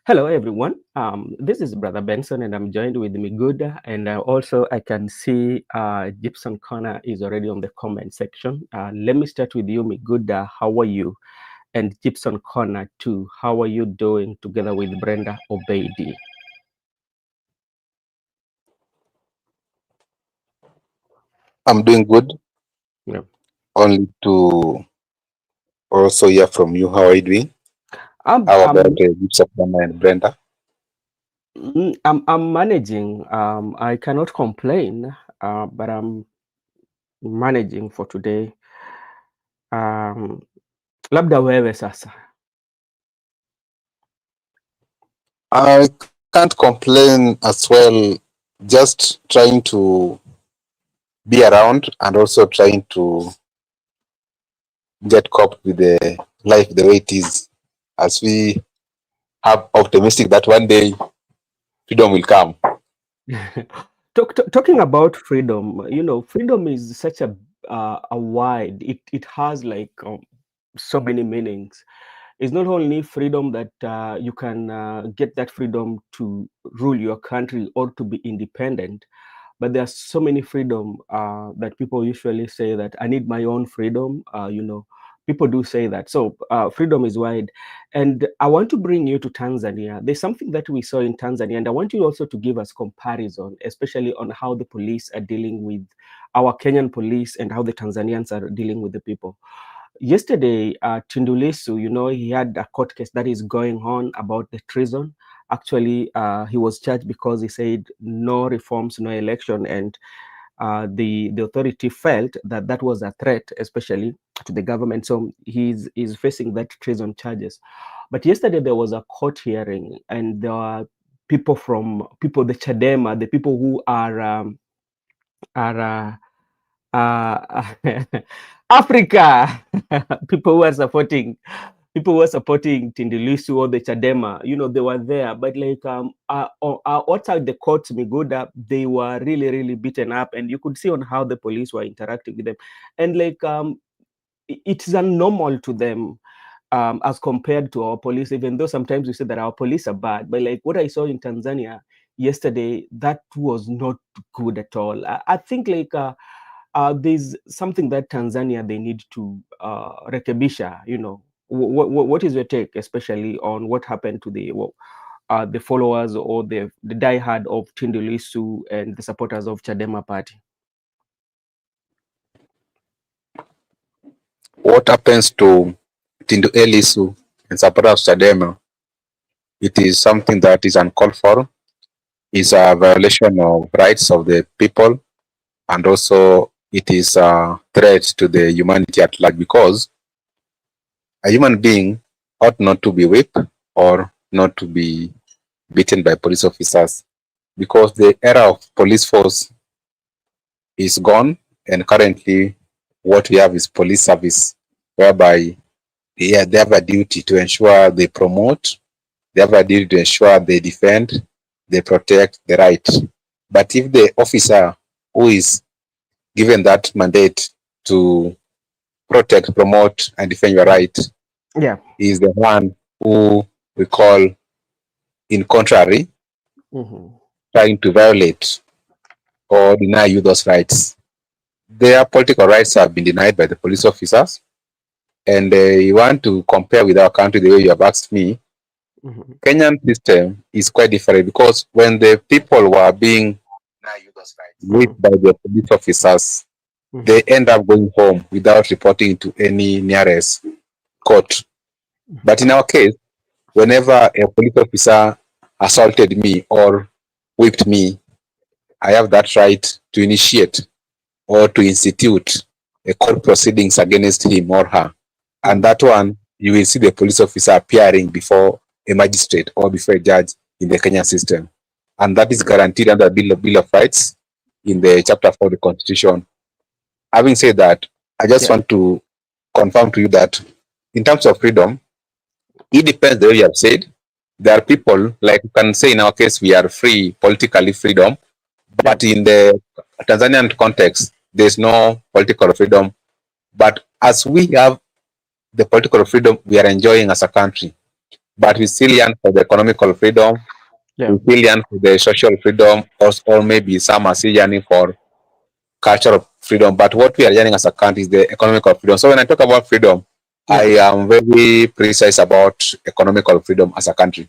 Hello, everyone. This is Brother Benson, and I'm joined with Miguda. And also, I can see Gibson Connor is already on the comment section. Let me start with you, Miguda. How are you? And Gibson Connor, too. How are you doing together with Brenda Obeidi? I'm doing good. Yeah. Only to also hear from you. How are you doing? I'm, How about I'm, Gipsy and Brenda? I'm managing. I cannot complain, but I'm managing for today. Um, Labda wewe sasa. I can't complain as well. Just trying to be around and also trying to get coped with the life the way it is, as we have optimistic that one day freedom will come. Talking about freedom, freedom is such a wide. It has like so many meanings. It's not only freedom that you can get that freedom to rule your country or to be independent, but there are so many freedom that people usually say that I need my own freedom. People do say that. So freedom is wide, and I want to bring you to Tanzania. There's something that we saw in Tanzania, and I want you also to give us comparison, especially on how the police are dealing with our Kenyan police and how the Tanzanians are dealing with the people. Yesterday, Tundu Lissu, he had a court case that is going on about the treason. Actually, he was charged because he said no reforms, no election, and the authority felt that that was a threat, especially to the government. So he's facing that treason charges. But yesterday there was a court hearing, and there are people, the Chadema, the people who are Africa, people who are supporting Tundu Lissu or the Chadema, they were there. But like outside the court, Miguda, they were really, really beaten up, and you could see on how the police were interacting with them, and like it is unnormal to them. As compared to our police, even though sometimes we say that our police are bad, but like what I saw in Tanzania yesterday, that was not good at all. I think like there's something that Tanzania they need to rekebisha. What is your take, especially on what happened to the followers or the diehard of Tundu Lissu and the supporters of Chadema party? What happens to Tindu Elisu and supporters of Chadema? It is something that is uncalled for. It's a violation of rights of the people, and also it is a threat to the humanity at large, because a human being ought not to be whipped or not to be beaten by police officers, because the era of police force is gone, and currently what we have is police service, whereby they have a duty to ensure they promote, they have a duty to ensure they defend, they protect the right. But if the officer who is given that mandate to protect, promote, and defend your right Yeah. is the one who we call in contrary, Mm-hmm. trying to violate or deny you those rights. Their political rights have been denied by the police officers, and you want to compare with our country the way you have asked me. Mm-hmm. Kenyan system is quite different, because when the people were being Mm-hmm. whipped by the police officers, Mm-hmm. they end up going home without reporting to any nearest court. But in our case, whenever a police officer assaulted me or whipped me, I have that right to initiate or to institute a court proceedings against him or her. And Mm-hmm. that one, you will see the police officer appearing before a magistrate or before a judge in the Kenyan system. And that is guaranteed under the Bill of Rights in the chapter 4 of the Constitution. Having said that, I just Yeah. want to confirm to you that in terms of freedom, it depends the way you have said. There are people, like you can say in our case, we are free, politically freedom, Yeah. but in the Tanzanian context, there's no political freedom. But as we have the political freedom we are enjoying as a country, but we still yearn for the economical freedom, Yeah. we still yearn for the social freedom, or maybe some are still yearning for cultural freedom. But what we are yearning as a country is the economical freedom. So when I talk about freedom, Yeah. I am very precise about economical freedom as a country.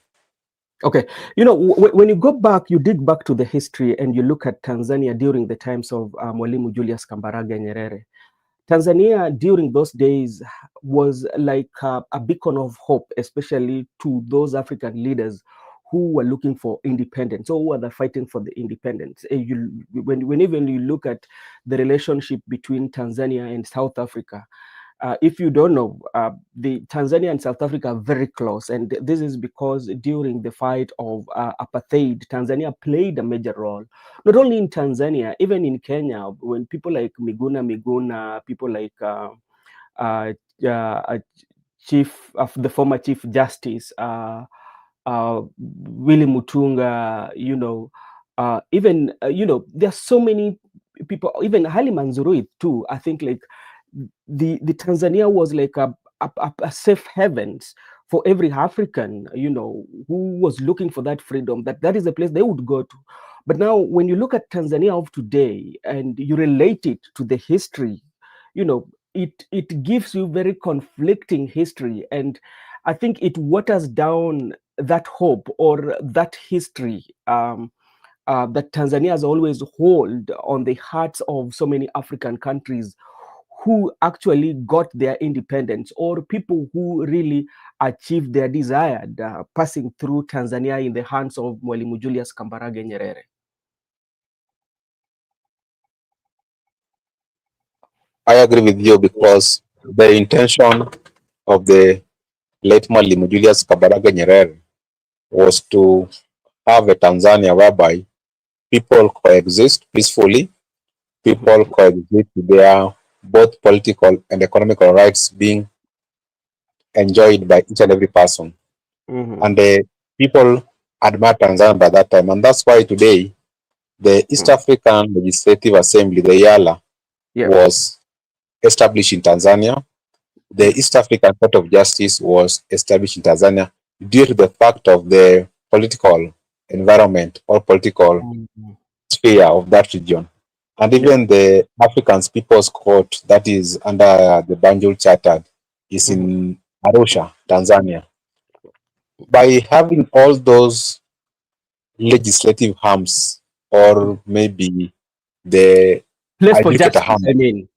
Okay. When you go back, you dig back to the history and you look at Tanzania during the times of Mwalimu Julius Kambarage Nyerere. Tanzania during those days was like a beacon of hope, especially to those African leaders who were looking for independence, or who were fighting for the independence. When even you look at the relationship between Tanzania and South Africa, if you don't know, the Tanzania and South Africa are very close, and this is because during the fight of apartheid, Tanzania played a major role, not only in Tanzania, even in Kenya, when people like Miguna, people like uh, uh, Chief of the former Chief Justice, Willy Mutunga, even there are so many people, even Haile Manzurui too. I think like the Tanzania was like a safe havens for every African, who was looking for that freedom. That is a place they would go to. But now, when you look at Tanzania of today and you relate it to the history, it gives you very conflicting history, and I think it waters down that hope or that history. That Tanzania has always hold on the hearts of so many African countries who actually got their independence, or people who really achieved their desired, passing through Tanzania in the hands of Mwalimu Julius Kambarage Nyerere. I agree with you because the intention of the late Mwalimu Julius Kabarage Nyerere was to have a Tanzania whereby people coexist peacefully, Mhm. people coexist with their both political and economical rights being enjoyed by each and every person. Mhm. And the people admire Tanzania by that time. And that's why today the East Mhm. African Legislative Assembly, the YALA, Yeah. was established in Tanzania. The Yeah. East African Court of Justice was established in Tanzania due to the fact of the political environment or political Mhm. sphere of that region. And Yeah. even the Africans People's Court, that is under the Banjul Charter, is Mhm. in Arusha, Tanzania. By having all those legislative arms, or maybe the Place for adjudicator justice. arm, I mean,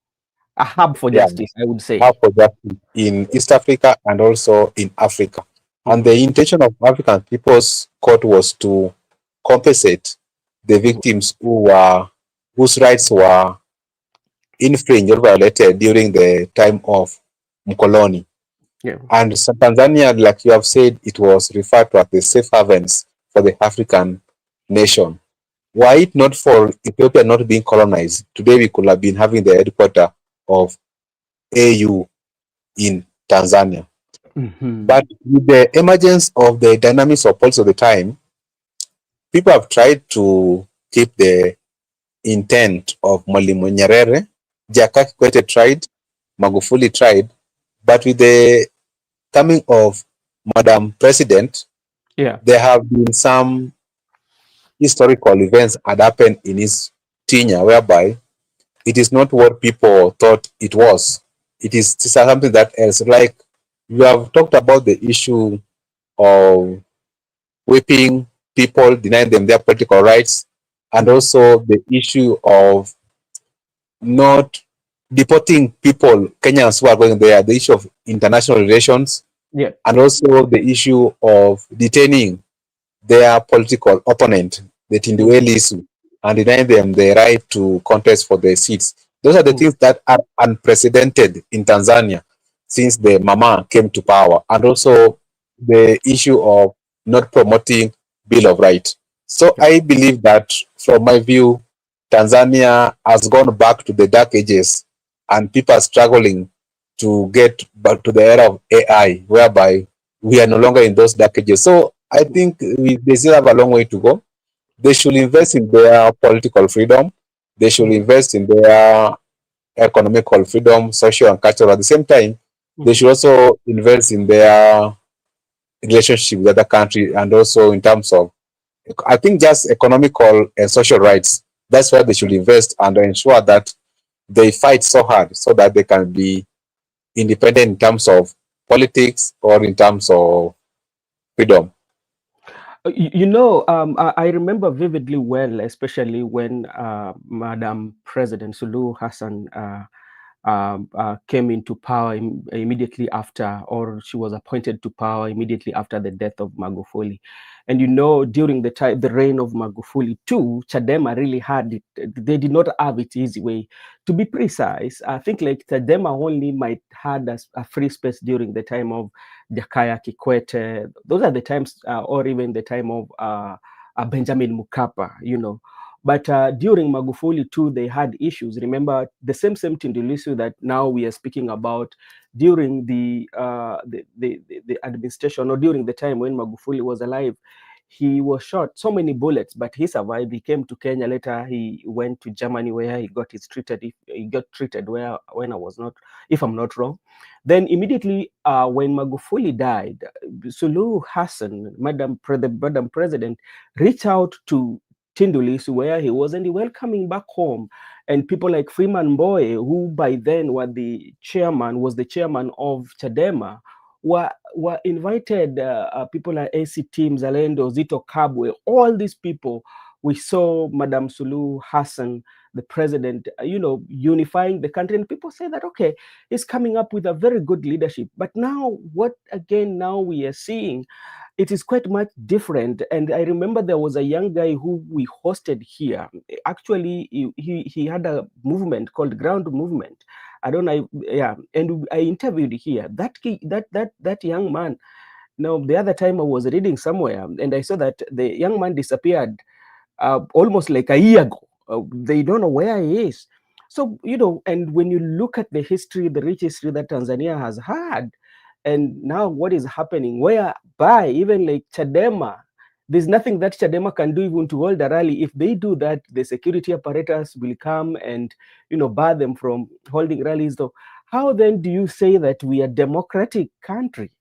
a hub for yeah, justice, I would say. have for justice in East Africa and also in Africa. And the Mhm. intention of African People's Court was to compensate the Mhm. victims whose rights were infringed or violated during the time of Mkoloni. Yeah. And so Tanzania, like you have said, it was referred to as the safe havens for the African nation. Were it not for Ethiopia not being colonized, today we could have been having the headquarters of AU in Tanzania. Mhm. But with the emergence of the dynamics of politics of the time, people have tried to keep the intent of Mwalimu Nyerere. Jakaya Kikwete tried, Magufuli tried, but with the coming of Madam President, Yeah. there have been some historical events that happened in his tenure whereby it is not what people thought it was. It is something that else. Like you have talked about the issue of whipping people, denying them their political rights, and Mhm. also the issue of not deporting people, Kenyans who are going there, the issue of international relations, Yeah. and also the issue of detaining their political opponent, the Mhm. Tinduelisu, and denying them the right to contest for their seats. Those are the Mhm. things that are unprecedented in Tanzania since the Mama came to power, and also the issue of not promoting Bill of Rights. So Yeah. I believe that, from my view, Tanzania has gone back to the dark ages, and people are struggling to get back to the era of AI, whereby we are no longer in those dark ages. So I think they still have a long way to go. They should invest in their political freedom. They should Mhm. invest in their economical freedom, social and cultural. At the same time, they Mhm. should also invest in their relationship with other country, and also in terms of, I think, just economical and social rights. That's why they should invest and ensure that they fight so hard so that they can be independent in terms of politics or in terms of freedom. I remember vividly well, especially when Madam President Suluhu Hassan came into power immediately after, or she was appointed to power immediately after the death of Magufuli. And during the reign of Magufuli too, Chadema really had it. They did not have it easy way. To be precise, I think like Chadema only might had a free space during the time of Jakaya Kikwete. Those are the times, or even the time of Benjamin Mukapa. But during Magufuli too, they had issues. Remember the same Tindulisu that now we are speaking about during the administration, or during the time when Magufuli was alive. He was shot so many bullets, but he survived. He came to Kenya later. He went to Germany where he got his treated. He got treated where when I was not, if I'm not wrong. Then immediately when Magufuli died, Suluhu Hassan, the Madam President, reached out to Tindulis, where he was, and he welcoming back home. And people like Freeman Mbowe, who by then was the chairman of Chadema, were invited. People like AC Team, Zalendo, Zito Kabwe, all these people. We saw Madam Suluhu Hassan, the president, unifying the country. And people say that, okay, he's coming up with a very good leadership. But now, now we are seeing, it is quite much different. And I remember there was a young guy who we hosted here. Actually, he had a movement called Ground Movement. I don't know, yeah. And I interviewed here that young man. Now, the other time I was reading somewhere, and I saw that the young man disappeared almost like a year ago. They don't know where he is. So, and when you look at the history, the rich history that Tanzania has had, and now what is happening, whereby even like Chadema, there's nothing that Chadema can do even to hold a rally. If they do that, the security apparatus will come and, bar them from holding rallies. So how then do you say that we are a democratic country?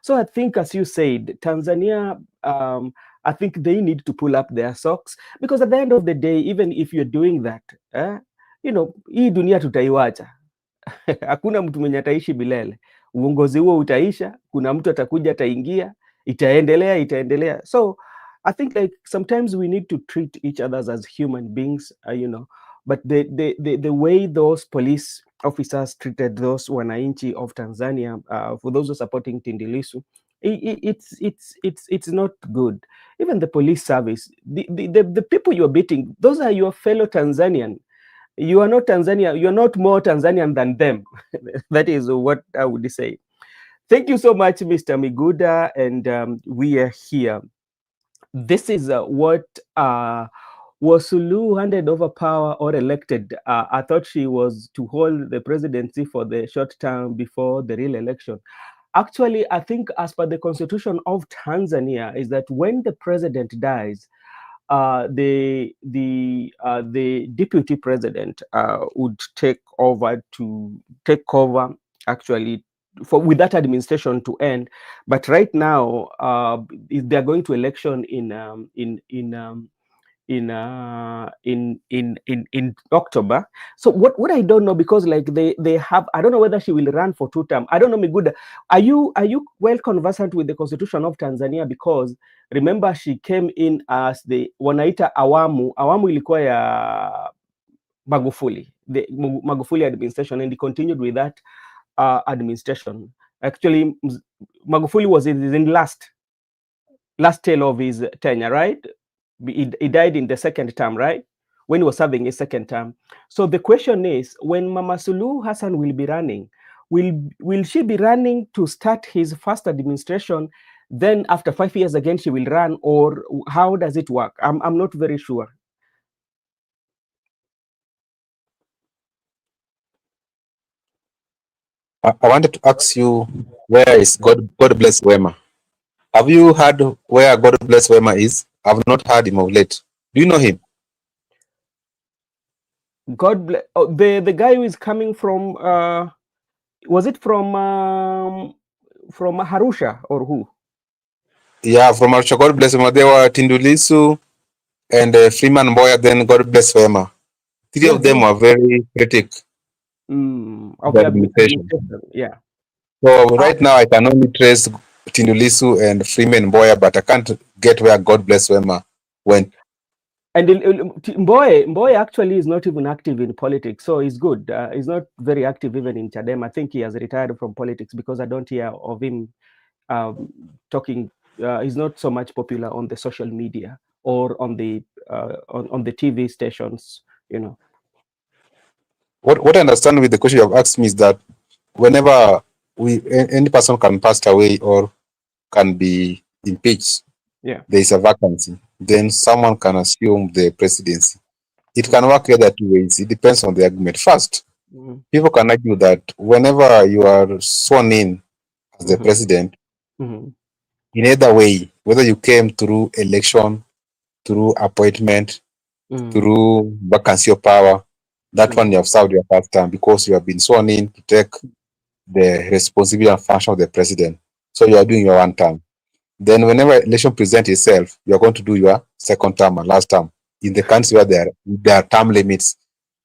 So I think, as you said, Tanzania, I think they need to pull up their socks, because at the end of the day, even if you're doing that, hii dunia tutaiwacha. Hakuna mtu mwenye ataishi milele. Uongozi huo utaisha, kuna mtu atakuja, ataingia, itaendelea. So I think like sometimes we need to treat each other as human beings, but the way those police officers treated those wananchi of Tanzania, for those who are supporting Tindilisu, it's not good. Even the police service, the people you're beating, those are your fellow Tanzanian. You are not Tanzania. You are not more Tanzanian than them. That is what I would say. Thank you so much, Mr. Miguda, and we are here. This is what was Suluhu handed over power or elected. I thought she was to hold the presidency for the short term before the real election. Actually, I think as per the constitution of Tanzania is that when the president dies, the deputy president would take over actually with that administration to end. But right now, they're going to election in October. So what I don't know, because like they have, I don't know whether she will run for 2 terms. I don't know, Miguda. Are you well conversant with the constitution of Tanzania? Because remember, she came in as the wanaita awamu ilikuwa ya Magufuli, the Magufuli administration, and he continued with that administration. Actually, Magufuli was in last tail of his tenure, right? He died in the second term, right? When he was serving his second term. So the question is, when Mama Suluhu Hassan will be running, will she be running to start his first administration, then after 5 years again she will run, or how does it work? I'm not very sure. I wanted to ask you, where is God bless Wema? Have you heard where God bless Wema is? I've not heard him of late. Do you know him? God bless. Oh, the guy who is coming from was it from Harusha or who? Yeah, from Arusha, God bless Wema. There were Tindulisu and Freeman Mboya, then God bless Wema. Three Yes, of them yes. were very critic of Of the the administration. administration. Yeah. So Ah, right now I can only trace Tindulisu and Freeman Mboya, but I can't get where God bless Wema went. and Mboye actually is not even active in politics, so he's good. He's not very active even in Chadema. I think he has retired from politics because I don't hear of him um, talking. He's not so much popular on the social media or on the TV stations. You know. What I understand with the question you have asked me is that whenever any person can pass away or can be impeached, Yeah. there is a vacancy, then someone can assume the presidency. It can Mm-hmm. work either two ways. It depends on the argument. First, Mm-hmm. people can argue that whenever you are sworn in as the Mm-hmm. president, Mm-hmm. in either way, whether you came through election, through appointment, Mm-hmm. through vacancy of power, that one Mm-hmm. you have served your first term because you have been sworn in to take the responsibility and function of the president. So you are doing your one term. Then whenever election presents itself, you are going to do your second term and last term. In the countries where there are term limits,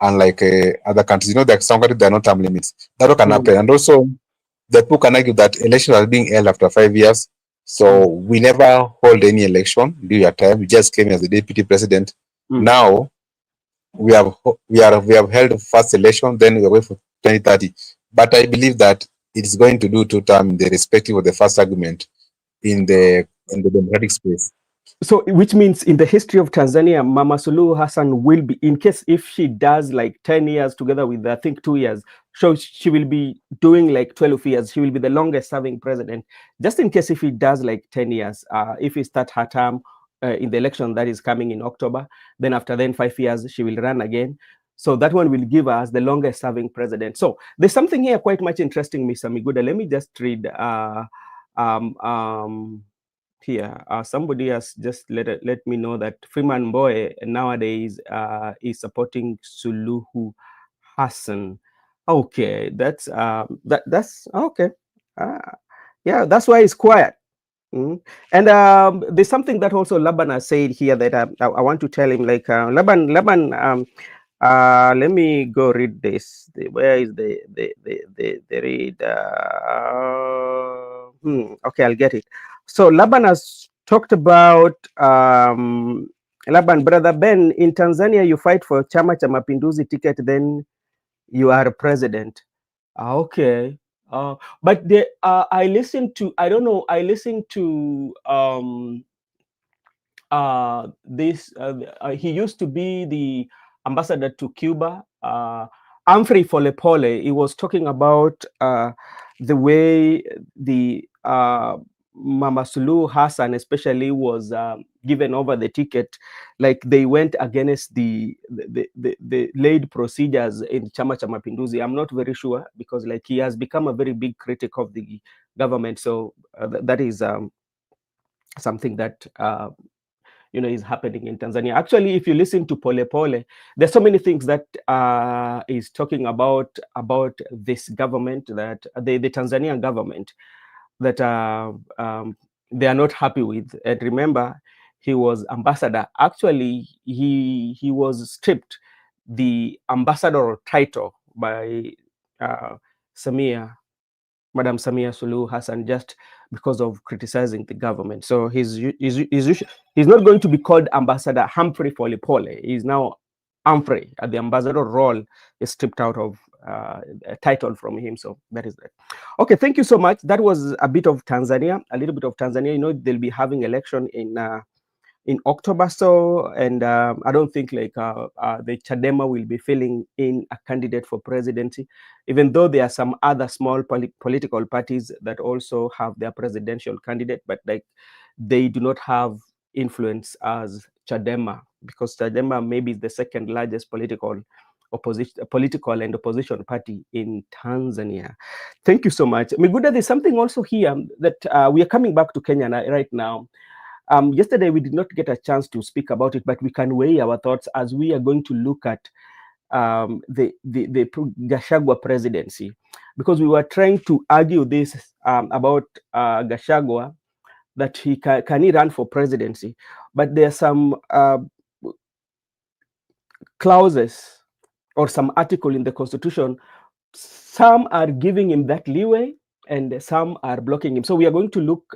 unlike other countries, you know, there are some countries there are no term limits. That can Mm-hmm. happen. And also, the people can argue that elections are being held after 5 years. So we never hold any election during your time. We just came as the deputy president. Mm-hmm. Now we have held first election, then we are waiting for 2030. But I believe that it is going to do two term in the respective of the first argument in the democratic space. So, which means in the history of Tanzania, Mama Suluhu Hassan will be, in case if she does like 10 years together with, I think, 2 years, so she will be doing like 12 years. She will be the longest serving president. Just in case if he does like 10 years, if he start her term in the election that is coming in October, then after then 5 years, she will run again. So that one will give us the longest serving president. So there's something here quite much interesting, Mr. Miguda. Let me just read. Um, um, Here. Somebody has just let me know that Freeman Boy nowadays is supporting Suluhu Hassan. Okay, that's okay. Uh, yeah, that's why it's quiet. Mm. And there's something that also Laban has said here that I want to tell him. Like Laban. Let me go read this. Where is the read? Okay, I'll get it. So Laban has talked about Laban, brother Ben, in Tanzania you fight for Chama cha Mapinduzi ticket, then you are a president. Okay. But I listened to, I don't know, I listened to this he used to be the ambassador to Cuba, Humphrey Folepole. He was talking about the way the Mama Suluhu Hassan especially was given over the ticket, like they went against the laid procedures in Chama cha Mapinduzi. I'm not very sure because like he has become a very big critic of the government. So that is something that is happening in Tanzania. Actually, if you listen to Pole Pole, there's so many things that is talking about this government, that the Tanzanian government, that they are not happy with. And remember, he was ambassador. Actually, he was stripped the ambassador title by uh, Samia Madam Samia Suluhu Hassan, just because of criticizing the government. So he's not going to be called Ambassador Humphrey Folipole. He's now Humphrey. The ambassador role is stripped out of a title from him. So that is that. Okay, thank you so much. That was a bit of Tanzania, a little bit of Tanzania. You know, they'll be having election in October. So, and I don't think like the Chadema will be filling in a candidate for presidency, even though there are some other small political parties that also have their presidential candidate, but like they do not have influence as Chadema, because Chadema maybe is the second largest political and opposition party in Tanzania. Thank you so much. Miguda, there's something also here that we are coming back to Kenya right now. Yesterday, we did not get a chance to speak about it, but we can weigh our thoughts as we are going to look at the Gachagua presidency, because we were trying to argue this about Gachagua that he can he run for presidency. But there are some clauses or some article in the constitution. Some are giving him that leeway and some are blocking him. So we are going to look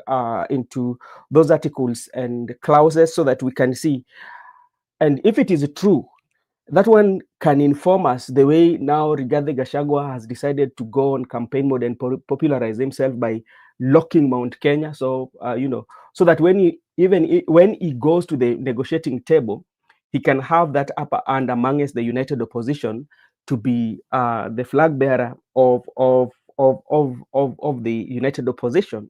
into those articles and clauses so that we can see. And if it is true, that one can inform us the way now Rigathi Gachagua has decided to go on campaign mode and popularize himself by locking Mount Kenya. So, so that when when he goes to the negotiating table, he can have that upper hand amongst the united opposition to be the flag bearer of the united opposition.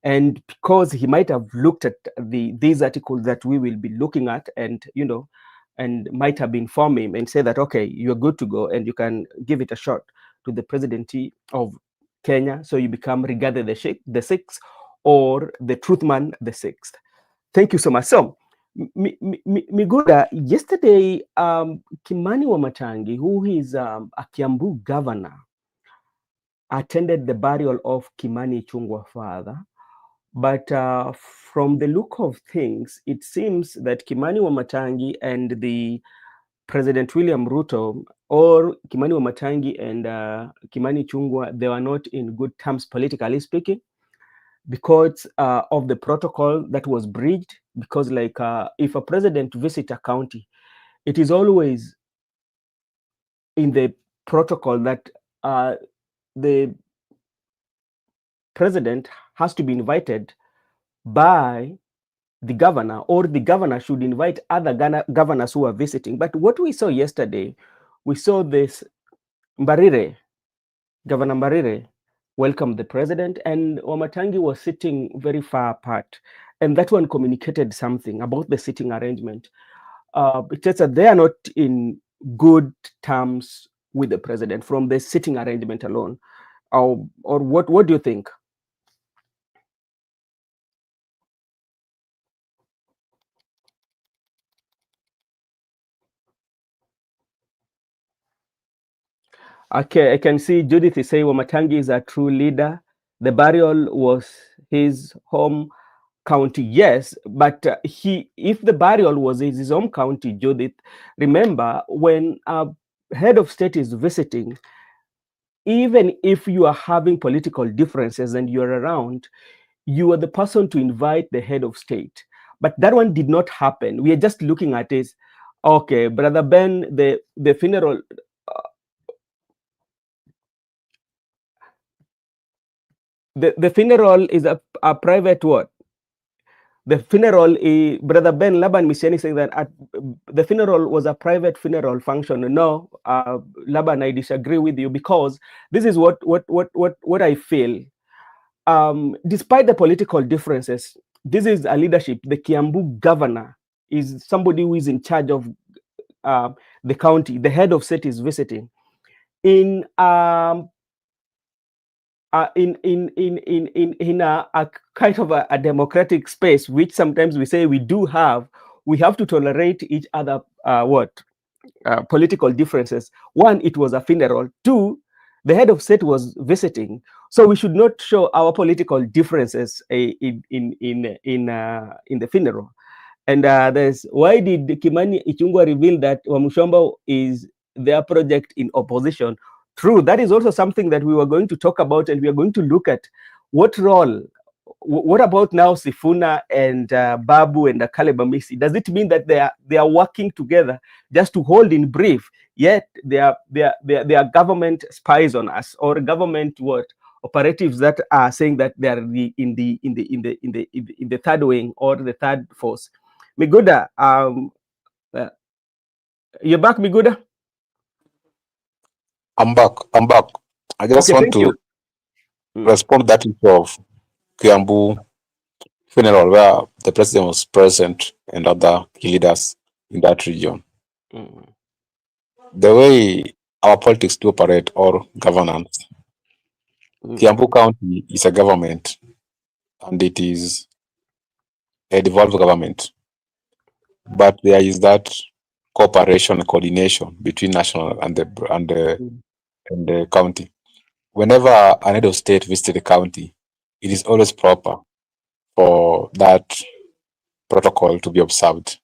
And because he might have looked at these articles that we will be looking at, and and might have informed him and say that, okay, you're good to go and you can give it a shot to the presidency of Kenya, so you become Rigathi the sixth, or the truth man the sixth. Thank you so much. So Miguda, yesterday, Kimani Wamatangi, who is a Kiambu governor, attended the burial of Kimani Ichung'wah father. But from the look of things, it seems that Kimani Wamatangi and the President William Ruto, or Kimani Wamatangi and Kimani Ichung'wah, they were not in good terms, politically speaking, because of the protocol that was breached. Because, like, if a president visits a county, it is always in the protocol that the president has to be invited by the governor, or the governor should invite other governors who are visiting. But what we saw yesterday, we saw this Governor Mbarire welcomed the president, and Wamatangi was sitting very far apart. And that one communicated something about the sitting arrangement. It says that they are not in good terms with the president from the sitting arrangement alone. Or what do you think? Okay, I can see Judith is saying Wamatangi is a true leader. The burial was his home county. Yes, but if the burial was his home county, Judith, remember, when a head of state is visiting, even if you are having political differences and you're around, you are the person to invite the head of state. But that one did not happen. We are just looking at it. Okay, Brother Ben, the funeral. The funeral is a private what? The funeral, Brother Ben Laban Misiani saying that the funeral was a private funeral function. No, Laban, I disagree with you, because this is what I feel. Despite the political differences, this is a leadership. The Kiambu governor is somebody who is in charge of the county. The head of state is visiting in a kind of a democratic space, which sometimes we say we do have. We have to tolerate each other political differences. One, it was a funeral. Two, the head of state was visiting, so we should not show our political differences in the funeral. And there's, why did Kimani Ichung'wah reveal that Wamushomba is their project in opposition? True, that is also something that we were going to talk about, and we are going to look at what role. What about now Sifuna and Babu and Caleb Amisi? Does it mean that they are working together just to hold in brief? Yet they are government spies on us, or government operatives that are saying that they are in the third wing or the third force. Miguda, you're back, Miguda? I'm back. I just want to respond to that issue of Kiambu funeral, where the president was present and other key leaders in that region. The way our politics do operate, or governance, Kiambu County is a government, and it is a devolved government. But there is that cooperation and coordination between national and the county. Whenever an head of state visits the county, it is always proper for that protocol to be observed,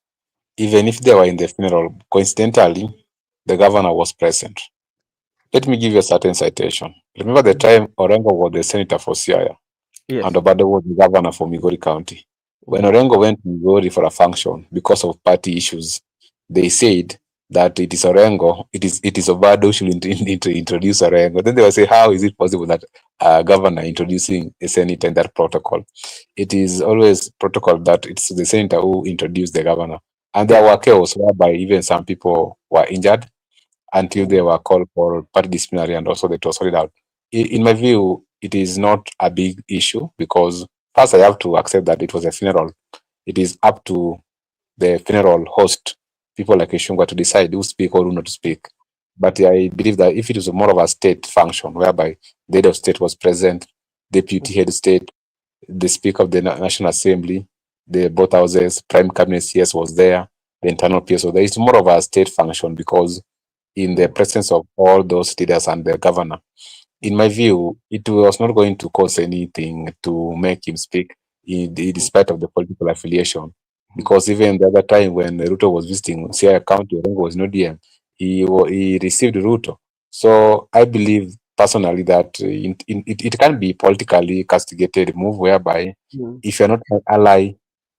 even if they were in the funeral. Coincidentally, the governor was present. Let me give you a certain citation. Remember the time Orengo was the senator for Siaya and Yes. Obado was the governor for Migori County. When Mm. Orengo went to Migori for a function because of party issues, they said that it is Orengo, it is Obado who should introduce Orengo. Then they will say, how is it possible that a governor introducing a senator in that protocol? It is always protocol that it's the senator who introduced the governor. And there Yes. were chaos whereby even some people were injured until they Mm. were called for party disciplinary and also it was sorted out. In my view, it is not a big issue because first I have to accept that it was a funeral. It is up to the funeral host, people like Ishunga, to decide who speak or who not to speak. But I believe that if it was more of a state function whereby the head of state was present, deputy Mm. head of state, the speaker of the National Assembly, the both houses, prime cabinet CS was there, the internal PS was there. It's more of a state function because in the Mm. presence of all those leaders and the governor. In my view, it was not going to cause anything to make him speak, Mm. despite of the political affiliation. Mm. Because even the other time when Ruto was visiting Siaya County, Orengo was no DM, he received Ruto. So I believe personally that it can be politically castigated move whereby Mm. if you're not an ally,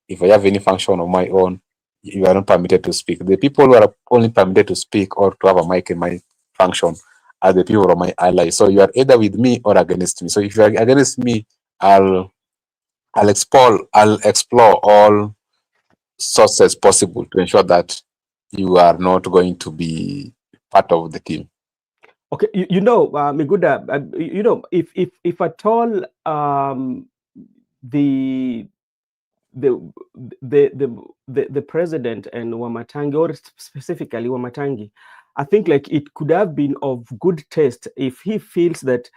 if I have any function of my own, you are not permitted to speak. The people who are only permitted to speak or to have a mic in my function are the people of my allies. So you are either with me or against me. So if you are against me, I'll I'll explore all sources possible to ensure that you are not going to be part of the team. Okay, Miguda, if at all the the the president and Wamatangi, or specifically Wamatangi, I think like it could have been of good taste if he feels that,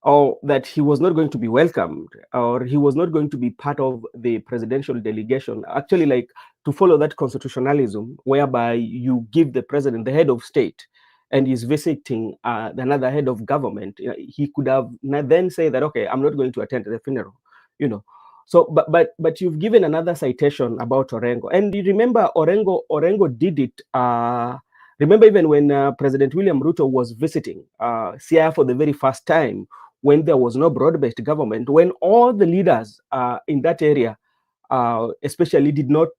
or that he was not going to be welcomed, or he was not going to be part of the presidential delegation, actually, like, to follow that constitutionalism whereby you give the president, the head of state, and he's visiting another head of government. He could have then say that, okay, I'm not going to attend the funeral, you know. So but you've given another citation about Orengo, and you remember Orengo did it. Remember, even when President William Ruto was visiting Siaya for the very first time, when there was no broad-based government, when all the leaders in that area, especially, did not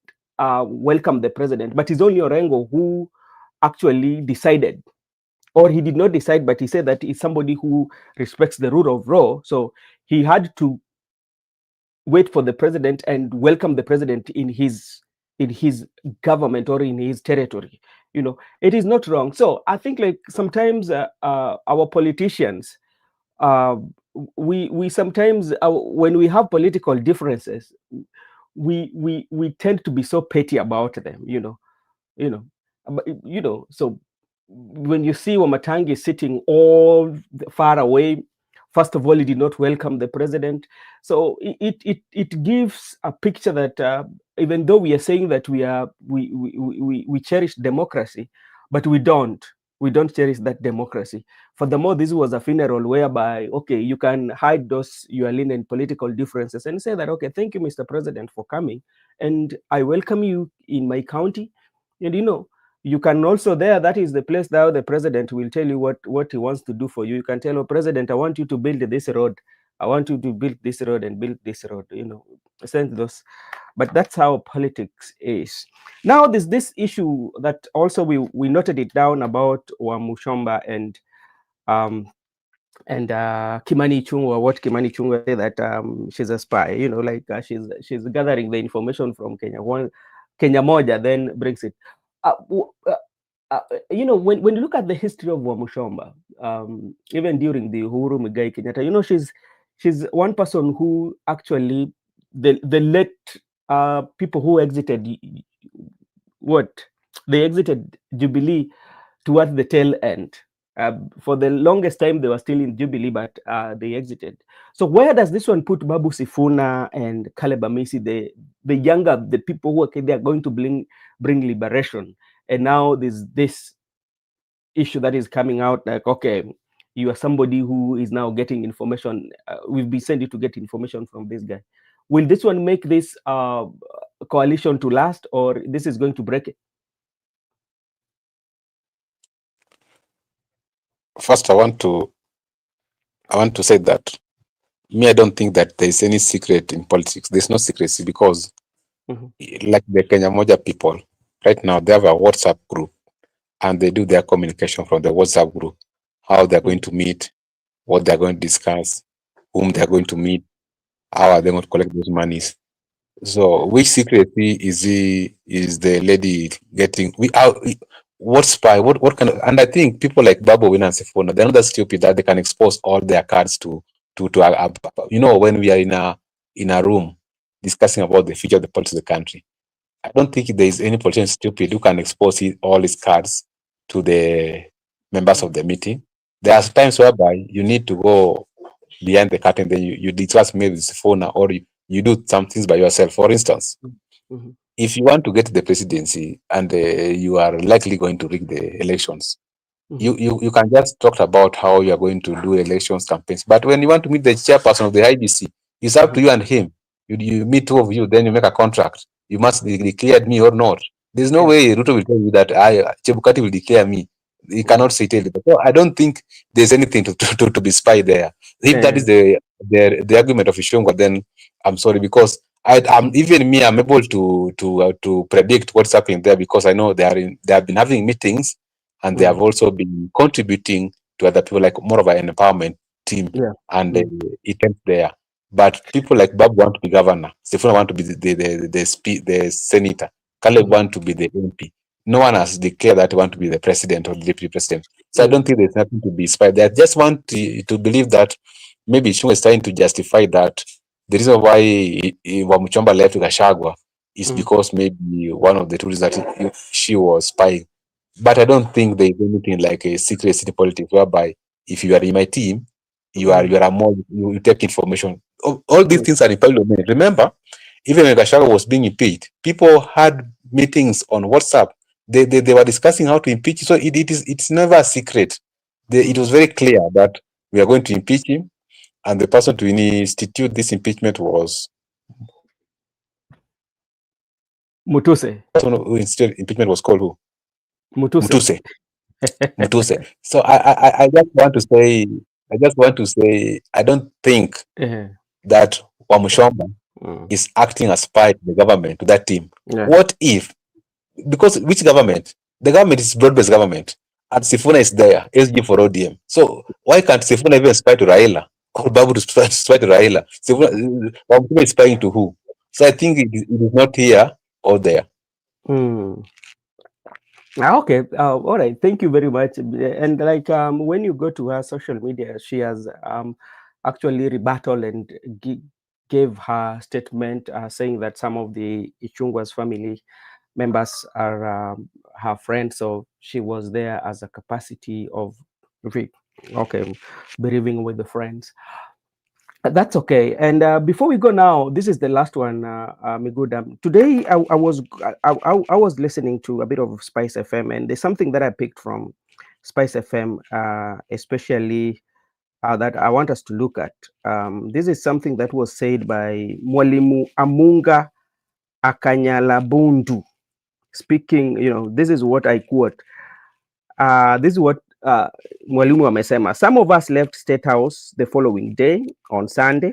welcome the president, but it's only Orengo who actually decided, or he did not decide, but he said that he's somebody who respects the rule of law. So he had to wait for the president and welcome the president in his government or in his territory. It is not wrong. So I think, like, sometimes our politicians, uh, we sometimes, when we have political differences, we tend to be so petty about them. you know so when you see Wamatangi sitting all far away, first of all, he did not welcome the president. So it gives a picture that, even though we are saying that we cherish democracy, but we don't cherish that democracy. Furthermore, this was a funeral whereby, okay, you can hide those your linen political differences and say that, okay, thank you, Mr. President, for coming, and I welcome you in my county. And you can also, there, that is the place now the president will tell you what he wants to do for you. You can tell, oh, president, I want you to build this road. I want you to build this road and build this road. Send those. But that's how politics is. Now there's this issue that also we noted it down about Wamushomba um Kimani Chungwa, what Kimani Chungwa say, that she's a spy, like, she's gathering the information from Kenya Moja, then brings it. Uh, uh, when you look at the history of Wamushomba, even during the Uhuru Muigai Kenyatta, she's one person who actually, the late people who exited, what they exited Jubilee towards the tail end. For the longest time, they were still in Jubilee, but they exited. So where does this one put Babu Sifuna and Caleb Amisi, the younger, the people who they are going to bring liberation? And now there's this issue that is coming out, like, okay, you are somebody who is now getting information. We've been sent you to get information from this guy. Will this one make this coalition to last, or this is going to break it? First, I want to say that me, I don't think that there is any secret in politics. There's no secrecy because, Mhm, like the Kenya Moja people, right now they have a WhatsApp group and they do their communication from the WhatsApp group, how they're going mhm, to meet, what they're going to discuss, whom they're mhm, going to meet, how are they going to collect those monies. So, which secretly is the lady getting? We are what spy? What kind of? And I think people like Babu Win and Sifuna, they're not that stupid that they can expose all their cards to when we are in a room discussing about the future of the politics of the country. I don't think there is any politician stupid who can expose all his cards to the members mhm, of the meeting. There are times whereby you need to go behind the curtain, then you discuss maybe with phone or you do some things by yourself. For instance, mhm, if you want to get the presidency and you are likely going to rig the elections, mhm, you can just talk about how you are going to do elections campaigns. But when you want to meet the chairperson of the IBC, it's up to mhm. you and him. You meet two of you, then you make a contract. You must declare me or not. There's no Yeah. way Ruto will tell you that I Chebukati will declare me. He Mhm. cannot say tell you that. So I don't think there's anything to be spied there. If that is Yeah. the argument of Ishongwa, then I'm sorry because I'm even me. I'm able to predict what's happening there because I know they have been having meetings and they have Mhm. also been contributing to other people, like more of an empowerment team, Yeah. and Mm. it ends there. But people like Bob want to be governor, Stefano want to be the senator, Caleb Mhm. want to be the MP. No one has declared that they want to be the president or the deputy president. So I Mm. don't think there's nothing to be inspired. They just want to believe that maybe Shunga is trying to justify that the reason why Wamuchomba left Gachagua is Mm. because maybe one of the two is that she was spying. But I don't think there is anything like a secret city politics whereby if you are in my team, Mm. you are a more you take information. All these Mm. things are in public domain. Remember, even when Gachagua was being impeached, people had meetings on WhatsApp. They were discussing how to impeach. So it's never a secret. It Mm. was very clear that we are going to impeach him, and the person to institute this impeachment was Mutuse. the person who instituted impeachment was called who? Mutuse. Mutuse. Mutuse. So I just want to say, I don't think Yeah. that Wamushomba Mm. is acting as spy to the government, to that team. Yeah. What if, because which government? The government is broad-based government, and Sifuna is there, SG for ODM. So why can't Sifuna even spy to Raila? Or Babu to spy to Raila? Sifuna, Wamushomba is spying to who? So I think it is not here or there. Mm. Okay. All right. Thank you very much. And like when you go to her social media, she has actually rebuttal and gave her statement saying that some of the Ichungwa's family members are her friends, so she was there as a capacity of okay, bereaving with the friends. That's okay. And before we go now, this is the last one, Migudam. Today, I was listening to a bit of Spice FM, and there's something that I picked from Spice FM, especially that I want us to look at. This is something that was said by Mwalimu Amunga Akanyalabundu. Speaking, this is what I quote. This is what Mwalimu amesema. Some of us left State House the following day on Sunday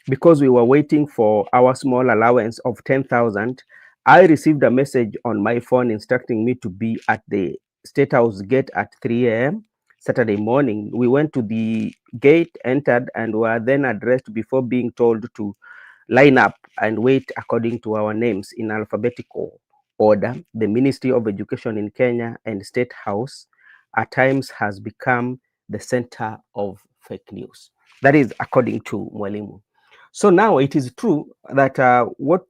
because we were waiting for our small allowance of 10,000. I received a message on my phone instructing me to be at the State House gate at 3 a.m. Saturday morning. We went to the gate, entered, and were then addressed before being told to line up and wait according to our names in alphabetical order. The Ministry of Education in Kenya and State House at times has become the center of fake news. That is according to Mwalimu. So now it is true that what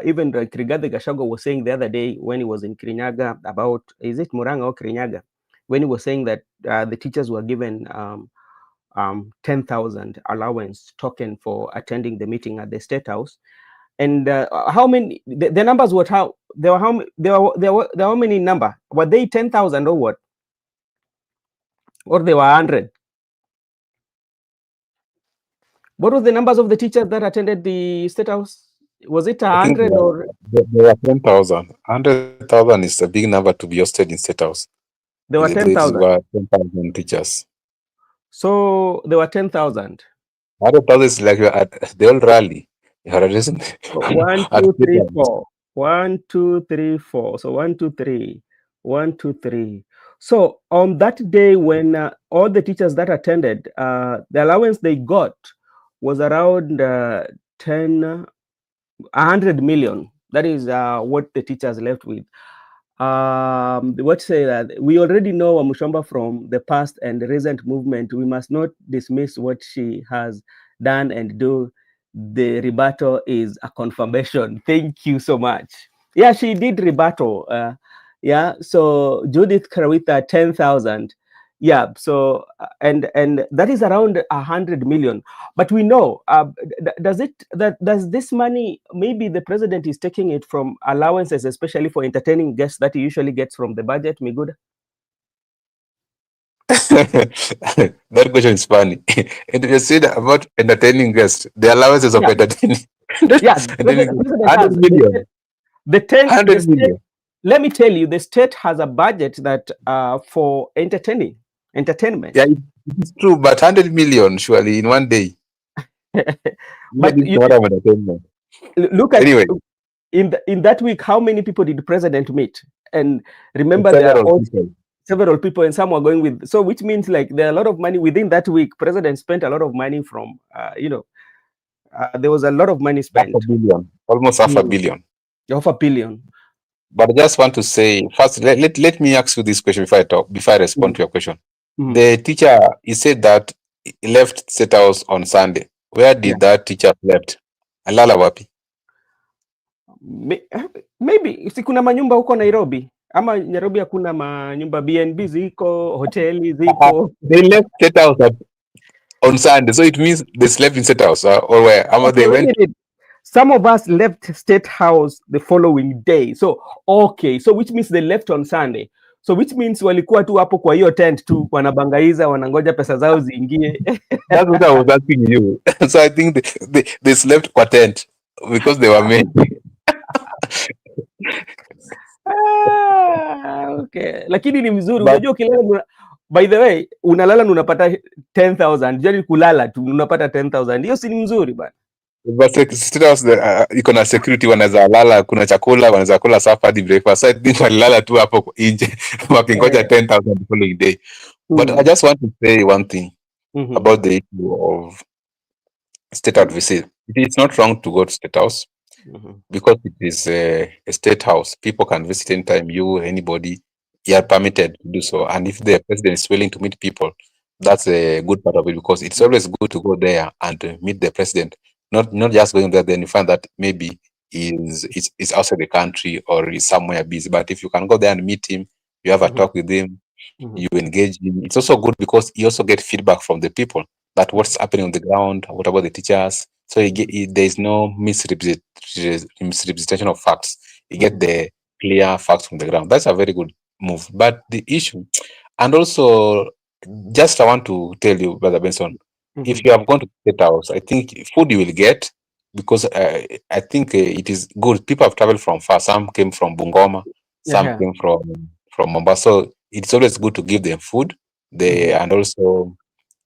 even like Rigathi Gachagua was saying the other day when he was in Kirinyaga about, is it Muranga or Kirinyaga? When he was saying that the teachers were given 10,000 allowance token for attending the meeting at the State House. And how many, the numbers were how, there were how, there were how many number? Were they 10,000 or what? Or they were 100? What was the numbers of the teachers that attended the State House? Was it I think 100 or there were 10,000. 100,000 is a big number to be hosted in State House. there were There 10,000? were 10,000 teachers. So there were 10,000. 100,000 is like you're at the whole rally. You're addressing One, at two, three, stadiums. four. 1, 2, 3, 4. So 1, 2, 3. 1, 2, 3. So on that day, when all the teachers that attended, the allowance they got was around 100 million. That is what the teachers left with. What say that we already know Mushamba from the past and the recent movement. We must not dismiss what she has done and do. The rebuttal is a confirmation. Thank you so much. Yeah, she did rebuttal. Yeah, so Judith Karawita 10,000. Yeah, so and that is around 100 million. But we know, does this money, maybe the president is taking it from allowances, especially for entertaining guests that he usually gets from the budget, Miguda? That question is funny. And you said about entertaining guests, the allowances of Yeah, entertaining, yeah, the entertaining guests, president 100 has million. the 100 state. million. Let me tell you, the state has a budget that for entertainment. Yeah, it's true, but 100 million surely in one day. Even But this is what I'm entertainment. look at Anyway, in that week, how many people did the president meet? And remember, there are several also people. several people, and some were going with. So, which means like there are a lot of money within that week. President spent a lot of money from, there was a lot of money Half a spent. billion, almost half a Mm. billion. Of a billion. But I just want to say first, let me ask you this question before I respond Mm. to your question. Mm. The teacher, he said that he left State House on Sunday. Where Yeah. did that teacher left? Alala wapi? Maybe si kuna manyumba huko Nairobi, ama Nairobi hakuna manyumba, BNB ziko, hoteli zipo. They left State House on Sunday, so it means they slept in State House or where? Okay, They wait a went. minute. Some of us left State House the following day. So okay, so which means they left on Sunday. So which means walikuwa tu hapo kwa hiyo tent tu wanabangaiza, wanangoja pesa zao ziingie. That's what I was asking you. So I think they slept kwa tent because they were many. Okay. Lakini ni mzuri. But Unajua ukilala, by the way, unalala na unapata 10,000. Jani kulala tu unapata 10,000. Hiyo si ni mzuri bana. State House iko na security, wanaweza lala, kuna chakula, wanaweza kula supper hadi breakfast. So I think walilala tu hapo nje wakingoja 10,000 the following day. But I just want to say one thing about the issue of State House visit. It's not wrong to go to State House because it is a State House. People can visit anytime. You, anybody, you are permitted to do so. And if the president is willing to meet people, that's a good part of it, because it's always good to go there and to meet the president. Not just going there, then you find that maybe is outside the country or is somewhere busy. But if you can go there and meet him, you have a talk with him, you engage him. It's also good because you also get feedback from the people that what's happening on the ground, what about the teachers. So there is no misrepresentation of facts. You get the clear facts from the ground. That's a very good move. But the issue, and also, just I want to tell you, Brother Benson, if you have gone to State House, I think food you will get, because I think it is good. People have traveled from far. Some came from Bungoma, some came from Mombasa. So it's always good to give them food. And also,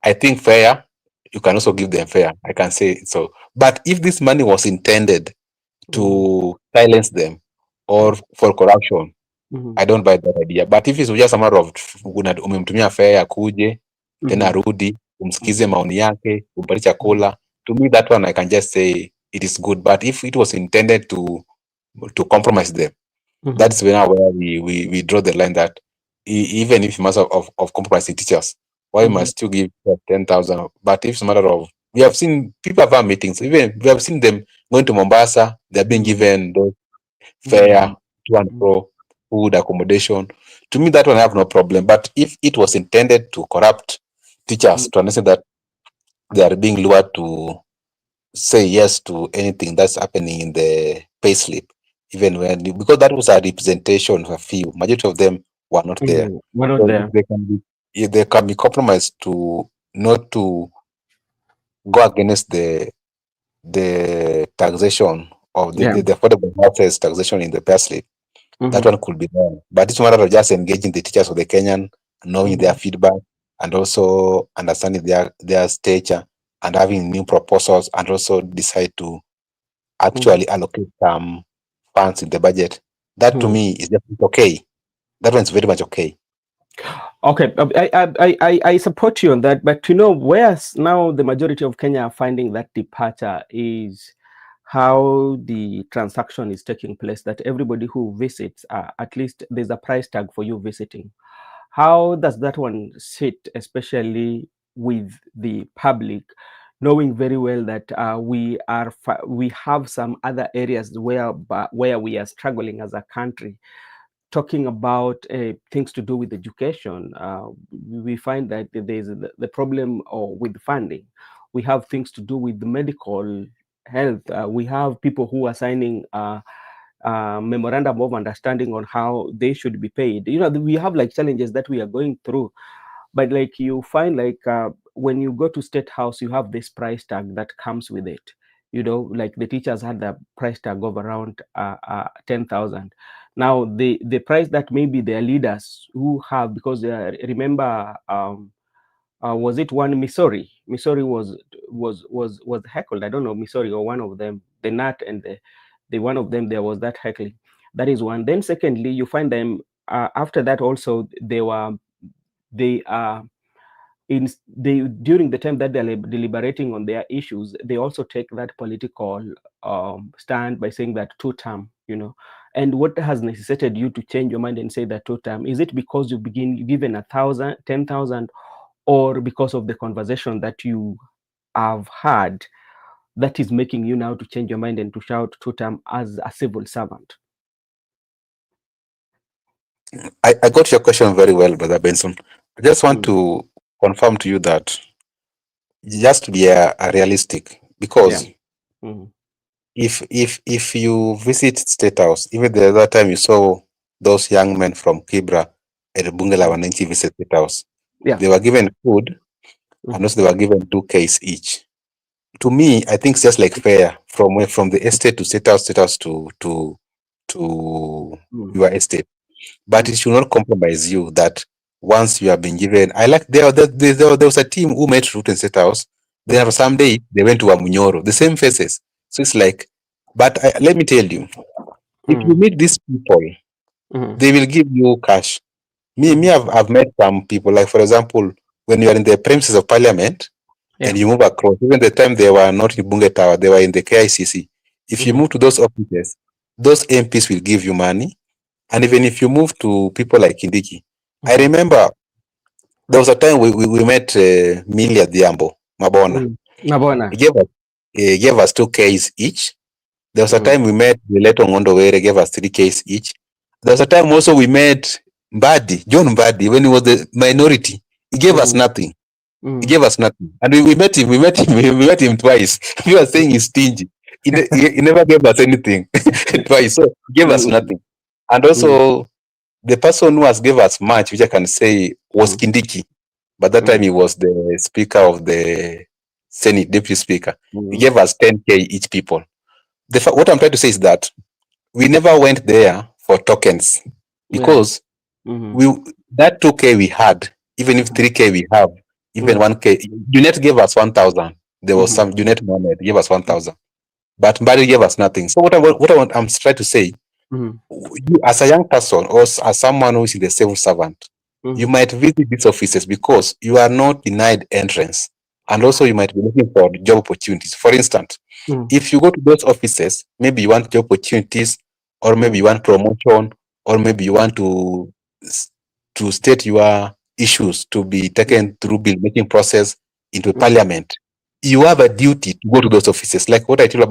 I think fare, you can also give them fare. I can say so. But if this money was intended to silence them or for corruption, I don't buy that idea. But if it's just a matter of umemtumia fare akuje tena rudi umsikize maoni yake umpatie chakula, to me that one I can just say it is good. But if it was intended to compromise them, that's where we draw the line that even if it's a matter of compromising teachers, why must you give 10,000? But if it's a matter of, we have seen people have had meetings, even we have seen them going to Mombasa, they're being given those fare, to and fro, food, accommodation. To me, that one I have no problem. But if it was intended to corrupt teachers, to understand that they are being lured to say yes to anything that's happening in the payslip, even when, because that was a representation of a few, majority of them were not there. We're not So there. they can be compromised to not to go against the taxation of Yeah. the affordable houses taxation in the payslip, that Mm-hmm. one could be done. But it's a matter of just engaging the teachers of the Kenyan, knowing their Mm-hmm. feedback, and also understanding their stature, and having new proposals, and also decide to actually allocate some funds in the budget. That to Mm-hmm. me is just okay. That one's very much okay. Okay, I support you on that, but you know where now the majority of Kenya are finding that departure is how the transaction is taking place. That everybody who visits, at least there's a price tag for you visiting. How does that one sit, especially with the public, knowing very well that we have some other areas where we are struggling as a country, talking about things to do with education, we find that there's the problem or with funding. We have things to do with the medical health. We have people who are signing memorandum of understanding on how they should be paid. You know, we have like challenges that we are going through, but like you find like when you go to state house, you have this price tag that comes with it. You know, like the teachers had the price tag of around 10,000. Now the price that maybe their leaders who have, because remember, was it one Missouri? Missouri was heckled. I don't know, Missouri or one of them, the Nat and the one of them, there was that heckling. That is one. Then secondly, you find them after that also they are in they during the time that they're deliberating on their issues, they also take that political stand by saying that two term, you know. And what has necessitated you to change your mind and say that two term? Is it because you given 1,000, 10,000, or because of the conversation that you have had that is making you now to change your mind and to shout two term as a civil servant? I got your question very well, Brother Benson. I just want Mm. to confirm to you that just to be a realistic, Yeah. because Mm. if you visit State House, even the other time you saw those young men from Kibra at Bunge la Mm. Wananchi visit State House, Yeah. they were given food and Mm. also they were given 2 Ks each. To me, I think it's just like fair from the estate to State House to Mm. your estate. But it Mm. should not compromise you that once you have been given. I like there was a team who met route in State House. Then Mm. for some day they went to Amunyoro, the same faces. So it's like, but let me tell you, if you Mm. meet these people, Mm. they will give you cash. Me, Mm. I've met some people, like for example, when you are in the premises of parliament and Yeah. you move across, even the time they were not in Bunge Tower, they were in the KICC. If you Mm. move to those offices, those MPs will give you money. And even if you move to people like Kindiki, I Mm. remember there was a time we met Milia Diambo Mabona. Mm. Nabona. He gave us 2 Ks each. There was a Mm. time we met Leto Ngondo Were, gave us 3 Ks each. There was a time also we met Mbadi, John Mbadi, when he was the minority. He gave us Mm. nothing. He Mm. gave us nothing. And we met him, we met him twice. We were saying he's stingy. He never gave us anything twice. So he gave us Mm. nothing. And Mm. also the person who has gave us much, which I can say, was Mm. Kindiki. But that time Mm. he was the speaker of the Senate, deputy speaker. He Mm. gave us 10K each people. What I'm trying to say is that we never went there for tokens, Yeah. because Mm. we that 2K we had, even if 3K we have, even Mm. 1K, Junet gave us 1,000. There was Mm. some Junet Mohammed gave us 1,000, but Mbari gave us nothing. So I'm trying to say, Mm. you as a young person or as someone who is in the civil servant, you Mm. might visit these offices because you are not denied entrance, and also you might be looking for job opportunities. For instance, Mm. if you go to those offices, maybe you want job opportunities, or maybe Mm. you want promotion, or maybe you want to state your issues to be Mm. taken through bill making process into Mm. parliament. You have a duty to go to those offices, like what I told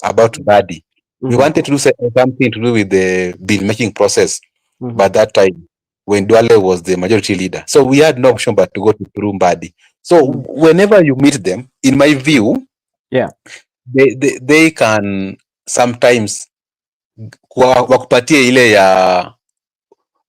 about Badi. We Mm. wanted to do something to do with the bill making process, Mm. but that time when Duale was the majority leader, so we had no option but to go to through Badi. So Mm. whenever you meet them, in my view, Yeah. they can sometimes wakupatie ile ya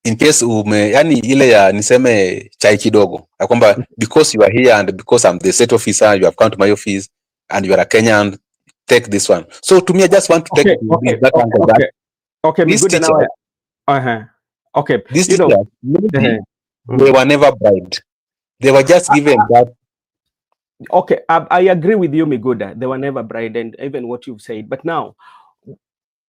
in case yani ile ya niseme chai kidogo ya kwamba because you are here and because I'm the state officer, you have come to my office and you are a Kenyan, take this one. So to me, I just want to take Okay, okay, that okay, angle that okay, okay. Me these good teachers, now. Uh-huh. Okay, these you know. teachers, maybe Uh-huh. they were never bribed. They were just given that. Okay, I agree with you, Miguda. They were never bribed, and even what you've said. But now,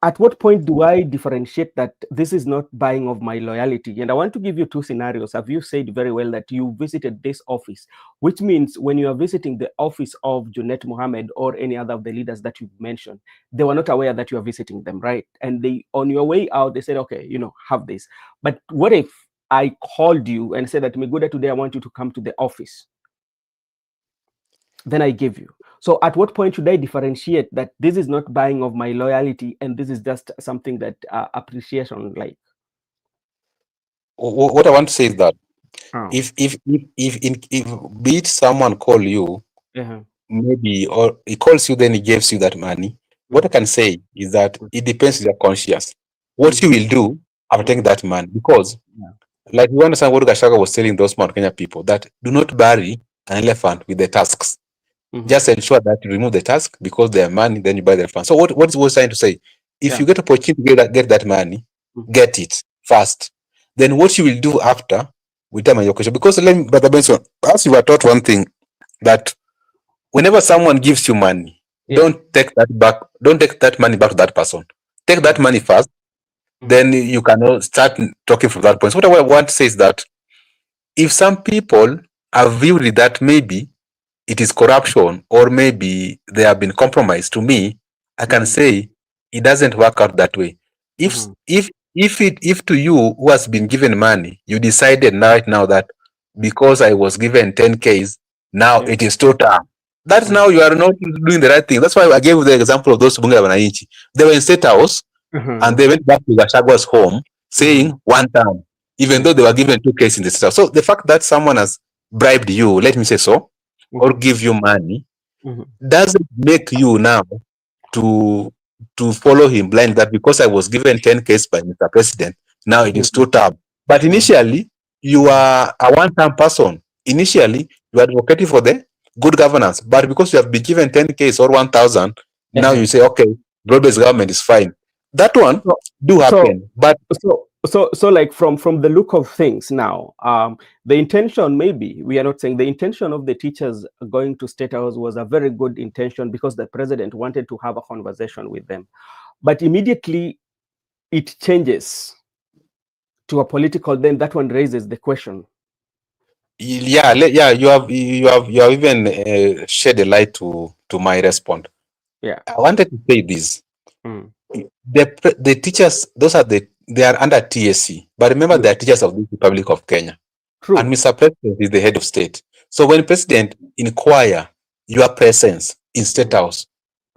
at what point do I differentiate that this is not buying of my loyalty? And I want to give you two scenarios. Have you said very well that you visited this office, which means when you are visiting the office of Junet Mohammed or any other of the leaders that you've mentioned, they were not aware that you are visiting them, right? And they, on your way out, they said, okay, have this. But what if I called you and said that, Miguda, today I want you to come to the office? Then I give you. So at what point should I differentiate that this is not buying of my loyalty and this is just something that appreciation like? What I want to say is that Oh. if be it someone call you, Uh-huh. maybe, or he calls you, then he gives you that money. What I can say is that it depends on your conscience. What you will do after taking that money, because Yeah. like you understand what Gachagua was telling those Mount Kenya people, that do not bury an elephant with the tusks. Just ensure that you remove the tusk because they are money, then you buy the elephant. So what he was trying to say, if you get opportunity to get that money, get it fast. Then what you will do after, we time your question. Because let me, Brother Benson, as you were taught one thing, that whenever someone gives you money, don't take that back, don't take that money back to that person. Take that money first, then you can start talking from that point. So what I want to say is that if some people are viewed that maybe it is corruption or maybe they have been compromised, to me, I can say it doesn't work out that way. If to you who has been given money, you decided right now that because I was given 10Ks, now it is total. That's now you are not doing the right thing. That's why I gave the example of those Bunga Wananchi. They were in State House and they went back to Gashagua's home saying one time, even though they were given 2Ks in the State House. So the fact that someone has bribed you, let me say so, or give you money, doesn't make you now to follow him blind, that because I was given 10Ks by Mr. President, now it is 2 term. But initially, you are a one-term person. Initially, you are advocating for the good governance. But because you have been given 10Ks or 1,000, now you say, okay, broad-based government is fine. That one do So, happen. But so like from the look of things now, the intention, maybe we are not saying the intention of the teachers going to State House was a very good intention because the president wanted to have a conversation with them, but immediately it changes to a political, then that one raises the question. yeah, you have even shed a light to my response. Yeah. I wanted to say this. The teachers, they are under TSC, but remember they are teachers of the Republic of Kenya. True. And Mr. President is the head of state. So when President inquire your presence in State House,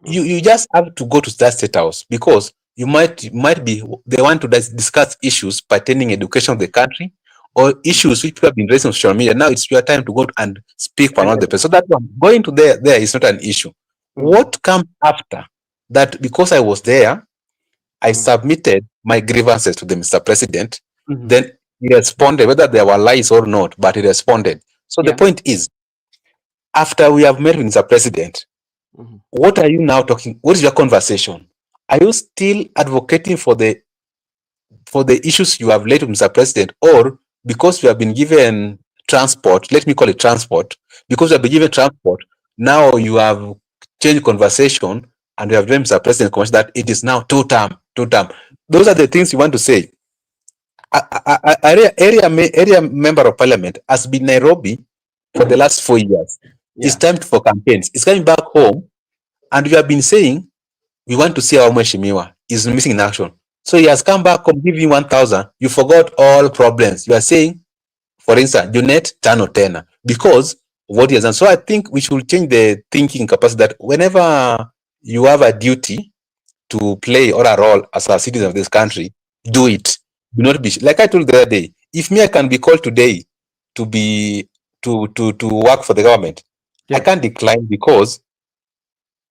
you just have to go to that State House, because you might be, they want to discuss issues pertaining education of the country, or issues which people have been raising on social media. Now it's your time to go and speak for another person. So that one, going to there is not an issue. What comes after that? Because I was there, I submitted my grievances to the Mr. President. Then he responded, whether there were lies or not, but he responded. So the point is, after we have met with Mr. President, what are you now talking? What is your conversation? Are you still advocating for the issues you have laid to Mr. President, or because you have been given transport, let me call it transport, because you have been given transport, now you have changed conversation and you have told Mr. President that it is now 2 term. Those are the things you want to say. Area member of parliament has been Nairobi for the last 4 years. It's time for campaigns. It's coming back home, and you have been saying we want to see our Mheshimiwa is missing in action. So he has come back home, giving 1,000. You forgot all problems. You are saying, for instance, Junet Tano Tena, because of what he has done. So I think we should change the thinking capacity that whenever you have a duty to play or a role as a citizen of this country, do it. Do not be like I told the other day. If me, I can be called today to be to work for the government, I can't decline, because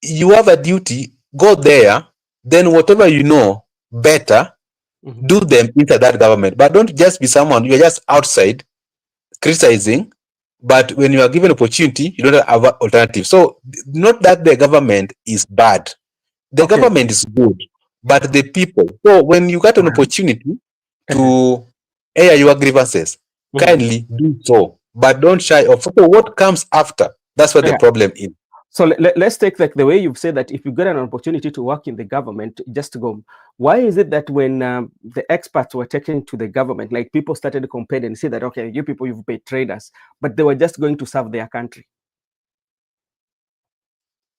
you have a duty. Go there, then whatever you know better, Mhm. Do them inside that government, but don't just be someone you're just outside criticizing. But when you are given opportunity, you don't have an alternative. So not that the government is bad, the Okay. government is good, but the people. So when you get an opportunity to air your grievances, Mhm. kindly do so, but don't shy off. So what comes after? That's where the Yeah. problem is. So let's take like the way you've said that if you get an opportunity to work in the government, just to go. Why is it that when the experts were taken to the government, like people started comparing and say that, okay, you people, you've betrayed us, but they were just going to serve their country?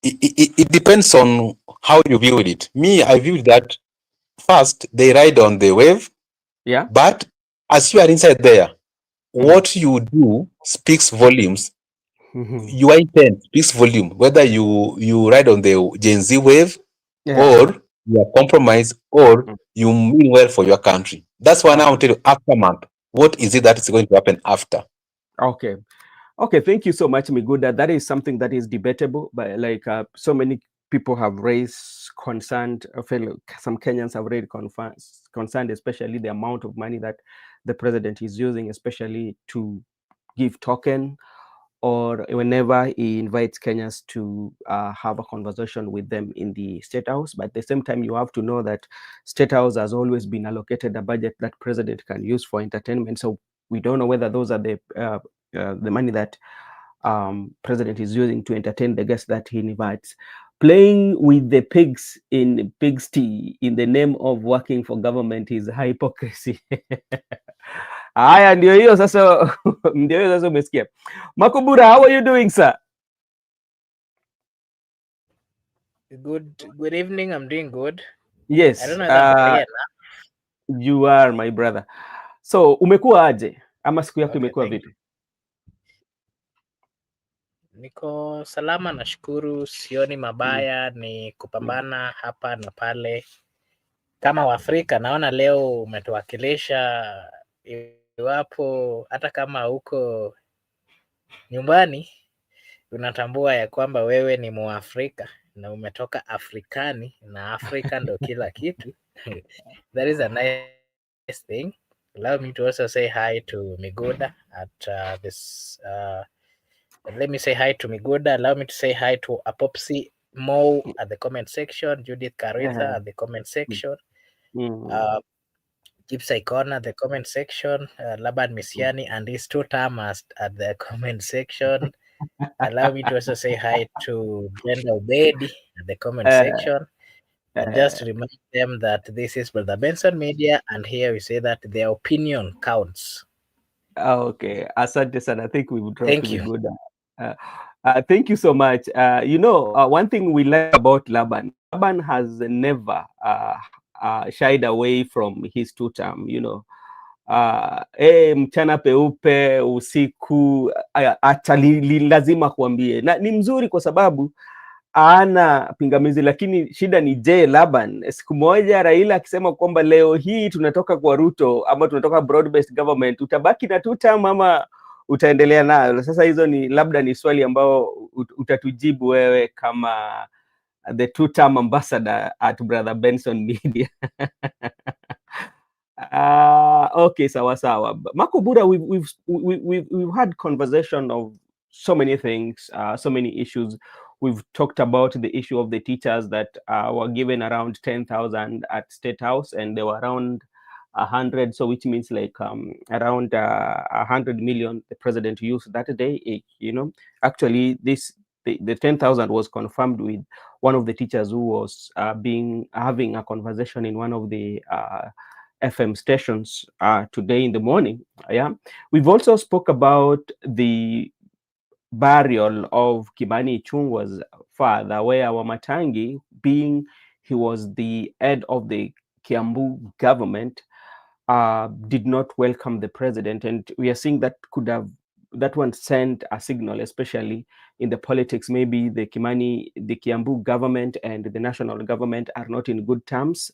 It depends on how you view it. Me, I view that first they ride on the wave, Yeah. but as you are inside there, Mhm. what you do speaks volumes. Mhm. Your intent speaks volume. Whether you ride on the Gen Z wave, Yeah. or you are compromised, or Mm. you mean well for your country. That's why now I Okay. tell you aftermath. What is it that is going to happen after? Okay. Okay, thank you so much, Miguda. That is something that is debatable, but like so many people have raised concern. I feel some Kenyans have raised concern, especially the amount of money that the president is using, especially to give token or whenever he invites Kenyans to have a conversation with them in the State House. But at the same time, you have to know that State House has always been allocated a budget that president can use for entertainment. So we don't know whether those are the money that president is using to entertain the guests that he invites. Playing with the pigs in pigs tea in the name of working for government is hypocrisy. Haya, ndio hiyo sasa, ndio hiyo sasa umesikia. Makubura, how are you doing, sir? Good evening. I'm doing good. I don't Yes, know whether I'm clear you are my brother. So umekuwa aje ama siku now. yako Okay, imekuwa thank vipi? you. Niko salama, nashukuru, sioni Mm. mabaya, ni Mm. kupambana hapa na pale kama Waafrika. Naona leo umetuwakilisha, iwapo hata kama uko nyumbani unatambua ya kwamba wewe ni Muafrika na umetoka Afrikani na Afrika ndo kila kitu. That is a nice thing. Allow me to also say hi to Miguda at let me say hi to Miguda. Allow me to say hi to Apopsi Mo at the comment section, Judith Caritha Yeah. at the comment Mm. section, Mm. uh, Gibbs Icona at the comment section, Laban Mm. Misiani and his two Tamas at the comment section. Allow me to also say hi to Brenda Obedi at the comment Uh, section. And just uh, to remind them that this is Brother Benson Media, and here we say that their opinion counts. okay, asante sana. I think we will drop Thank you. Miguda. Uh, thank you so much. One thing we like about Laban, Laban has never shied away from his two term. Mchana peupe, usiku, hata lazima kuambie, na ni mzuri kwa sababu ana pingamizi, lakini shida ni je, Laban, siku moja Raila akisema kwamba leo hii tunatoka kwa Ruto ama tunatoka broad based government, utabaki na two term ama utaendelea nayo? Sasa hizo ni labda ni swali ambao utatujibu wewe kama the two term ambassador at Brother Benson Media. Okay, sawa sawa. Makubura, we've had conversation of so many things, so many issues. We've talked about the issue of the teachers that were given around 10,000 at State House, and they were around 100, so which means like around 100 million the president used that day. Actually, the 10,000 was confirmed with one of the teachers who was having a conversation in one of the FM stations today in the morning. Yeah, we've also spoke about the burial of Kimani Ichung'wah's father, where Wamatangi, being he was the head of the Kiambu government, did not welcome the president, and we are seeing that one sent a signal, especially in the politics. Maybe the Kiambu government and the national government are not in good terms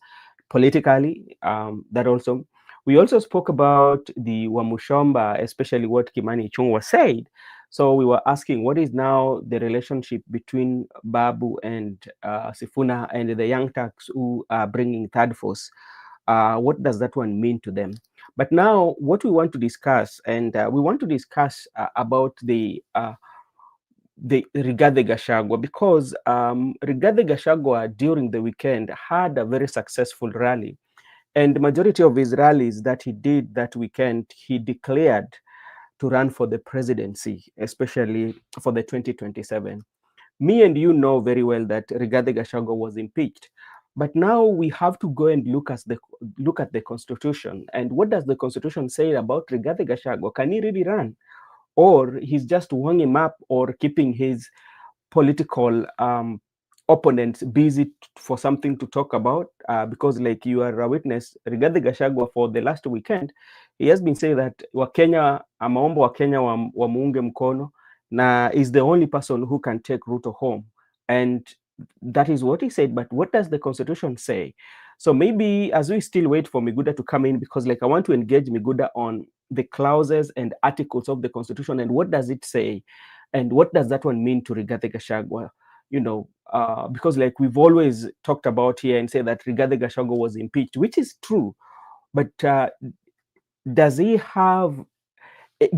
politically. That also, we also spoke about the Wamushomba, especially what Kimani Ichung'wah said. So we were asking, what is now the relationship between Babu and Sifuna and the young Turks who are bringing third force? what does that one mean to them? But now, what we want to discuss, and we want to discuss about the Rigathi Gachagua, because Rigathi Gachagua during the weekend had a very successful rally, and the majority of his rallies that he did that weekend, he declared to run for the presidency, especially for the 2027. Me and you know very well that Rigathi Gachagua was impeached. But now we have to go and look at the constitution, and what does the constitution say about Rigathi Gachagua? Can he really run, or he's just warming him up or keeping his political opponents busy for something to talk about? Because, like you are a witness, Rigathi Gachagua for the last weekend, he has been saying that Wakenya, amaomba Wakenya wamuunge mkono, na is the only person who can take Ruto home. And that is what he said. But what does the constitution say? So maybe as we still wait for Miguda to come in, because like I want to engage Miguda on the clauses and articles of the constitution and what does it say, and what does that one mean to Rigathi Gachagua? Because like we've always talked about here and say that Rigathi Gachagua was impeached, which is true, but does he have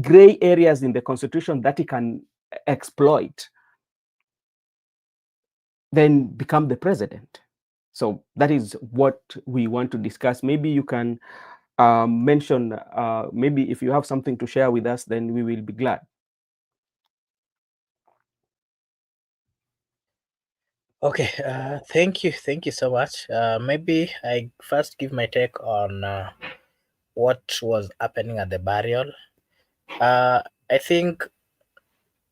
gray areas in the constitution that he can exploit, then become the president? So that is what we want to discuss. Maybe you can mention, maybe if you have something to share with us, then we will be glad. Okay, thank you so much. Maybe I first give my take on what was happening at the burial. I think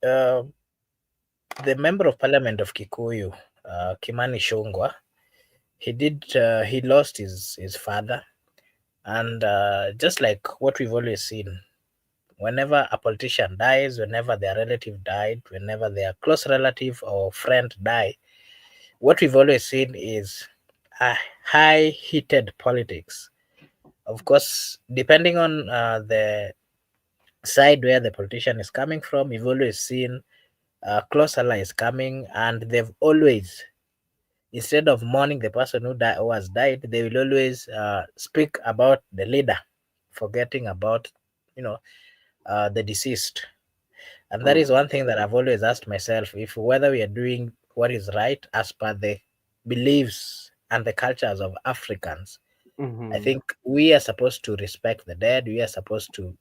the member of parliament of Kikuyu, Kimani Shungwa, he lost his father, and just like what we've always seen, whenever a politician dies, whenever their relative died, whenever their close relative or friend die, what we've always seen is a high heated politics. Of course, depending on the side where the politician is coming from, we've always seen close allies coming, and they've always, instead of mourning the person who has died, they will always speak about the leader, forgetting about the deceased. And that is one thing that I've always asked myself, if whether we are doing what is right as per the beliefs and the cultures of Africans. I Mm-hmm. think we are supposed to respect the dead. We are supposed to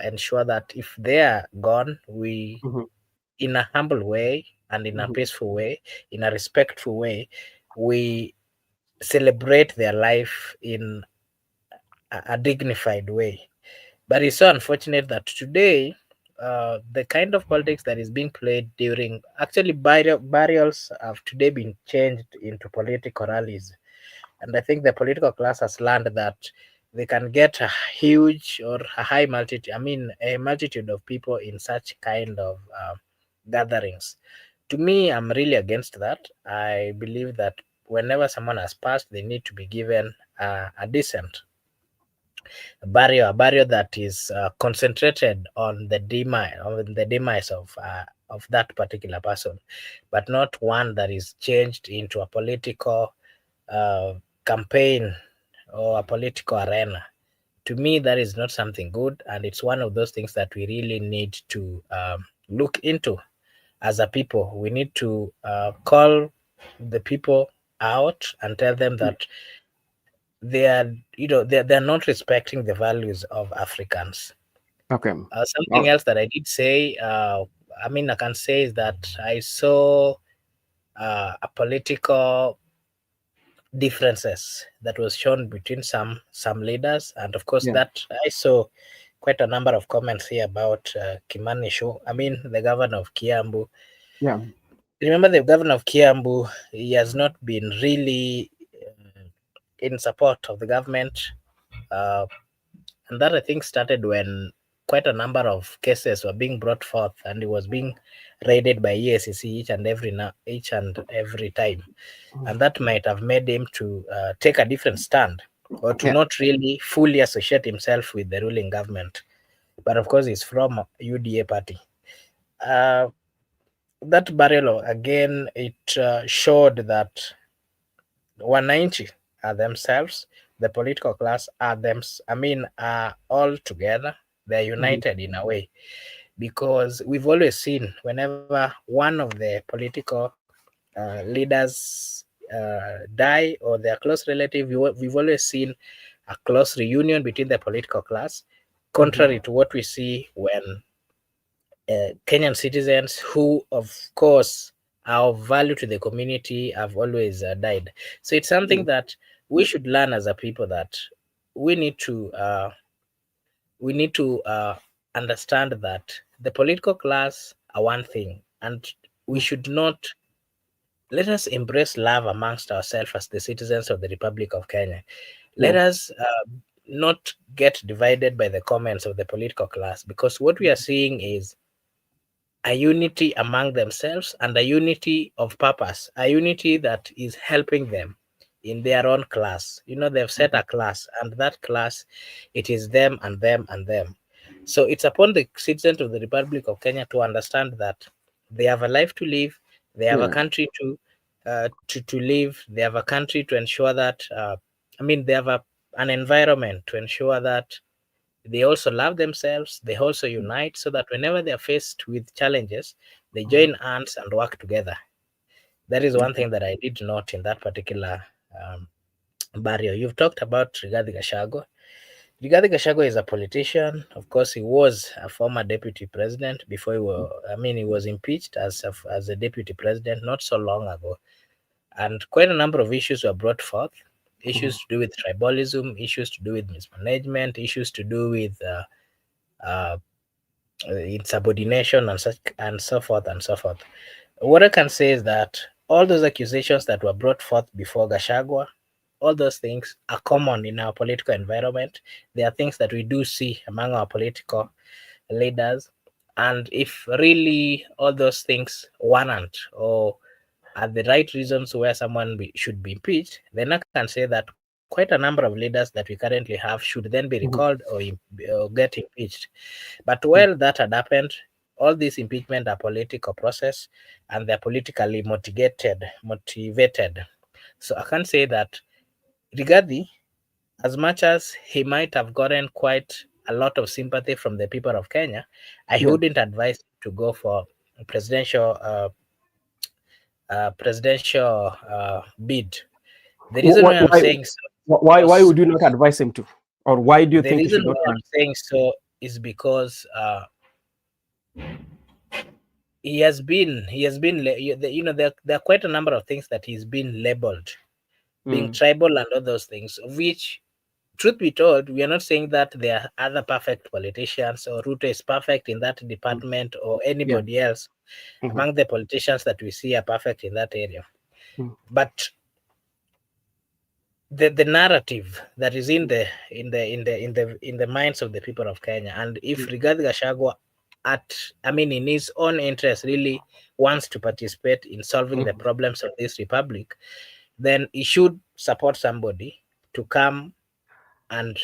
ensure that if they are gone, we, Mm-hmm. in a humble way and in a Mm-hmm. peaceful way, in a respectful way, we celebrate their life in a dignified way. But it's so unfortunate that today, the kind of politics that is being played during actually burials have today been changed into political rallies. And I think the political class has learned that they can get a huge or a high multitude, I mean, a multitude of people in such kind of gatherings. To me, I'm really against that. I believe that whenever someone has passed, they need to be given a decent a barrier that is concentrated on the demise of that particular person, but not one that is changed into a political uh, campaign or a political arena. To me, that is not something good, and it's one of those things that we really need to look into as a people. We need to call the people out and tell them that they are, they're not respecting the values of Africans. Okay. Something Oh, else that I did say, I mean, I can say is that I saw a political differences that was shown between some leaders, and of course yeah. that I saw quite a number of comments here about Kimani Show. I mean, the governor of Kiambu. Yeah. Remember, the governor of Kiambu, he has not been really in support of the government. Uh, and that I think started when quite a number of cases were being brought forth, and it was being raided by EACC each and every time, and that might have made him to take a different stand, or to Yeah. not really fully associate himself with the ruling government. But of course, he's from UDA party. Uh, that burial again, it showed that wananchi are themselves the political class are are all together. They're Mhm. united in a way, because we've always seen whenever one of the political leaders die, or their close relative, we've always seen a close reunion between the political class, Mhm. contrary to what we see when Kenyan citizens, who of course are of value to the community, have always died. So it's something Mm. that we should learn as a people, that we need to uh, understand that the political class are one thing, and we Mm. should not, let us embrace love amongst ourselves as the citizens of the Republic of Kenya. Let Yeah. us not get divided by the comments of the political class, because what we are seeing is a unity among themselves, and a unity of purpose, a unity that is helping them in their own class. They've set Mhm. a class, and that class, it is them and them and them. So it's upon the citizens of the Republic of Kenya to understand that they have a life to live, they have a Yeah. country to live, they have a country to ensure that, they have an environment to ensure that they also love themselves, they also unite, so that whenever they are faced with challenges, they Mhm. join hands and work together. That is one Okay. thing that I did note in that particular um, barrier. You've talked about Rigathi Gachagua. Rigathi Gachagua is a politician. Of course, he was a former deputy president before he was impeached as a deputy president not so long ago. And quite a number of issues were brought forth, Mhm. issues to do with tribalism, issues to do with mismanagement, issues to do with uh, insubordination, and such and so forth and so forth. What I can say is that all those accusations that were brought forth before Gashagwa, all those things are common in our political environment. They are things that we do see among our political leaders. And if really all those things warrant or are the right reasons where should be impeached, then I can say that quite a number of leaders that we currently have should then be recalled Mhm. or get impeached. But Mm. while that had happened, all these impeachment are political process, and they're politically motivated. So I can say that Rigathi, as much as he might have gotten quite a lot of sympathy from the people of Kenya, I Yeah. wouldn't advise him to go for presidential bid. The reason why I'm Why? saying so Why because would you not advise him to, or why do you the think he reason should not why run? I'm saying so is because there are quite a number of things that he's been labeled, being Mm. tribal and all those things, of which, truth be told, we are not saying that there are other perfect politicians, or Ruto is perfect in that Mm. department, or Yeah. anybody else Mhm. among the politicians that we see are perfect in that area. Mm. But the narrative that is in the minds of the people of Kenya, and if Mm. Rigathi Gachagua, in his own interest, really wants to participate in solving the Mhm. problems of this republic, then he should support somebody to come and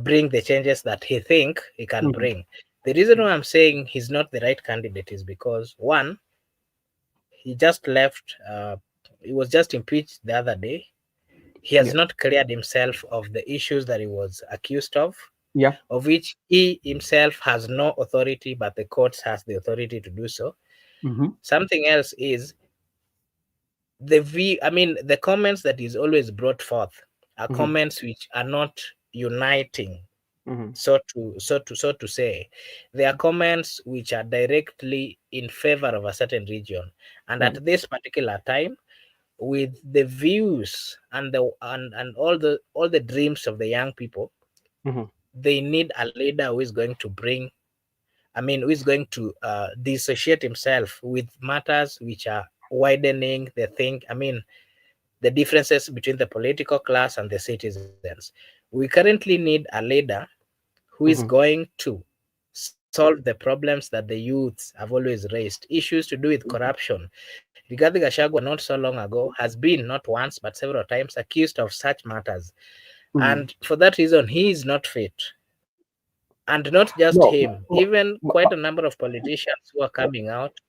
bring the changes that he think he can Mhm. bring. The reason why I'm saying he's not the right candidate is because, one, he just left. He was just impeached the other day. He has Yeah. not cleared himself of the issues that he was accused Yeah. of which he himself has no authority, but the courts has the authority to do so. Mhm. Something else is the comments that is always brought forth are Mhm. comments which are not uniting, Mhm. so to say. They are comments which are directly in favor of a certain region, and Right. at this particular time, with the views and all the dreams of the young people, Mhm. they need a leader who is going to who is going to dissociate himself with matters which are widening the differences between the political class and the citizens. We currently need a leader who is Mhm. going to solve the problems that the youths have always raised, issues to do with corruption. Rigathi Gachagua, not so long ago, has been not once but several times accused of such matters. Mhm. And for that reason, he is not fit. And not just No, him, even quite a number of politicians who are coming out.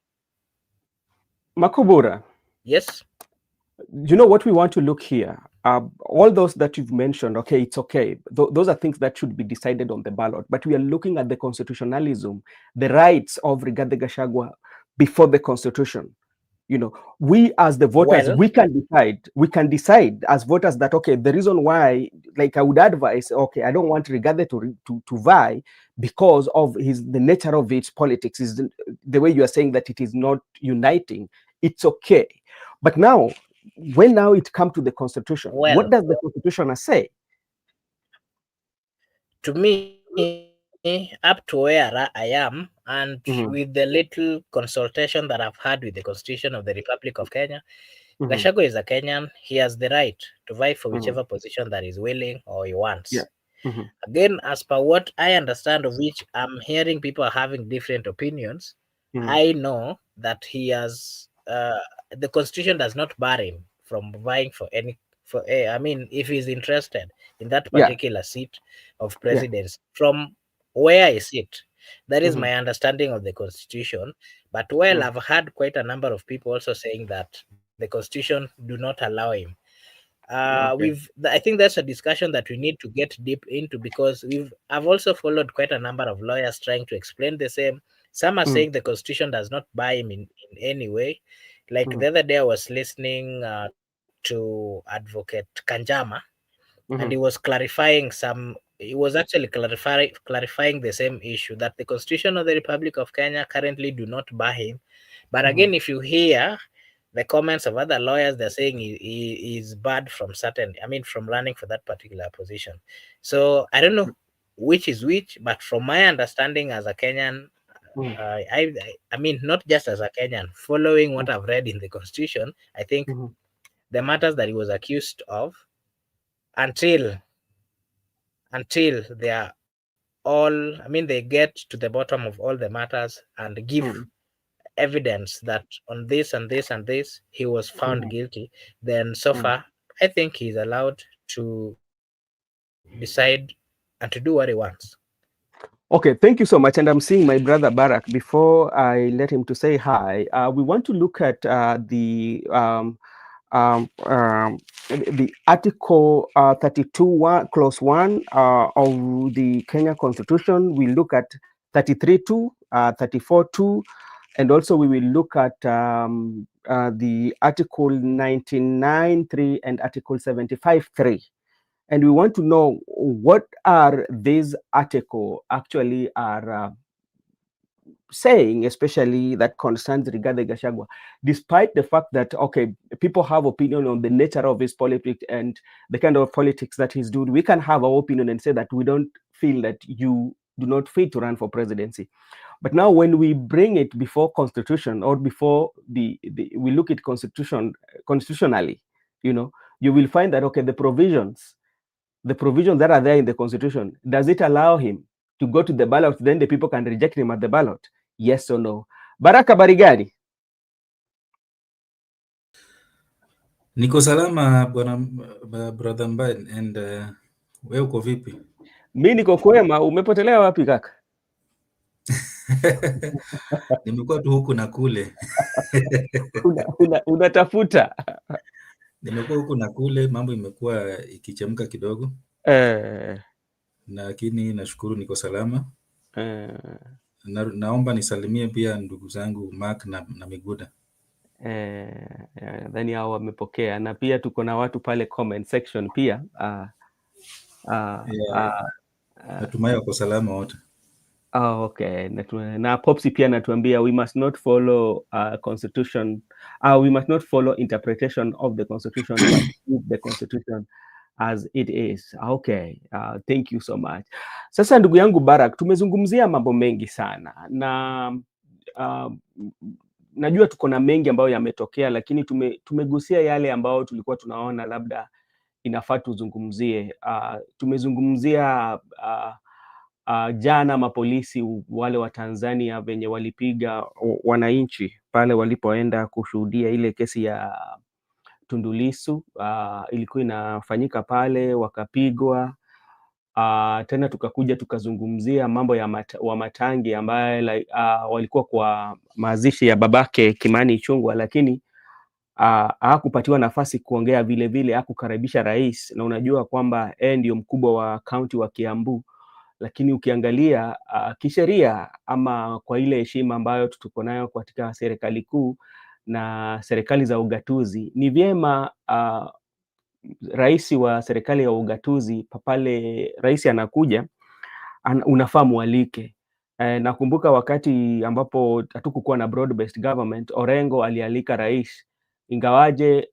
Makobura, Yes. you know what we want to look here. all those that you've mentioned, okay, it's okay. Those are things that should be decided on the ballot. But we are looking at the constitutionalism, the rights of Rigathi Gachagua before the constitution. You know, we as the voters, Well, we can decide as voters that, okay, the reason why, like I would advise, okay, I don't want Rigathi to vie because of the nature of its politics, is the way you are saying that it is not uniting. It's okay. But now, when now it comes to the constitution, what well, does the constitution say? to me, up to where I am, and with the little consultation that I've had with the Constitution of the Republic of Kenya, Gachagua is a Kenyan. He has the right to vie for whichever position that he's willing or he Yeah. wants. Again, as per what I understand, of which I'm hearing people are having different opinions, I know that he has the constitution does not bar him from vying for any I mean, if he's interested in that Yeah. particular seat of Yeah. presidency from where I sit. That is my understanding of the constitution. But well, I've had quite a number of people also saying that the constitution do not allow him. Okay. I think that's a discussion that we need to get deep into, because I've also followed quite a number of lawyers trying to explain the same. Some are saying the constitution does not buy him in any way. Like the other day I was listening to Advocate Kanjama, and he was he was actually clarifying the same issue, that the Constitution of the Republic of Kenya currently do not bar him. But again, if you hear the comments of other lawyers, they're saying he is barred from from running for that particular position. So I don't know which is which, but from my understanding as a Kenyan, I mean, not just as a Kenyan, following what I've read in the Constitution, I think the matters that he was accused of, until they are all, I mean, they get to the bottom of all the matters and give evidence that on this and this and this he was found guilty, then so far I think he's allowed to decide and to do what he wants. Okay, thank you so much. And I'm seeing my brother Barak. Before I let him to say hi, we want to look at the Article 32 Clause 1 of the Kenya Constitution. We look at 33.2, 34.2, and also we will look at the Article 99.3 and Article 75.3. And we want to know what are these articles actually are saying, especially that concerns Rigathi Gachagua, despite the fact that, okay, people have opinion on the nature of his politics and the kind of politics that he's doing. We can have our opinion and say that we don't feel that you do not fit to run for presidency. But now when we bring it before constitution, or before we look at constitutionally, you will find that, okay, the provisions that are there in the constitution, does it allow him to go to the ballot? Then the people can reject him at the ballot, yes or no? Baraka, barigani? Niko salama bwana brother Mbain, and wewe uko vipi? Mi niko kwema. Umepotelea wapi kaka? Nimekuwa tu huku na kule. Unatafuta? Nimekuwa huku na kule, mambo imekuwa ikichemka kidogo. Lakini nashukuru niko salama. Naomba nisalimie pia ndugu zangu Mark na Miguda. Nadhani hao wamepokea, na pia tuko na watu pale comment section pia. Natumai wako salama wote. Okay. Na Popsi pia natuambia we must not follow constitution, we must not follow interpretation of the constitution, but keep the constitution as it is. Okay. Thank you so much. Sasa ndugu yangu Barak, tumezungumzia mambo mengi sana, na najua tuko na mengi ambayo yametokea, lakini tumegusia yale ambayo tulikuwa tunaona labda inafaa tuzungumzie. Tumezungumzia jana mapolisi wale wa Tanzania venye walipiga wananchi pale walipoenda kushuhudia ile kesi ya Tundu Lissu. Ilikuwa inafanyika pale, wakapigwa. Tena tukakuja tukazungumzia mambo ya Wamatangi ambaye walikuwa kwa mazishi ya babake Kimani Ichung'wah, lakini hakupatiwa nafasi kuongea, vile vile hakukaribisha rais, na unajua kwamba ndio mkubwa wa kaunti wa Kiambu. Lakini ukiangalia kisheria ama kwa ile heshima ambayo tuko nayo katika serikali kuu na serikali za ugatuzi, ni vyema rais wa serikali ya ugatuzi, pale rais anakuja, unafaa mualike. Nakumbuka wakati ambapo hatukukuwa na broad based government, Orengo alialika rais, ingawaje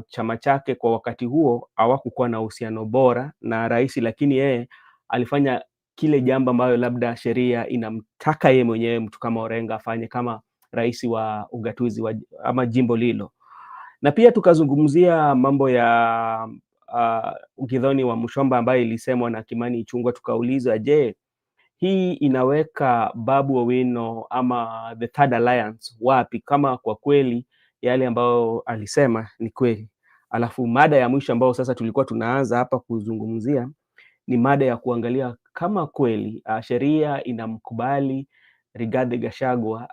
chama chake kwa wakati huo hawakukuwa na uhusiano bora na rais, lakini yeye alifanya kile jambo ambayo labda sheria inamtaka yeye mwenyewe mtu kama Orengo afanye kama rais wa ugatuzi ama jimbo lilo. Na pia tukazungumzia mambo ya Githoni wa Mushomba ambayo ilisemwa na Kimani Ichung'wah, tukauliza, je, hii inaweka Babu Owino ama the Third Alliance wapi, kama kwa kweli yale ambayo alisema ni kweli? Alafu mada ya mwisho ambayo sasa tulikuwa tunaanza hapa kuzungumzia ni mada ya kuangalia kama kweli sheria inamkubali Rigathi Gachagua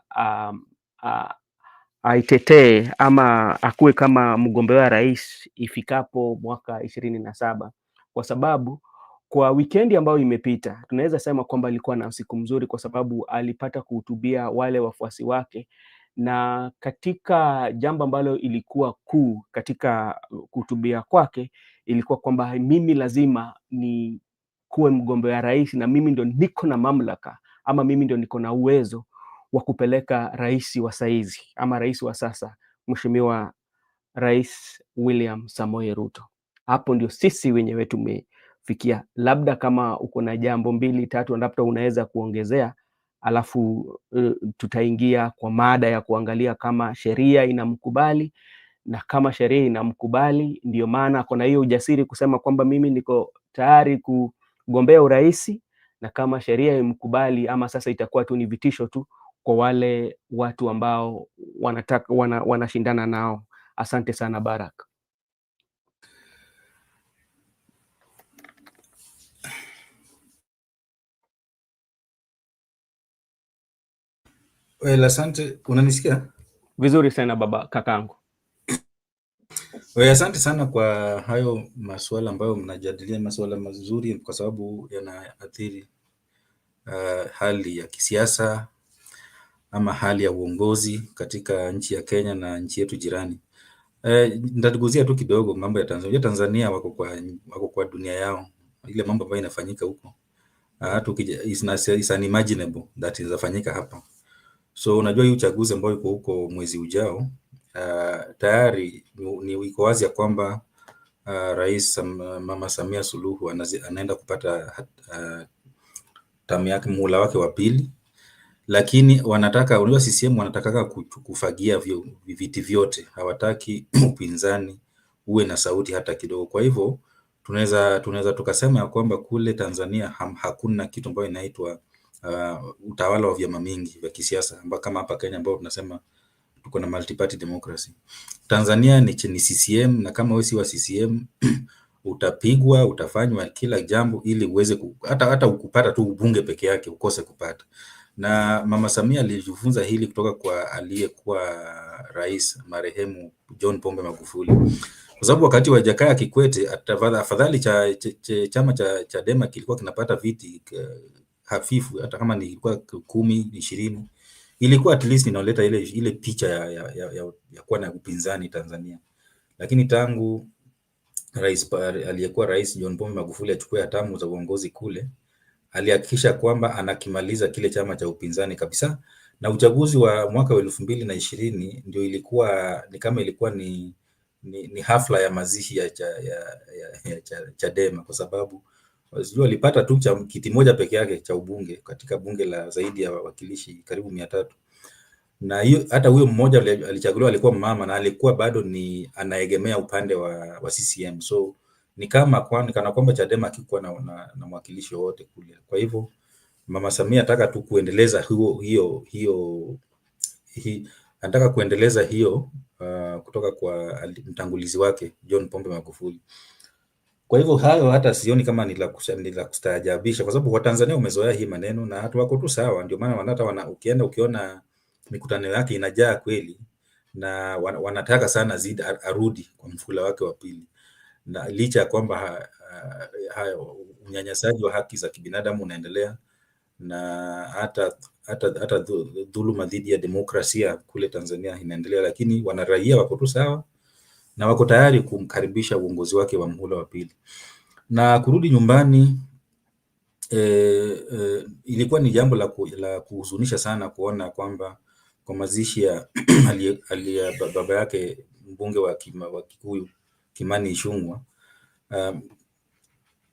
aitetee ama akuwe kama mgombea wa rais ifikapo mwaka 27, kwa sababu kwa wikendi ambayo imepita tunaweza sema kwamba alikuwa na siku mzuri, kwa sababu alipata kuhutubia wale wafuasi wake, na katika jambo ambalo ilikuwa kuu katika kuhutubia kwake ilikuwa kwamba mimi lazima ni kuwe mgombea wa rais, na mimi ndo niko na mamlaka ama mimi ndo niko na uwezo wa kupeleka rais wa saizi ama rais wa sasa, Mheshimiwa Rais William Samoei Ruto. Hapo ndio sisi wenyewe tumefikia. Labda kama uko na jambo 2-3 labda unaweza kuongezea, alafu tutaingia kwa mada ya kuangalia kama sheria inamkubali, na kama sheria inamkubali ndio maana kuna hiyo ujasiri kusema kwamba mimi niko tayari kugombea urais, na kama sheria imkubali ama sasa itakuwa tu ni vitisho tu kwa wale watu ambao wanataka wanashindana nao. Asante sana Barak. Well, asante. Unanisikia vizuri sana baba kakangu? Well, asante sana kwa hayo masuala ambayo mnajadilia, masuala mazuri kwa sababu yanaathiri hali ya kisiasa ama hali ya uongozi katika nchi ya Kenya na nchi yetu jirani. Nitaguzia tu kidogo mambo ya Tanzania. Tanzania wako kwa dunia yao, ile mambo ambayo inafanyika huko it's unimaginable that inafanyika hapa. So unajua hii uchaguzi ambao uko huko mwezi ujao, tayari ni iko wazi ya kwamba Rais Mama Samia Suluhu anaenda kupata tamu yake, muhula wake wa pili, lakini unajua CCM wanataka kufagia viti vyote, hawataki upinzani uwe na sauti hata kidogo. Kwa hivyo tunaweza tukasema ya kwamba kule Tanzania hakuna kitu ambayo inaitwa utawala wa vyama mingi vya kisiasa kama hapa Kenya ambao tunasema tuko na multi-party democracy. Tanzania ni CCM, na kama wewe si wa CCM utapigwa, utafanywa kila jambo ili uweze hata ukupata tu ubunge peke yake ukose kupata. Na Mama Samia alijifunza hili kutoka kwa aliyekuwa rais marehemu John Pombe Magufuli, kwa sababu wakati wa Jakaya Kikwete afadhali chama cha Chadema kilikuwa kinapata viti hafifu, hata kama nilikuwa 10-20 ilikuwa at least inaoleta ile picha ya kuwa na upinzani Tanzania. Lakini tangu aliyekuwa rais John Pombe Magufuli achukue hatamu za uongozi kule, alihakikisha kwamba anakimaliza kile chama cha upinzani kabisa. Na uchaguzi wa mwaka wa 2020 ndio ilikuwa ni hafla ya mazishi ya Chadema, kwa sababu walipata tu kiti moja peke yake cha ubunge katika bunge la zaidi ya wawakilishi karibu 300. Na hiyo hata huyo mmoja alichaguliwa alikuwa mama, na alikuwa bado ni anaegemea upande wa CCM. So ni kana kwamba Chadema akikuwa na mwakilishi wote kule. Kwa hivyo Mama Samia anataka tu kuendeleza anataka kuendeleza hiyo kutoka kwa mtangulizi wake John Pombe Magufuli. Kwa hivyo hayo hata sioni kama ni la kustaajabisha, kwa sababu Watanzania umezoea hii maneno na watu wako tu sawa. Ndio maana ukiona mikutano yake inajaa kweli, na wanataka sana Zid arudi kwa mhula wake wa pili, na licha ya kwamba unyanyasaji wa haki za kibinadamu unaendelea na hata dhuluma dhidi ya demokrasia kule Tanzania inaendelea, lakini wanaraia wako tu sawa na wako tayari kumkaribisha uongozi wake wa mhula wa pili. Na kurudi nyumbani ilikuwa ni jambo la kuhuzunisha sana kuona kwamba kwa mazishi ya baba yake mbunge wa Kikuyu Kimani Ichung'wah,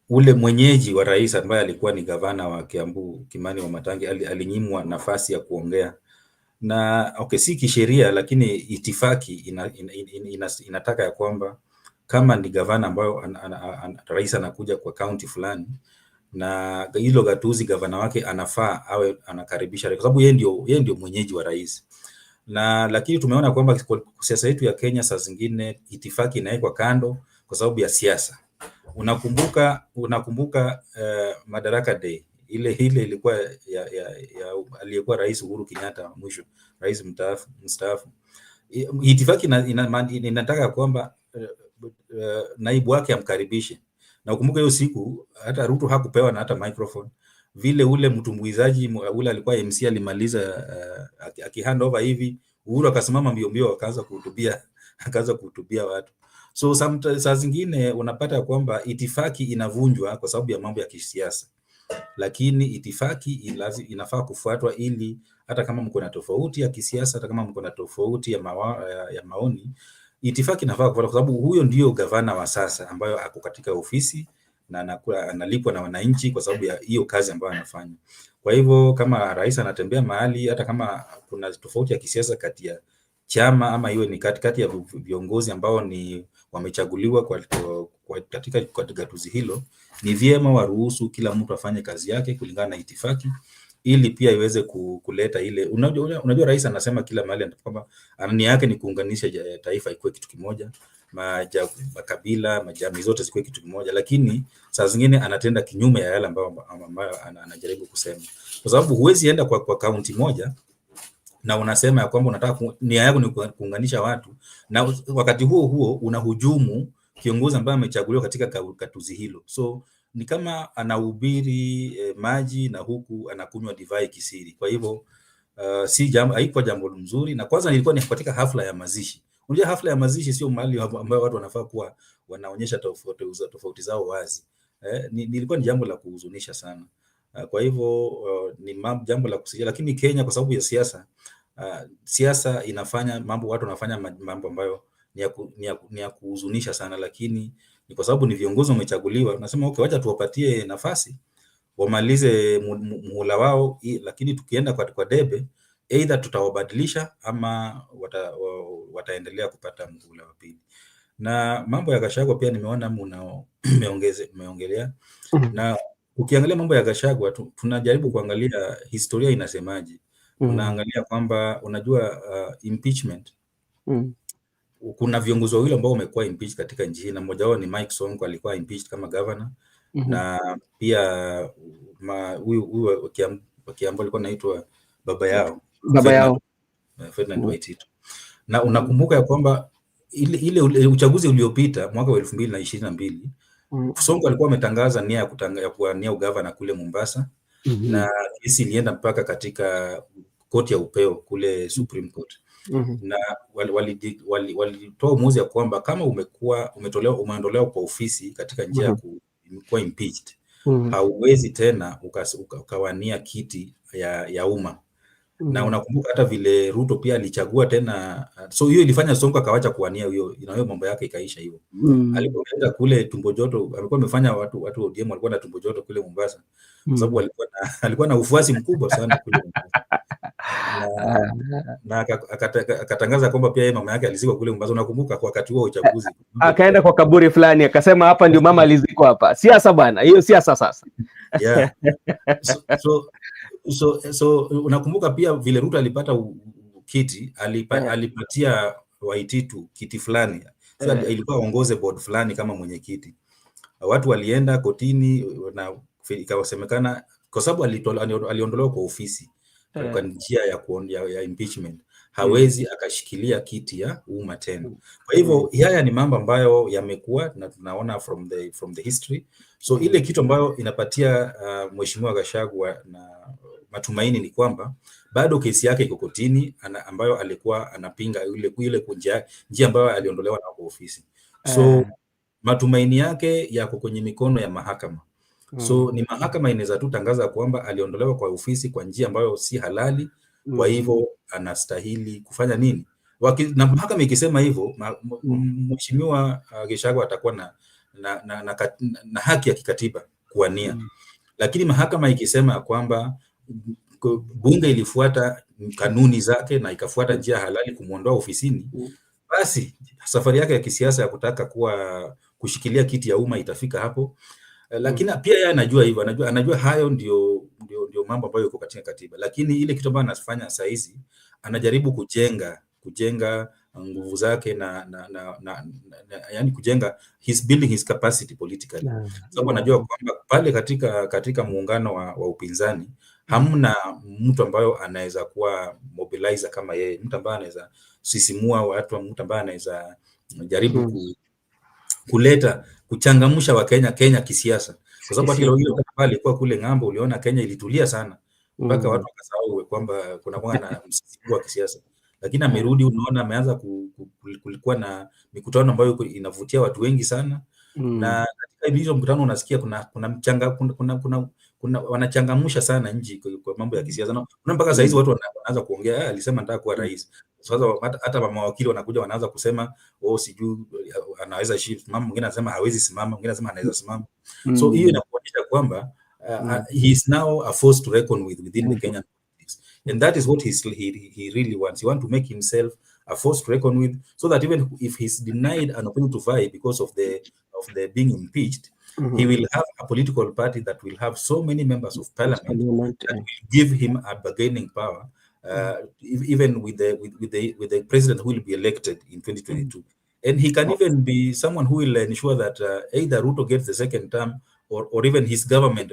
ule mwenyeji wa rais ambaye alikuwa ni gavana wa Kiambu Kimani Wamatangi alinyimwa nafasi ya kuongea. Na si kisheria, lakini itifaki inataka ya kwamba kama ni gavana ambayo rais anakuja kwa kaunti fulani na hilo gatuzi gavana wake anafaa awe anakaribisha kwa sababu yeye ndio mwenyeji wa rais. Lakini tumeona kwamba siasa yetu ya Kenya saa zingine itifaki inawekwa kando kwa sababu ya siasa. Unakumbuka Madaraka Day ile ilikuwa ya aliyekuwa Rais Uhuru Kenyatta, mwisho rais mstaafu. Itifaki inataka kwamba naibu wake amkaribishe, na ukumbuke hiyo siku hata Ruto hakupewa na hata microphone. Vile ule mtumbuizaji ule alikuwa MC alimaliza akihand over hivi, Uhuru akasimama mbio akaanza kuhutubia watu. So saa zingine unapata kwamba itifaki inavunjwa kwa sababu ya mambo ya kisiasa, lakini itifaki inafaa kufuatwa, ili hata kama mko na tofauti ya kisiasa, hata kama mko na tofauti ya maoni, itifaki inafaa kufuatwa, kwa sababu huyo ndio gavana wa sasa ambayo ako katika ofisi na analipwa na wananchi kwa sababu ya hiyo kazi ambayo anafanya. Kwa hivyo kama rais anatembea mahali, hata kama kuna tofauti ya kisiasa kati ya chama ama iwe ni kati ya viongozi ambao ni wamechaguliwa katika gatuzi hilo, ni vyema waruhusu kila mtu afanye kazi yake kulingana na itifaki, ili pia iweze kuleta ile unajua rais anasema kila mahali kwamba nia yake ni kuunganisha taifa ikuwe kitu kimoja, makabila, majamii zote zikuwe kitu kimoja, lakini saa zingine anatenda kinyume ya yale ambayo anajaribu kusema, kwa sababu huwezi enda kwa kaunti moja na unasema ya kwamba unataka nia yako ni kuunganisha watu, na wakati huo unahujumu kiongozi ambaye amechaguliwa katika gatuzi hilo. So ni kama anahubiri maji na huku anakunywa divai kisiri. Kwa hivyo haikuwa jambo nzuri, na kwanza nilikuwa ni katika hafla ya mazishi. Unajua hafla ya mazishi sio mahali ambayo watu wanafaa kuwa wanaonyesha tofauti zao wazi. Nilikuwa ni jambo la kuhuzunisha sana. Kwa hivyo ni jambo la kusikia, lakini Kenya kwa sababu ya siasa inafanya mambo, watu wanafanya mambo ambayo ni ya kuhuzunisha sana, lakini ni kwa sababu ni viongozi wamechaguliwa, nasema okay, wacha tuwapatie nafasi wamalize muhula wao, lakini tukienda kwa debe, either tutawabadilisha ama wataendelea kupata muhula wa pili. Na mambo ya Gachagua pia nimeona mmeongelea, na ukiangalia mambo ya Gachagua tunajaribu kuangalia historia inasemaje. Unaangalia kwamba unajua impeachment. Kuna viongozi wawili ambao wamekuwa impeached katika nchi hii, na mmoja wao ni Mike Sonko, alikuwa impeached kama governor. Na pia huyu wa Kiambu alikuwa anaitwa baba yao Ferdinand Waititu. Na unakumbuka ya kwamba ile uchaguzi uliopita mwaka wa 2022 Sonko alikuwa ametangaza nia ya kuwania ugavana kule Mombasa. Na kesi ilienda mpaka katika koti ya upeo kule Supreme Court. Na walitoa uamuzi ya kwamba kama umeondolewa kwa ofisi katika njia ya kuwa impeached, hauwezi tena ukawania kiti ya umma. Na unakumbuka hata vile Ruto pia alichagua tena, so hiyo ilifanya Sonko akawacha kuwania hiyo mambo yake ikaisha hivyo. Alipoenda kule tumbo joto, alikuwa amefanya watu wa ODM walikuwa na tumbo joto kule Mombasa, kwa sababu alikuwa na ufuasi mkubwa sana kule Mombasa. Na akatangaza kwamba pia yeye mama yake alizikwa kule Mombasa. Unakumbuka kwa wakati huo uchaguzi akaenda kwa kaburi fulani akasema hapa ndio mama alizikwa hapa. Siasa bwana, hiyo siasa sasa. Yeah. So unakumbuka pia vile Ruto alipata kiti, alipatia Waititu kiti fulani. So ilikuwa aongoze board fulani kama mwenyekiti. Watu walienda kotini na ikasemekana kwa sababu aliondolewa kwa ofisi kwa njia ya impeachment, hawezi akashikilia kiti ya umma tena. Kwa hivyo haya ni mambo ambayo yamekuwa na tunaona from the history. So ile kitu ambayo inapatia Mheshimiwa Gachagua na matumaini ni kwamba bado kesi yake iko kotini, ambayo alikuwa anapinga ile njia ambayo aliondolewa na ofisi. So matumaini yake yako kwenye mikono ya mahakama. So ni mahakama inaweza tu tangaza kwamba aliondolewa kwa ofisi kwa njia ambayo si halali, kwa hivyo anastahili kufanya nini? Na mahakama ikisema hivyo, Mheshimiwa Gachagua atakuwa na haki ya kikatiba kuwania. Lakini mahakama ikisema kwamba bunge ilifuata kanuni zake na ikafuata njia halali kumwondoa ofisini, basi safari yake ya kisiasa ya kutaka kushikilia kiti ya umma itafika hapo. Lakini pia yeye anajua hivyo, anajua hayo ndio mambo ambayo yako katika katiba. Lakini ile kitu ambayo anafanya saa hizi, anajaribu kujenga nguvu zake yani he's building his capacity politically. Sababu anajua kwamba pale katika muungano wa upinzani hamna mtu ambayo anaweza kuwa mobilizer kama yeye, mtu ambaye anaweza sisimua watu, mtu ambaye anaweza jaribu kuchangamsha Kenya kisiasa, kwa sababu hata ile alikuwa kule ng'ambo, uliona Kenya ilitulia sana mpaka watu wakasahau kwamba kuna na msisimko wa kisiasa. Lakini amerudi, unaona ameanza kulikuwa na mikutano ambayo inavutia watu wengi sana, na katika hizo mkutano unasikia kuna wanachangamsha sana nchi kwa mambo ya kisiasa. Na mpaka saa hizi watu wanaanza kuongea, alisema nataka kuwa rais. Sasa hata mawakili wanakuja wanaanza kusema sijui anaweza simama, mwingine anasema hawezi simama, mwingine anasema anaweza simama. So hiyo inaonyesha kwamba he is now a force to reckon with within the Kenyan politics, and that is what he really wants. He wants to make himself a force to reckon with, so that even if he's denied an opportunity to vie because of the being impeached, he will have a political party that will have so many members of parliament that will give him a bargaining power, even with the president who will be elected in 2022. And he can even be someone who will ensure that either Ruto gets the second term, or even his government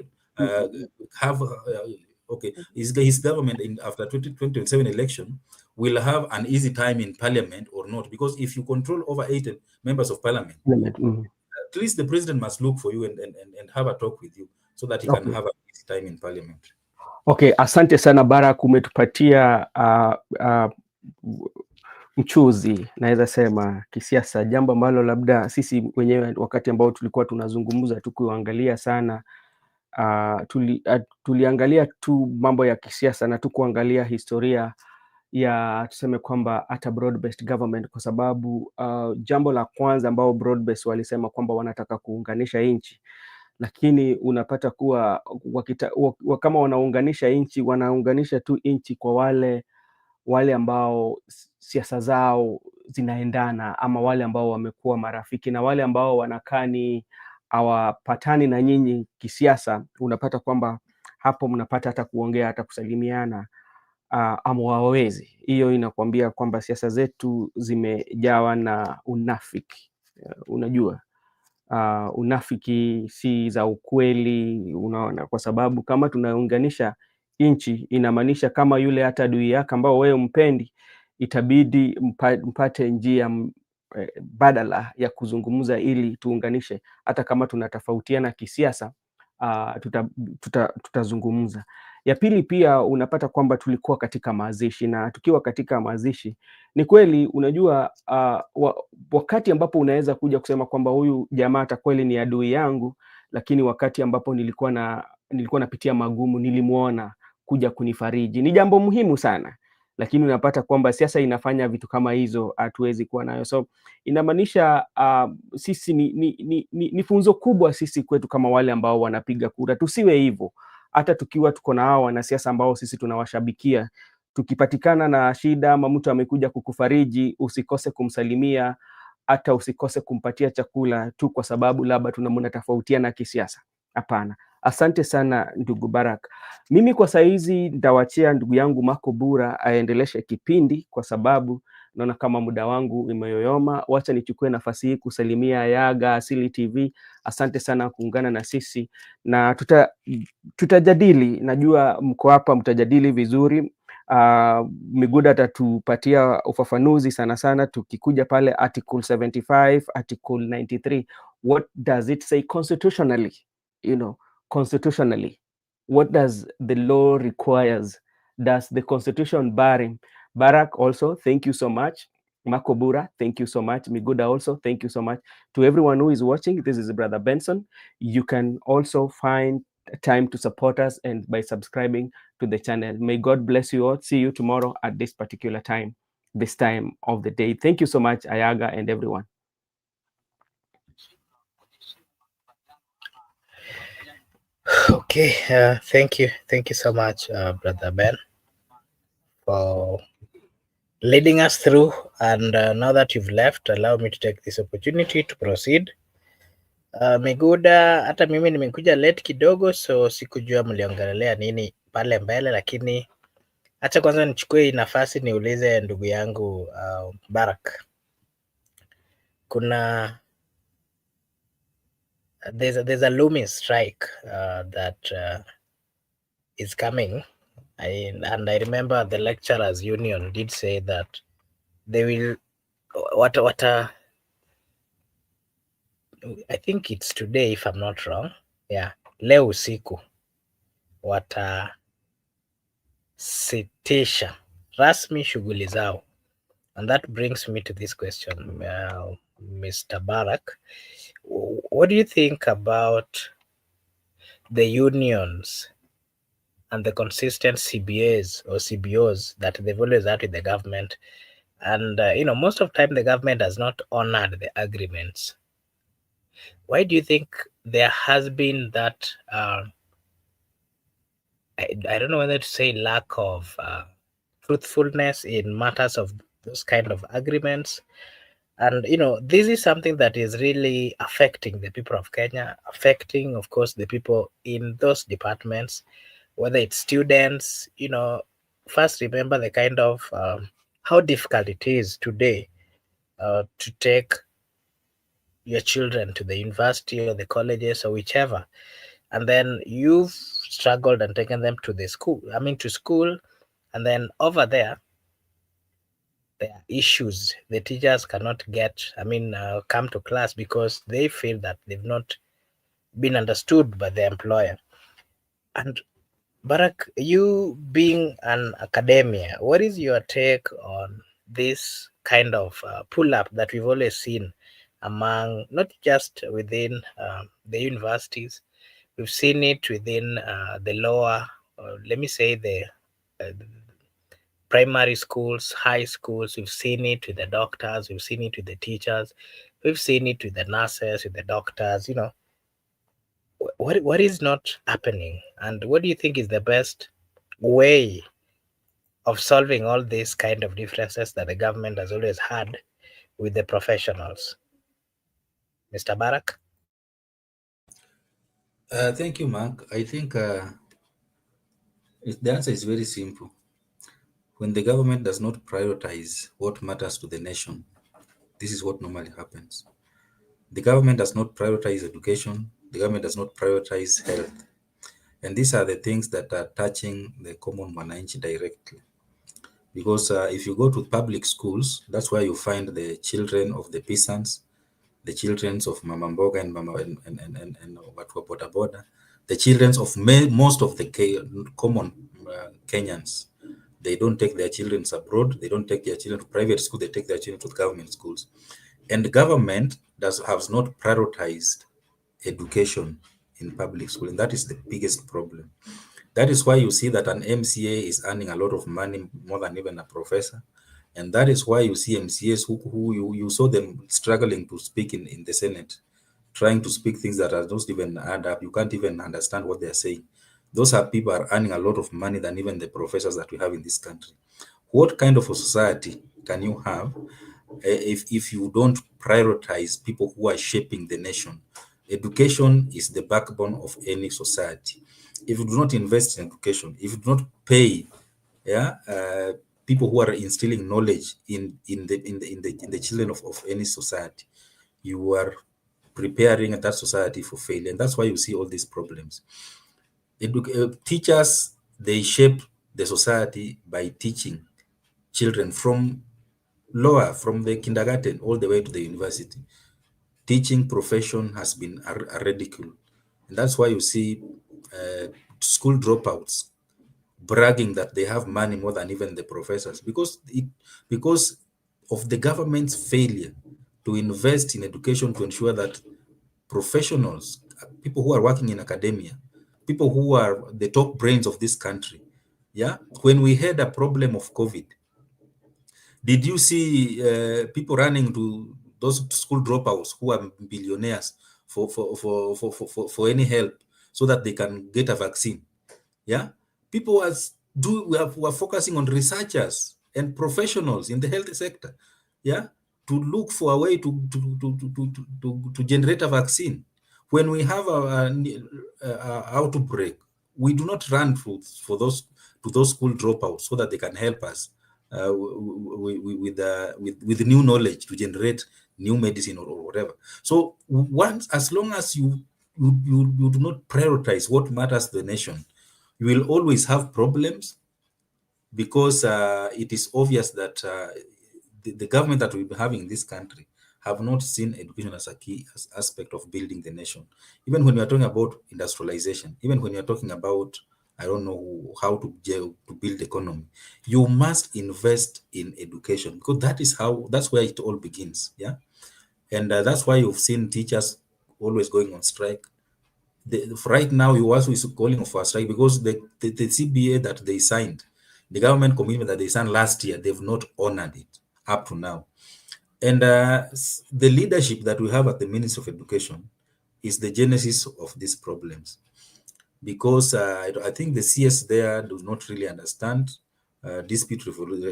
his government after 2027 election will have an easy time in parliament or not, because if you control over 80 members of parliament, at least the president must look for you and have a talk with you so that he can have an easy time in parliament. Okay, asante sana Barak, umetupatia mchuzi naweza sema kisiasa, jambo ambalo labda sisi wenyewe wakati ambao tulikuwa tunazungumza tukuangalia sana tuliangalia tu mambo ya kisiasa na tukuangalia historia ya tuseme kwamba hata broad based government, kwa sababu jambo la kwanza ambao broad based walisema kwamba wanataka kuunganisha nchi, lakini unapata kuwa kama wanaunganisha nchi, wanaunganisha tu nchi kwa wale ambao siasa zao zinaendana, ama wale ambao wamekuwa marafiki, na wale ambao wanakani hawapatani na nyinyi kisiasa, unapata kwamba hapo mnapata hata kuongea, hata kusalimiana ama hawawezi. Hiyo inakwambia kwamba siasa zetu zimejawa na unafiki. Unajua unafiki si za ukweli, unaona, kwa sababu kama tunaunganisha nchi, inamaanisha kama yule hata adui yake ambao wewe mpendi, itabidi mpate njia badala ya kuzungumza ili tuunganishe. Hata kama tunatofautiana kisiasa, tutazungumza. Ya pili pia unapata kwamba tulikuwa katika mazishi, na tukiwa katika mazishi ni kweli, unajua wakati ambapo unaweza kuja kusema kwamba huyu jamaa hata kweli ni adui yangu, lakini wakati ambapo nilikuwa napitia magumu, nilimuona kuja kunifariji, ni jambo muhimu sana. Lakini unapata kwamba siasa inafanya vitu kama hizo, hatuwezi kuwa nayo. So inamaanisha sisi ni funzo kubwa sisi kwetu kama wale ambao wanapiga kura, tusiwe hivyo. Hata tukiwa tuko na hao wanasiasa ambao sisi tunawashabikia, tukipatikana na shida ama mtu amekuja kukufariji, usikose kumsalimia, hata usikose kumpatia chakula tu kwa sababu labda tunamuna tofautiana kisiasa. Hapana. Asante sana ndugu Barak. Mimi kwa saizi ndawachia ndugu yangu Mako Bura aendeleshe kipindi, kwa sababu naona kama muda wangu imeyoyoma. Wacha nichukue nafasi hii kusalimia Yaga Asili TV. Asante sana kuungana na sisi, na tutajadili, najua mko hapa mtajadili vizuri. Miguda atatupatia ufafanuzi sana sana tukikuja pale article 75, article 93. What does it say constitutionally? Constitutionally, what does the law requires? Does the constitution bar him? Barak, also, thank you so much. Makobura, thank you so much. Miguda, also, thank you so much. To everyone who is watching, this is Brother Benson. You can also find time to support us and by subscribing to the channel. May God bless you all. See you tomorrow at this particular time, this time of the day. Thank you so much, Ayaga and everyone. Okay, thank you so much, Brother Ben, for leading us through. And now that you've left, allow me to take this opportunity to proceed. Miguda, hata mimi nimekuja late kidogo, so sikujua mliongelelea nini pale mbele, lakini acha kwanza nichukue hii nafasi niulize ndugu yangu Barak. Kuna there's a looming strike that is coming. And I remember the lecturers union did say that they will I think it's today if I'm not wrong. Yeah, leo usiku watasitisha rasmi shughuli zao. And that brings me to this question, Mr. Barak. What do you think about the unions and the consistent CBAs or CBOs that they've always had with the government? And, most of the time the government has not honored the agreements. Why do you think there has been that, I don't know whether to say lack of truthfulness in matters of those kind of agreements? And, this is something that is really affecting the people of Kenya, affecting, of course, the people in those departments, whether it's students. First remember the kind of how difficult it is today to take your children to the university or the colleges or whichever, and then you've struggled and taken them to school, and then over there are issues. The teachers cannot come to class because they feel that they've not been understood by the employer. And Barak, you being an academia, what is your take on this kind of pull-up that we've always seen among, not just within the universities, we've seen it within the lower, let me say the primary schools, high schools. We've seen it with the doctors, we've seen it with the teachers, we've seen it with the nurses, with the doctors. What is not happening, and what do you think is the best way of solving all these kind of differences that the government has always had with the professionals? Mr. Barak? Thank you, Mark. I think the answer is very simple. When the government does not prioritize what matters to the nation, this is what normally happens. The government does not prioritize education. The government does not prioritize health. And these are the things that are touching the common mwananchi directly. Because if you go to public schools, that's where you find the children of the peasants, the children of Mama Mboga and Watu wa Boda Boda, the children of most of the common Kenyans. They don't take their children abroad. They don't take their children to private school. They take their children to government schools. And the government has not prioritized education in public school. And that is the biggest problem. That is why you see that an MCA is earning a lot of money, more than even a professor. And that is why you see MCAs who you saw them struggling to speak in the Senate, trying to speak things that are not even add up. You can't even understand what they're saying. Those are people are earning a lot of money than even the professors that we have in this country. What kind of a society can you have if you don't prioritize people who are shaping the nation? Education is the backbone of any society. If you do not invest in education, if you do not pay people who are instilling knowledge in the children of any society, you are preparing that society for failure. And that's why you see all these problems. Teachers, they shape the society by teaching children from the kindergarten all the way to the university. Teaching profession has been a ridicule. And that's why you see school dropouts bragging that they have money more than even the professors, because of the government's failure to invest in education to ensure that professionals, people who are working in academia, people who are the top brains of this country. Yeah, when we had a problem of COVID, did you see people running to those school dropouts who are billionaires for any help so that they can get a vaccine? Yeah, people were focusing on researchers and professionals in the health sector. Yeah, to look for a way to generate a vaccine. When we have a outbreak, we do not run for those to those school dropouts so that they can help us with new knowledge to generate new medicine or whatever. So once, as long as you do not prioritize what matters to the nation, you will always have problems, because it is obvious that the government that we have in this country have not seen education as a key aspect of building the nation. Even when we are talking about industrialization, even when you are talking about, I don't know how to build economy, you must invest in education, because that's where it all begins. Yeah, and that's why you've seen teachers always going on strike. Right now, you also is calling for a strike because the CBA that they signed, the government commitment that they signed last year, they've not honored it up to now. And the leadership that we have at the Ministry of Education is the genesis of these problems, because I think the CS there does not really understand dispute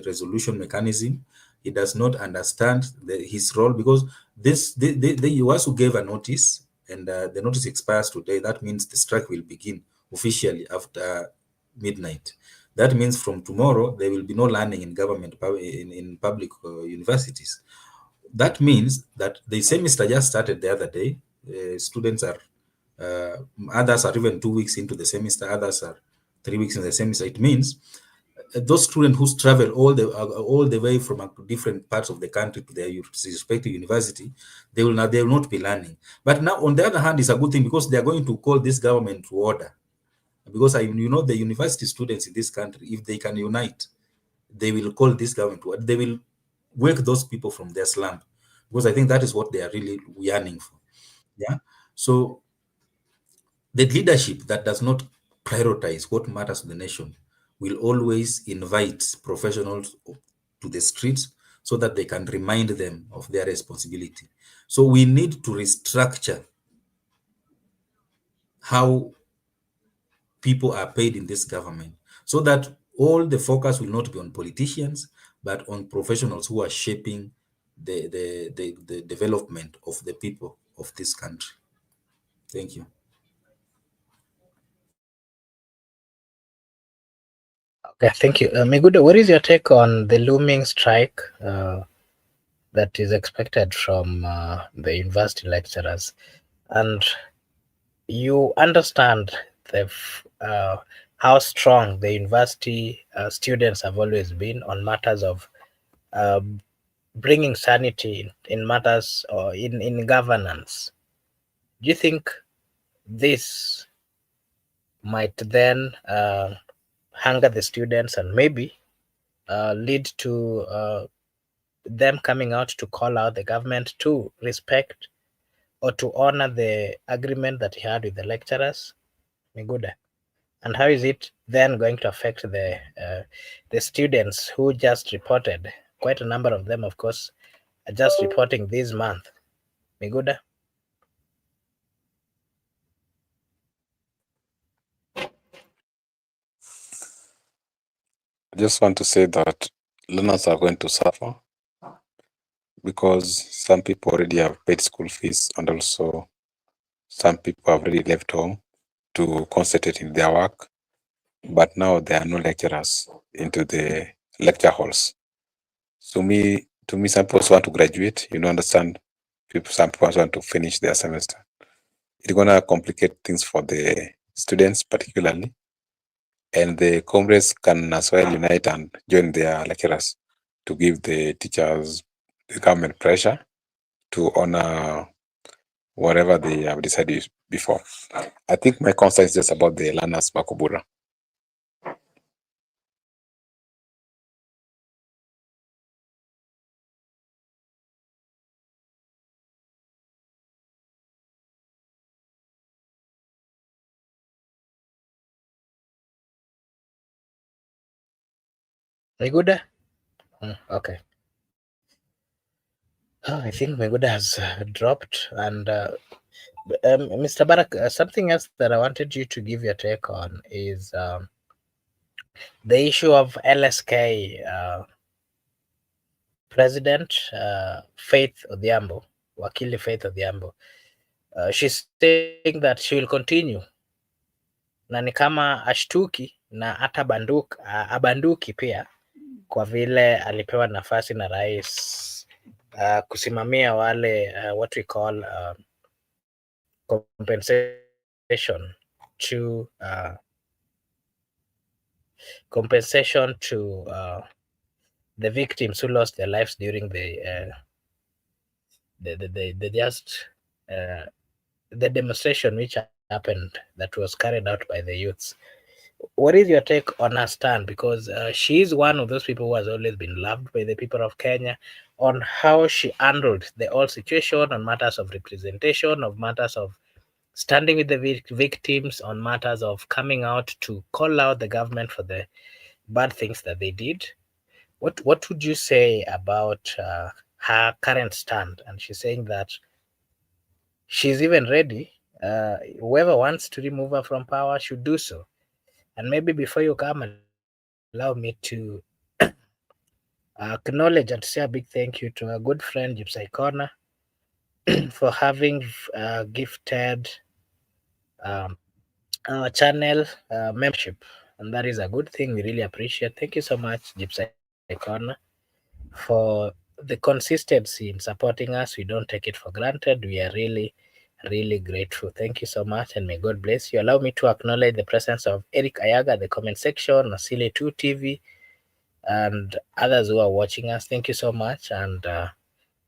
resolution mechanism. He does not understand his role, because you also gave a notice, and the notice expires today. That means the strike will begin officially after midnight. That means from tomorrow there will be no learning in government in public universities. That means that the semester just started the other day. Students are others are even 2 weeks into the semester, others are 3 weeks in the semester. It means those students who travel all the way from different parts of the country to their respective university, they will not be learning. But now, on the other hand, it's a good thing, because they are going to call this government to order. Because the university students in this country, if they can unite, they will call this government to order. They will wake those people from their slump, because I think that is what they are really yearning for. Yeah. So the leadership that does not prioritize what matters to the nation will always invite professionals to the streets so that they can remind them of their responsibility. So we need to restructure how people are paid in this government, so that all the focus will not be on politicians, but on professionals who are shaping the development of the people of this country. Thank you. Okay, thank you. Miguda, what is your take on the looming strike that is expected from the university lecturers? And you understand how strong the university students have always been on matters of bringing sanity in matters or in governance. Do you think this might then hunger the students and maybe lead to them coming out to call out the government to respect or to honor the agreement that he had with the lecturers? Miguda. And how is it then going to affect the students who just reported? Quite a number of them, of course, are just reporting this month. Miguda? I just want to say that learners are going to suffer, because some people already have paid school fees, and also some people have already left home to concentrate in their work. But now there are no lecturers into the lecture halls. So to me, some people want to graduate. You don't understand. Some people want to finish their semester. It's gonna complicate things for the students, particularly. and the comrades can as well unite and join their lecturers to give the teachers the government pressure to honor whatever they have decided before. I think my concern is just about the learners Makubura. Meguda? Okay. I think Meguda has dropped. And Mr. Barak, something else that I wanted you to give your take on is the issue of LSK President Faith Odhiambo, Wakili Faith Odhiambo. She's saying that she will continue na ni kama ashtuki na hata abanduki pia kwa vile alipewa nafasi na rais kusimamia wale what we call compensation to the victims who lost their lives during the demonstration which happened that was carried out by the youths. What is your take on her stand? Because she is one of those people who has always been loved by the people of Kenya, on how she handled the whole situation on matters of representation, of matters of standing with the victims, on matters of coming out to call out the government for the bad things that they did. What would you say about her current stand? And she's saying that she's even ready. Whoever wants to remove her from power should do so. And maybe before you come, allow me to acknowledge and say a big thank you to our good friend Gypsy Corner for having gifted our channel membership, and that is a good thing. We really appreciate. Thank you so much, Gypsy Corner, for the consistency in supporting us. We don't take it for granted. We are really grateful. Thank you so much, and may God bless you. Allow me to acknowledge the presence of Eric Ayaga, the comment section, Nasile 2 TV, and others who are watching us. Thank you so much, and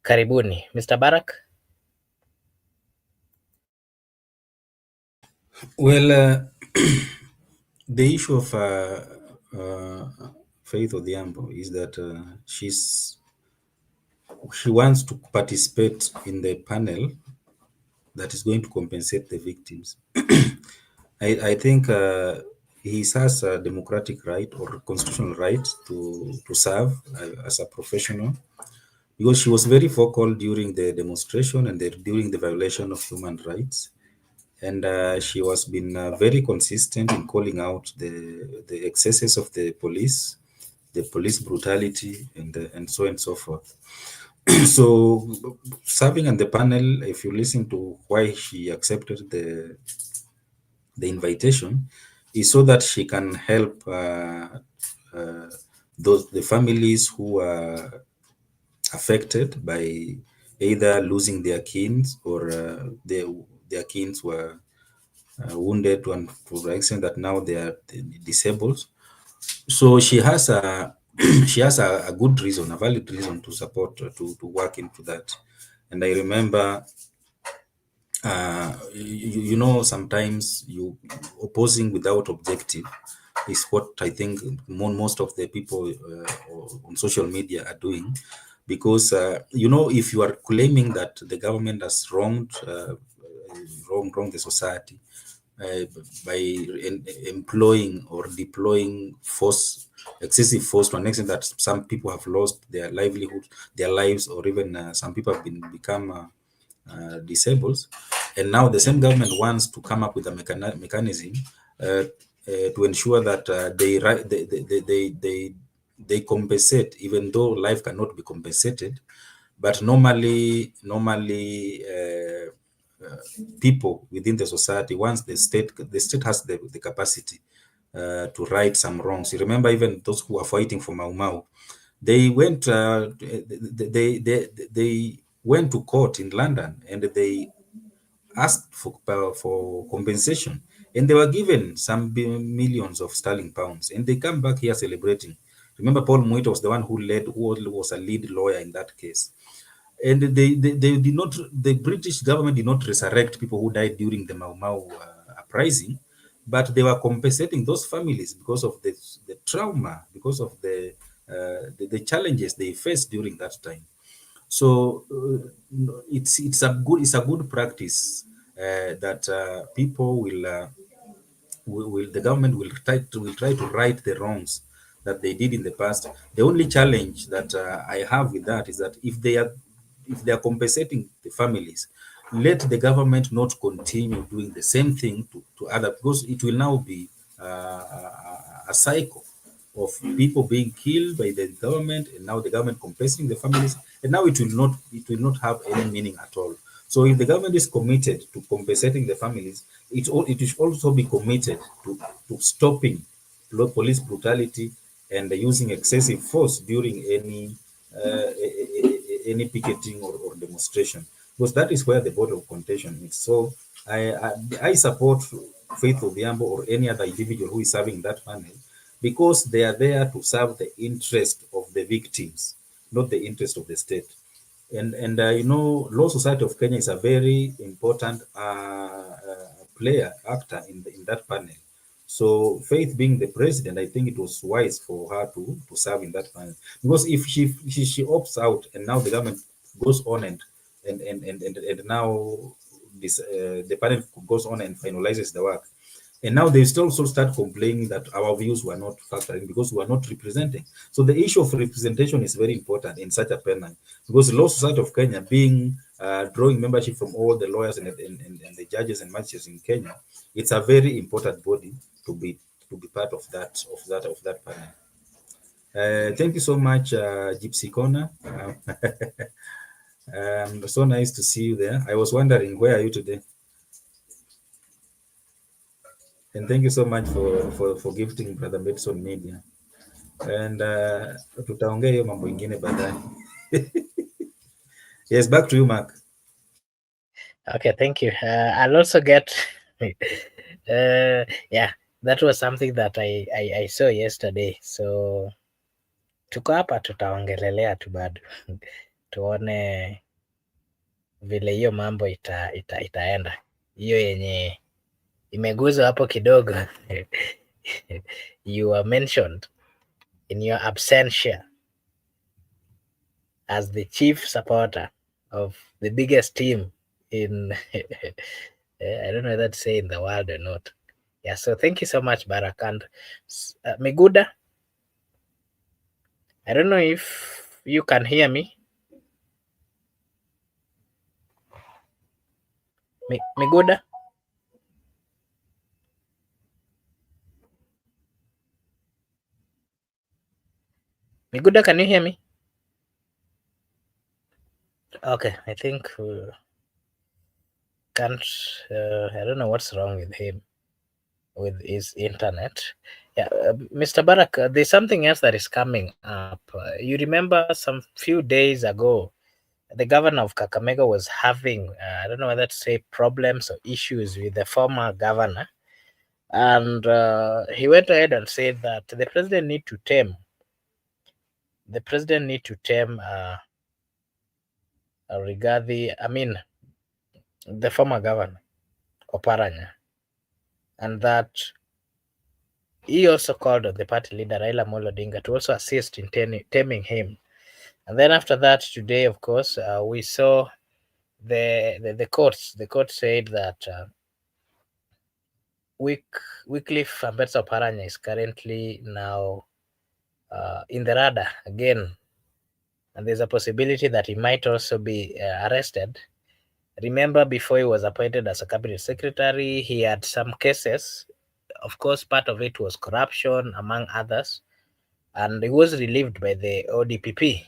karibuni. Mr. Barak? Well, the issue of Faith Odhiambo is that she wants to participate in the panel that is going to compensate the victims. I think he has a democratic right or constitutional right to serve as a professional, because she was very vocal during the demonstration and during the violation of human rights. And she was been very consistent in calling out the excesses of the police brutality, and so on and so forth. So serving on the panel, if you listen to why she accepted the invitation, is so that she can help the families who are affected by either losing their kins or their kins were wounded to the extent that now they are disabled. So she has a she has a good reason, a valid reason to support to work into that. And I remember, you know, sometimes you opposing without objective is what I think most of the people on social media are doing, because you know, if you are claiming that the government has wronged the society uh, by employing or deploying excessive force to an extent that some people have lost their livelihood, their lives, or even some people have become disabled, and now the same government wants to come up with a mechanism to ensure that they compensate, even though life cannot be compensated. But normally, people within the society, once the state has the capacity to right some wrongs. You remember, even those who are fighting for Mau Mau, they went they went to court in London, and they asked for compensation. and they were given some millions of sterling pounds, and they come back here celebrating. Remember, Paul Mwito was the one who was a lead lawyer in that case. And they did not, the British government did not resurrect people who died during the Mau Mau uprising, but they were compensating those families because of the trauma, because of the challenges they faced during that time. So it's a good practice that people will the government will try to right the wrongs that they did in the past. The only challenge that I have with that is that if they are compensating the families, let the government not continue doing the same thing to other, because it will now be a cycle of people being killed by the government, and now the government compensating the families, and now it will not have any meaning at all. So if the government is committed to compensating the families, it should also be committed to stopping police brutality and using excessive force during any picketing or demonstration, because that is where the border of contention is. So I support Faith Odhiambo or any other individual who is serving that panel, because they are there to serve the interest of the victims, not the interest of the state. And Law Society of Kenya is a very important actor in that panel. So Faith being the president, I think it was wise for her to serve in that panel, because if she opts out and now the government goes on and now this the panel goes on and finalizes the work, and now they still also start complaining that our views were not factoring because we are not representing. So the issue of representation is very important in such a panel, because the Law Society of Kenya being drawing membership from all the lawyers and the judges and magistrates in Kenya, it's a very important body to be part of that panel. Thank you so much, Gypsy Corner. So nice to see you there. I was wondering, where are you today? And thank you so much for gifting Brother Bedson Media. And tutaongea hiyo mambo ingine baadaye. Yes, back to you, Mark. Okay, thank you. I'll also get yeah, that was something that I saw yesterday. So tuko hapa tutaongelelea tu bado tuone vile hiyo mambo itaenda. Hiyo yenye imeguzwa hapo kidogo you were mentioned in your absentia as the chief supporter of the biggest team in I don't know whether to say in the world or not. Yeah, so thank you so much, Barak. And Miguda, I don't know if you can hear me. Miguda? Miguda, can you hear me? Okay, I think can't, I don't know what's wrong with him, with his internet. Yeah, Mr. Barak, there's something else that is coming up. You remember some few days ago, the governor of Kakamega was having, I don't know whether to say problems or issues with the former governor. And he went ahead and said that the president need to tame the former governor, Oparanya. And that he also called on the party leader, Raila Amolo Odinga, to also assist in taming him. And then after that, today, of course, we saw the courts. The court said that Wycliffe Ambetsa Oparanya is currently now in the radar again, and there's a possibility that he might also be arrested. Remember, before he was appointed as a cabinet secretary, he had some cases. Of course, part of it was corruption, among others, and he was relieved by the ODPP,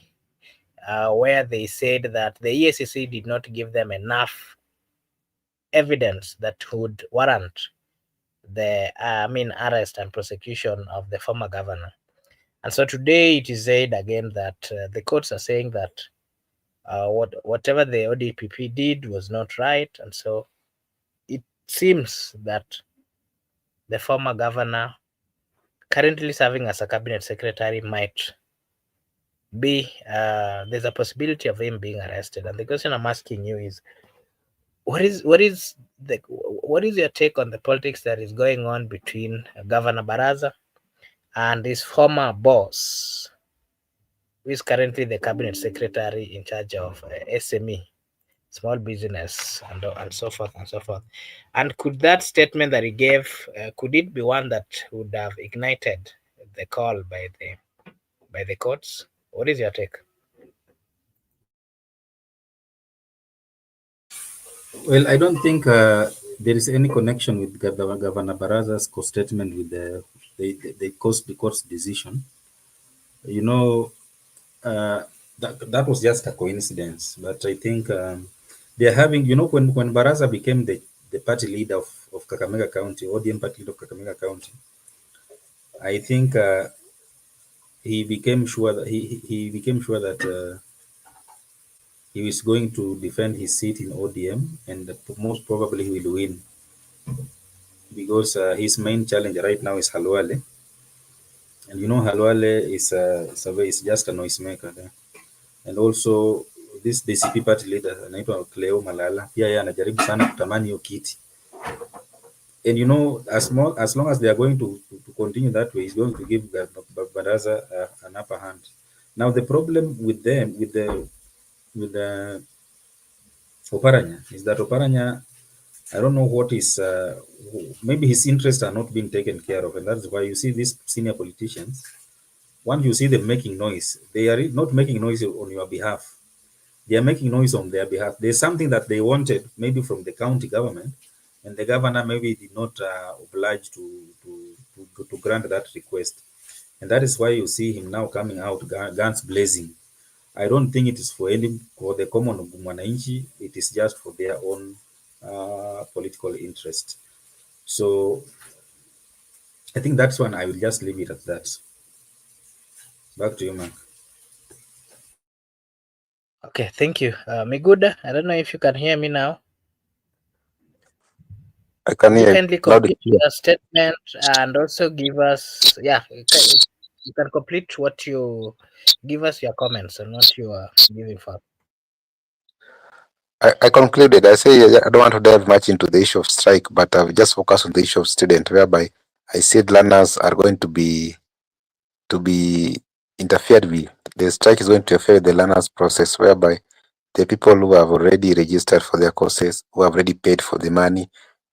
where they said that the EACC did not give them enough evidence that would warrant the arrest and prosecution of the former governor. And so today it is said again that the courts are saying that whatever the ODPP did was not right, and so it seems that the former governor currently serving as a cabinet secretary might be, there's a possibility of him being arrested. And the question I'm asking you is, what is your take on the politics that is going on between Governor Baraza and his former boss, who is currently the cabinet secretary in charge of SME, small business, and so forth and so forth? And could that statement that he gave, could it be one that would have ignited the call by the courts? What is your take? Well, I don't think there is any connection with Governor Baraza's statement with the court's decision. You know, that was just a coincidence. But I think they are having, when Baraza became the party leader of Kakamega County, ODM party leader of Kakamega County, I think he became sure that he was going to defend his seat in ODM, and most probably he will win, because his main challenge right now is Halwale, and Halwale is just a noisemaker there. And also this DCP party leader anaitwa Cleo Malala, pia yeye anajaribu sana kutamani hiyo kiti, and as long as they are going to continue that way, he's going to give Baraza an upper hand. Now the problem with them, with the Oparanya, is that Oparanya, I don't know what is, maybe his interests are not being taken care of, and that's why you see these senior politicians, once you see them making noise, they are not making noise on your behalf. They are making noise on their behalf. There's something that they wanted, maybe from the county government, and the governor maybe did not oblige to grant that request. And that is why you see him now coming out, guns blazing. I don't think it is for the common mwananchi. It is just for their own political interest. So I think that's one. I will just leave it at that. Back to you, Mark. Okay, thank you. Miguda, I don't know if you can hear me now. I can Could you hear kindly loud and complete clear. your statement and also give us, you can complete what you, give us your comments and what you are giving for. I concluded. I say I don't want to dive much into the issue of strike, but I've just focused on the issue of student, whereby I said learners are going to be interfered with. The strike is going to interfere with the learners process, whereby the people who have already registered for their courses, who have already paid for the money,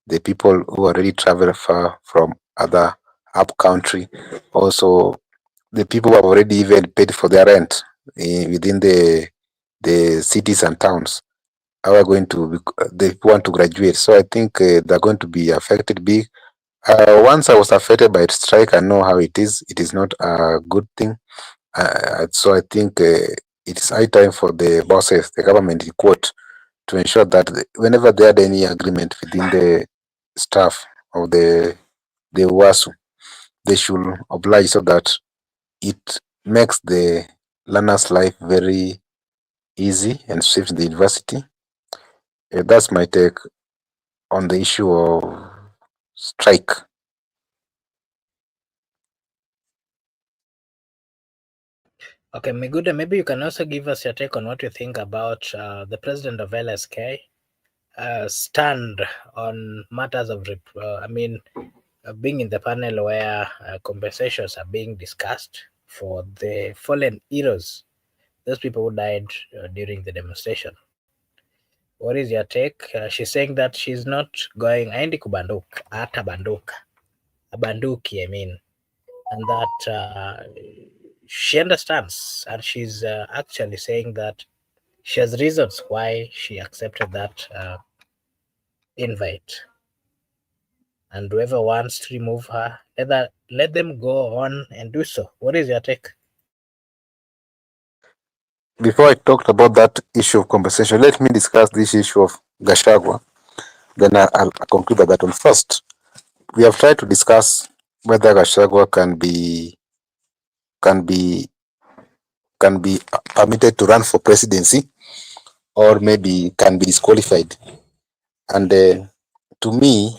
the people who already travel far from other up country, also the people who have already even paid for their rent within the cities and towns, are going to they want to graduate. So I think they're going to be affected big. Once I was affected by strike, I know how it is. It is not a good thing. So I think it is high time for the bosses, the government in quote, to ensure that whenever they had any agreement within the staff of the WASU, they should oblige so that it makes the learner's life very easy and safe in the university. That's my take on the issue of strike. Okay, Miguda, maybe you can also give us your take on what you think about the president of LSK stand on matters of, being in the panel where compensations are being discussed for the fallen heroes, those people who died during the demonstration. What is your take? She's saying that she's not going aendi kubanduka, hata banduka, abanduki, and that she understands, and she's actually saying that she has reasons why she accepted that invite, and whoever wants to remove her, let them go on and do so. What is your take? Before I talked about that issue of compensation, let me discuss this issue of Gachagua. Then I'll conclude that one. First, we have tried to discuss whether Gachagua can be permitted to run for presidency, or maybe can be disqualified. And to me,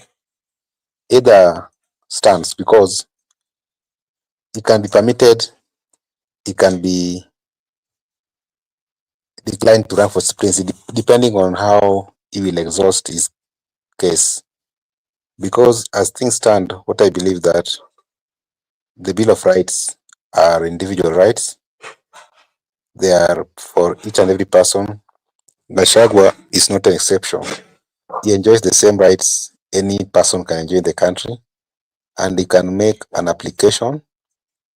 either stance, because it can be permitted, it can be declined to run for presidency, depending on how he will exhaust his case. Because as things stand, what I believe that the Bill of Rights are individual rights. They are for each and every person. Gachagua is not an exception. He enjoys the same rights any person can enjoy in the country, and he can make an application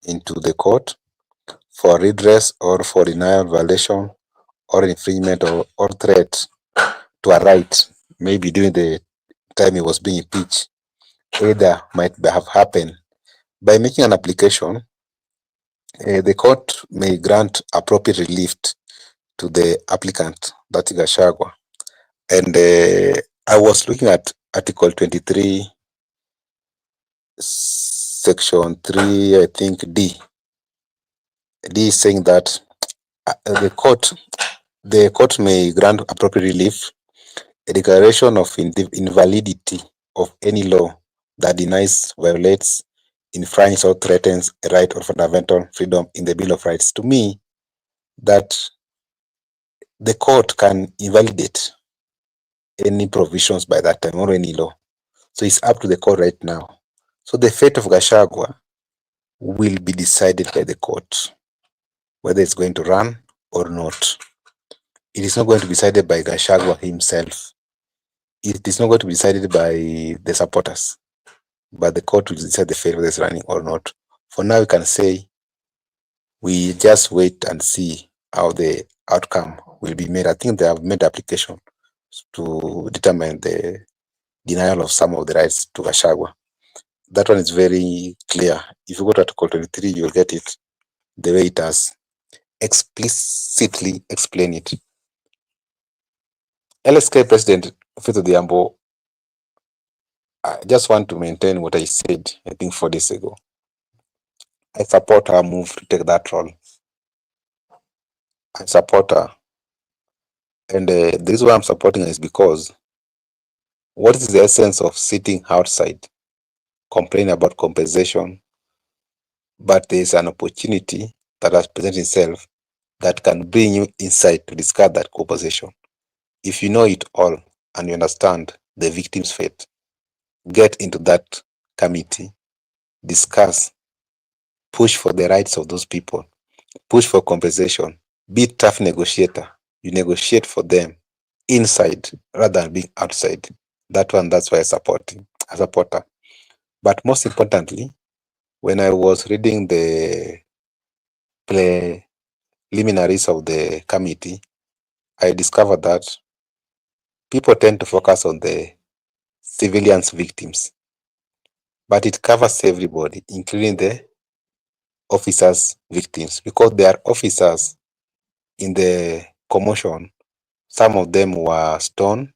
into the court for redress or for denial, violation, or infringement or threat to a right, maybe during the time he was being impeached. Either might have happened. By making an application, the court may grant appropriate relief to the applicant, that's Gachagua. And I was looking at Article 23, Section 3, I think D. D is saying that the court may grant appropriate relief, a declaration of invalidity of any law that denies, violates, infringes, or threatens a right or fundamental freedom in the Bill of Rights. To me, that the court can invalidate any provisions by that time or any law. So it's up to the court right now. So the fate of Gachagua will be decided by the court, whether it's going to run or not. It is not going to be decided by Gachagua himself. It is not going to be decided by the supporters, but the court will decide the fate whether it's running or not. For now, we can say we just wait and see how the outcome will be made. I think they have made application to determine the denial of some of the rights to Gachagua. That one is very clear. If you go to Article 23, you'll get it the way it has explicitly explained it. LSK President Fito Diambo, I just want to maintain what I said, I think 4 days ago. I support her move to take that role. I support her. And the reason why I'm supporting her is because what is the essence of sitting outside, complaining about compensation, but there is an opportunity that has presented itself that can bring you inside to discuss that compensation. If you know it all and you understand the victim's fate, get into that committee, discuss, push for the rights of those people, push for compensation, be a tough negotiator. You negotiate for them inside rather than being outside. That one, that's why I support her. But most importantly, when I was reading the preliminaries of the committee, I discovered that people tend to focus on the civilians victims, but it covers everybody, including the officers victims, because there are officers in the commotion. Some of them were stoned,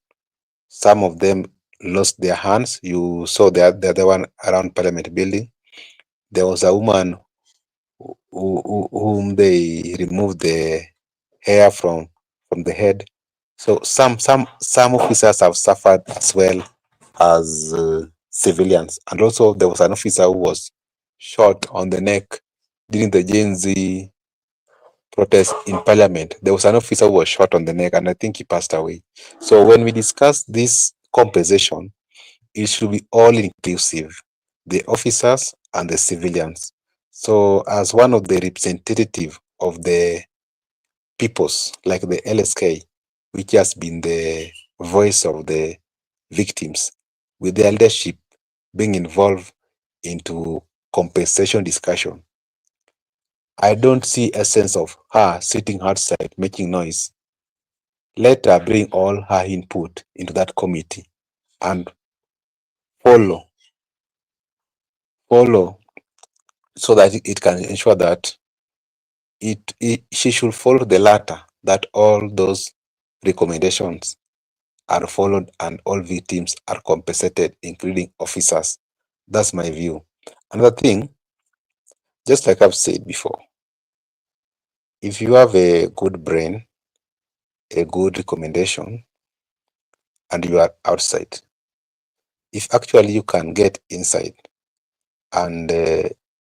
some of them lost their hands. You saw the other one around Parliament building. There was a woman whom they removed the hair from the head. So some officers have suffered as well as civilians. And also there was an officer who was shot on the neck during the Gen Z protest in Parliament. There was an officer who was shot on the neck, and I think he passed away. So when we discuss this compensation, it should be all inclusive, the officers and the civilians. So as one of the representative of the peoples, like the LSK, which has been the voice of the victims, with their leadership being involved into compensation discussion, I don't see a sense of her sitting outside making noise. Let her bring all her input into that committee and follow so that it can ensure that she should follow the latter, that all those recommendations are followed and all victims are compensated, including officers. That's my view. Another thing, just like I've said before, if you have a good brain, a good recommendation, and you are outside, if actually you can get inside and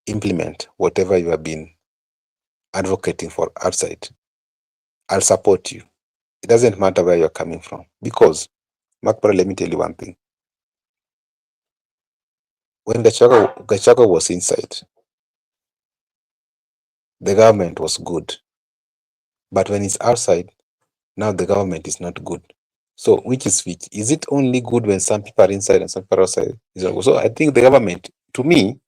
implement whatever you have been advocating for outside, I'll support you. It doesn't matter where you're coming from. Because, Mark, let me tell you one thing. When Gachagua was inside, the government was good. But when it's outside, now the government is not good. So which is which? Is it only good when some people are inside and some people are outside? So I think the government, to me,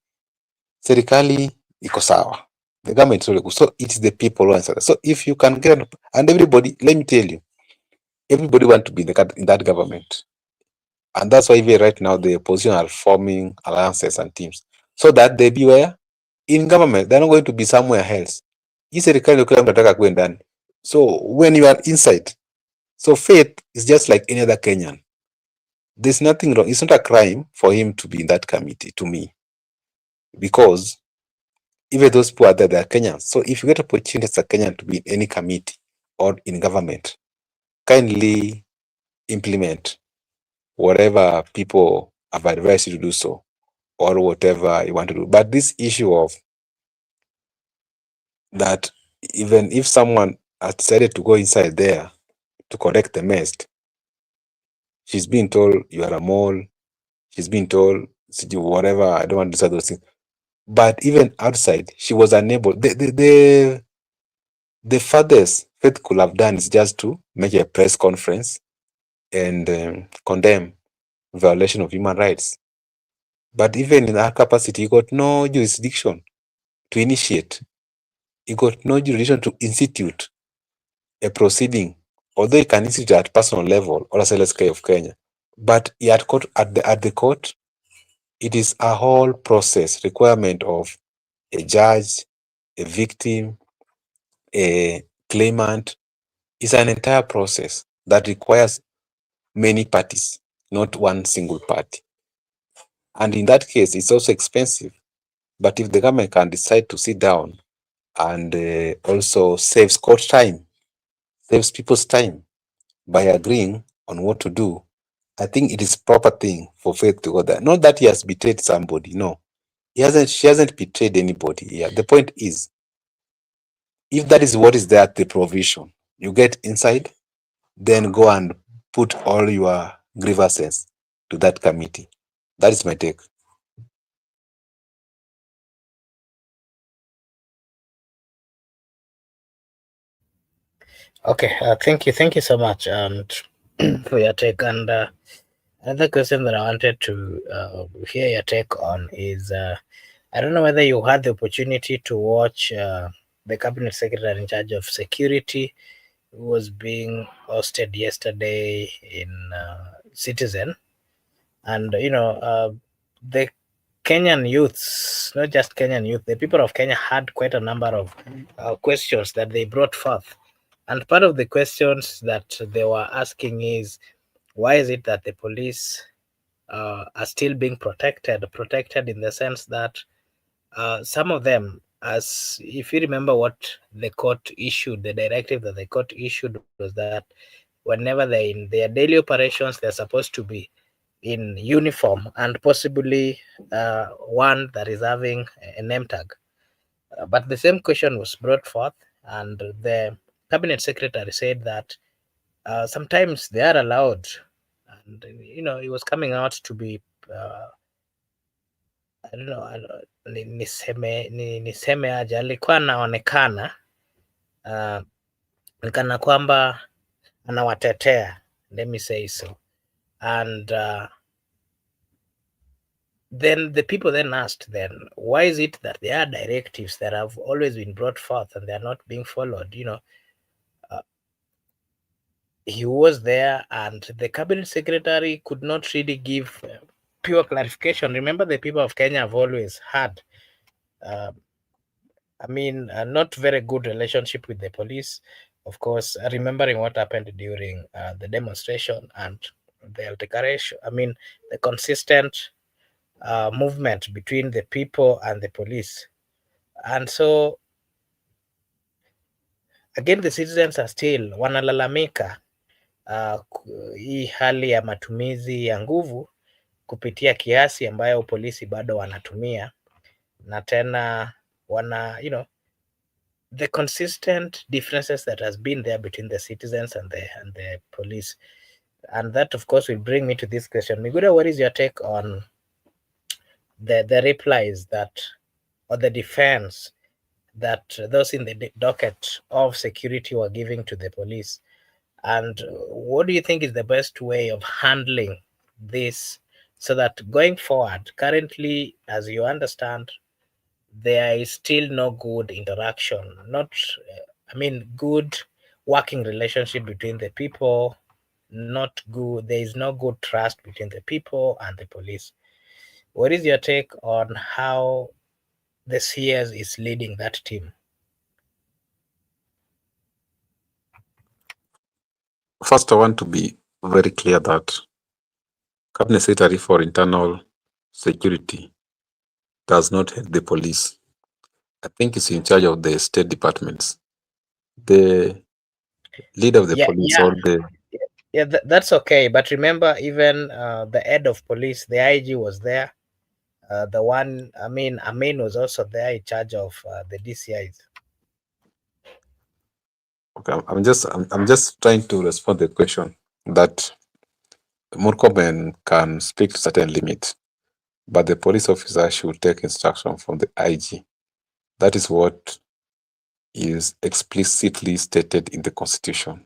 serikali iko sawa. The government is really good. So it is the people who are inside. So if you can get, and everybody, let me tell you, everybody want to be in that government. And that's why even right now the opposition are forming alliances and teams. So that they be where? In government. They're not going to be somewhere else. So when you are inside, so Faith is just like any other Kenyan. There's nothing wrong. It's not a crime for him to be in that committee, to me. Because even those people are there, they are Kenyans. So if you get opportunity as a Kenyan to be in any committee or in government, kindly implement whatever people have advised you to do so, or whatever you want to do. But this issue of that, even if someone has decided to go inside there to correct the mess, she's been told you are a mole, she's been told whatever, I don't want to say those things. But even outside, she was unable. The furthest Faith could have done is just to make a press conference and condemn violation of human rights. But even in that capacity, he got no jurisdiction to initiate. He got no jurisdiction to institute a proceeding, although he can institute at personal level or as LSK of Kenya. But he at court, at the court, it is a whole process, requirement of a judge, a victim, a claimant. It's an entire process that requires many parties, not one single party. And in that case, it's also expensive. But if the government can decide to sit down and also saves court time, saves people's time by agreeing on what to do, I think it is proper thing for Faith to go there. Not that he has betrayed somebody, no. She hasn't betrayed anybody. Yeah. The point is, if that is what is there at the provision, you get inside, then go and put all your grievances to that committee. That is my take. Okay, thank you so much for your take. And another question that I wanted to hear your take on is I don't know whether you had the opportunity to watch the cabinet secretary in charge of security, who was being hosted yesterday in Citizen, and the Kenyan youths, not just Kenyan youth, the people of Kenya had quite a number of questions that they brought forth. And part of the questions that they were asking is, why is it that the police are still being protected? Protected in the sense that some of them, as if you remember what the court issued, the directive that the court issued was that whenever they're in their daily operations, they're supposed to be in uniform and possibly one that is having a name tag. But the same question was brought forth, and the cabinet secretary said that sometimes they are allowed, and it was coming out to be I don't know, niseme aje, alikuwa anaonekana kana kwamba anawatetea, let me say so. And then the people then asked, then why is it that there are directives that have always been brought forth and they are not being followed? He was there, and the cabinet secretary could not really give pure clarification. Remember, the people of Kenya have always had not very good relationship with the police. Of course, remembering what happened during the demonstration and the altercation, the consistent movement between the people and the police. And so, again, the citizens are still wanalalamika hii hali ya matumizi ya nguvu kupitia kiasi ambayo polisi bado wanatumia. na tena wana the consistent differences that has been there between the citizens and the police. And that, of course, will bring me to this question. Miguda, what is your take on the replies that, or the defense that those in the docket of security were giving to the police? And what do you think is the best way of handling this so that going forward, currently, as you understand, there is still no good interaction, good working relationship between the people, not good, there is no good trust between the people and the police. What is your take on how the CS is leading that team? First, I want to be very clear that Cabinet Secretary for Internal Security does not head the police. I think it's in charge of the state departments. The leader of the police or the that's okay. But remember, even the head of police, the IG was there. The one, Amin was also there in charge of the DCIs. okay, I'm just trying to respond to the question that Murkomen can speak to certain limit, but the police officer should take instruction from the IG. That is what is explicitly stated in the Constitution.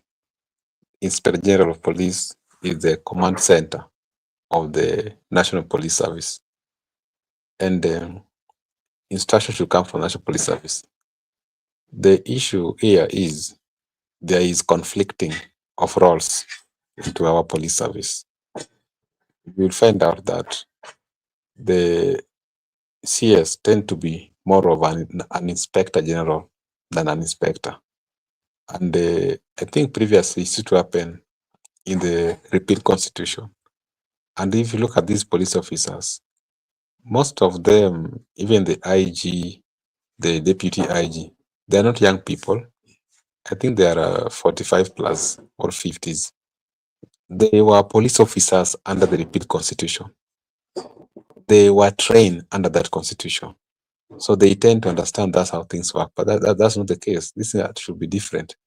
Inspector General of Police is the command center of the National Police Service, and instruction should come from National Police Service. The issue here is there is conflicting of roles into our police service. You will find out that the CS tend to be more of an inspector general than an inspector. And I think previously it used to happen in the repeal constitution. And if you look at these police officers, most of them, even the IG, the deputy IG, they are not young people. I think they are 45 plus or 50s. They were police officers under the repeal constitution. They were trained under that constitution. So they tend to understand that's how things work. But that's not the case. This should be different.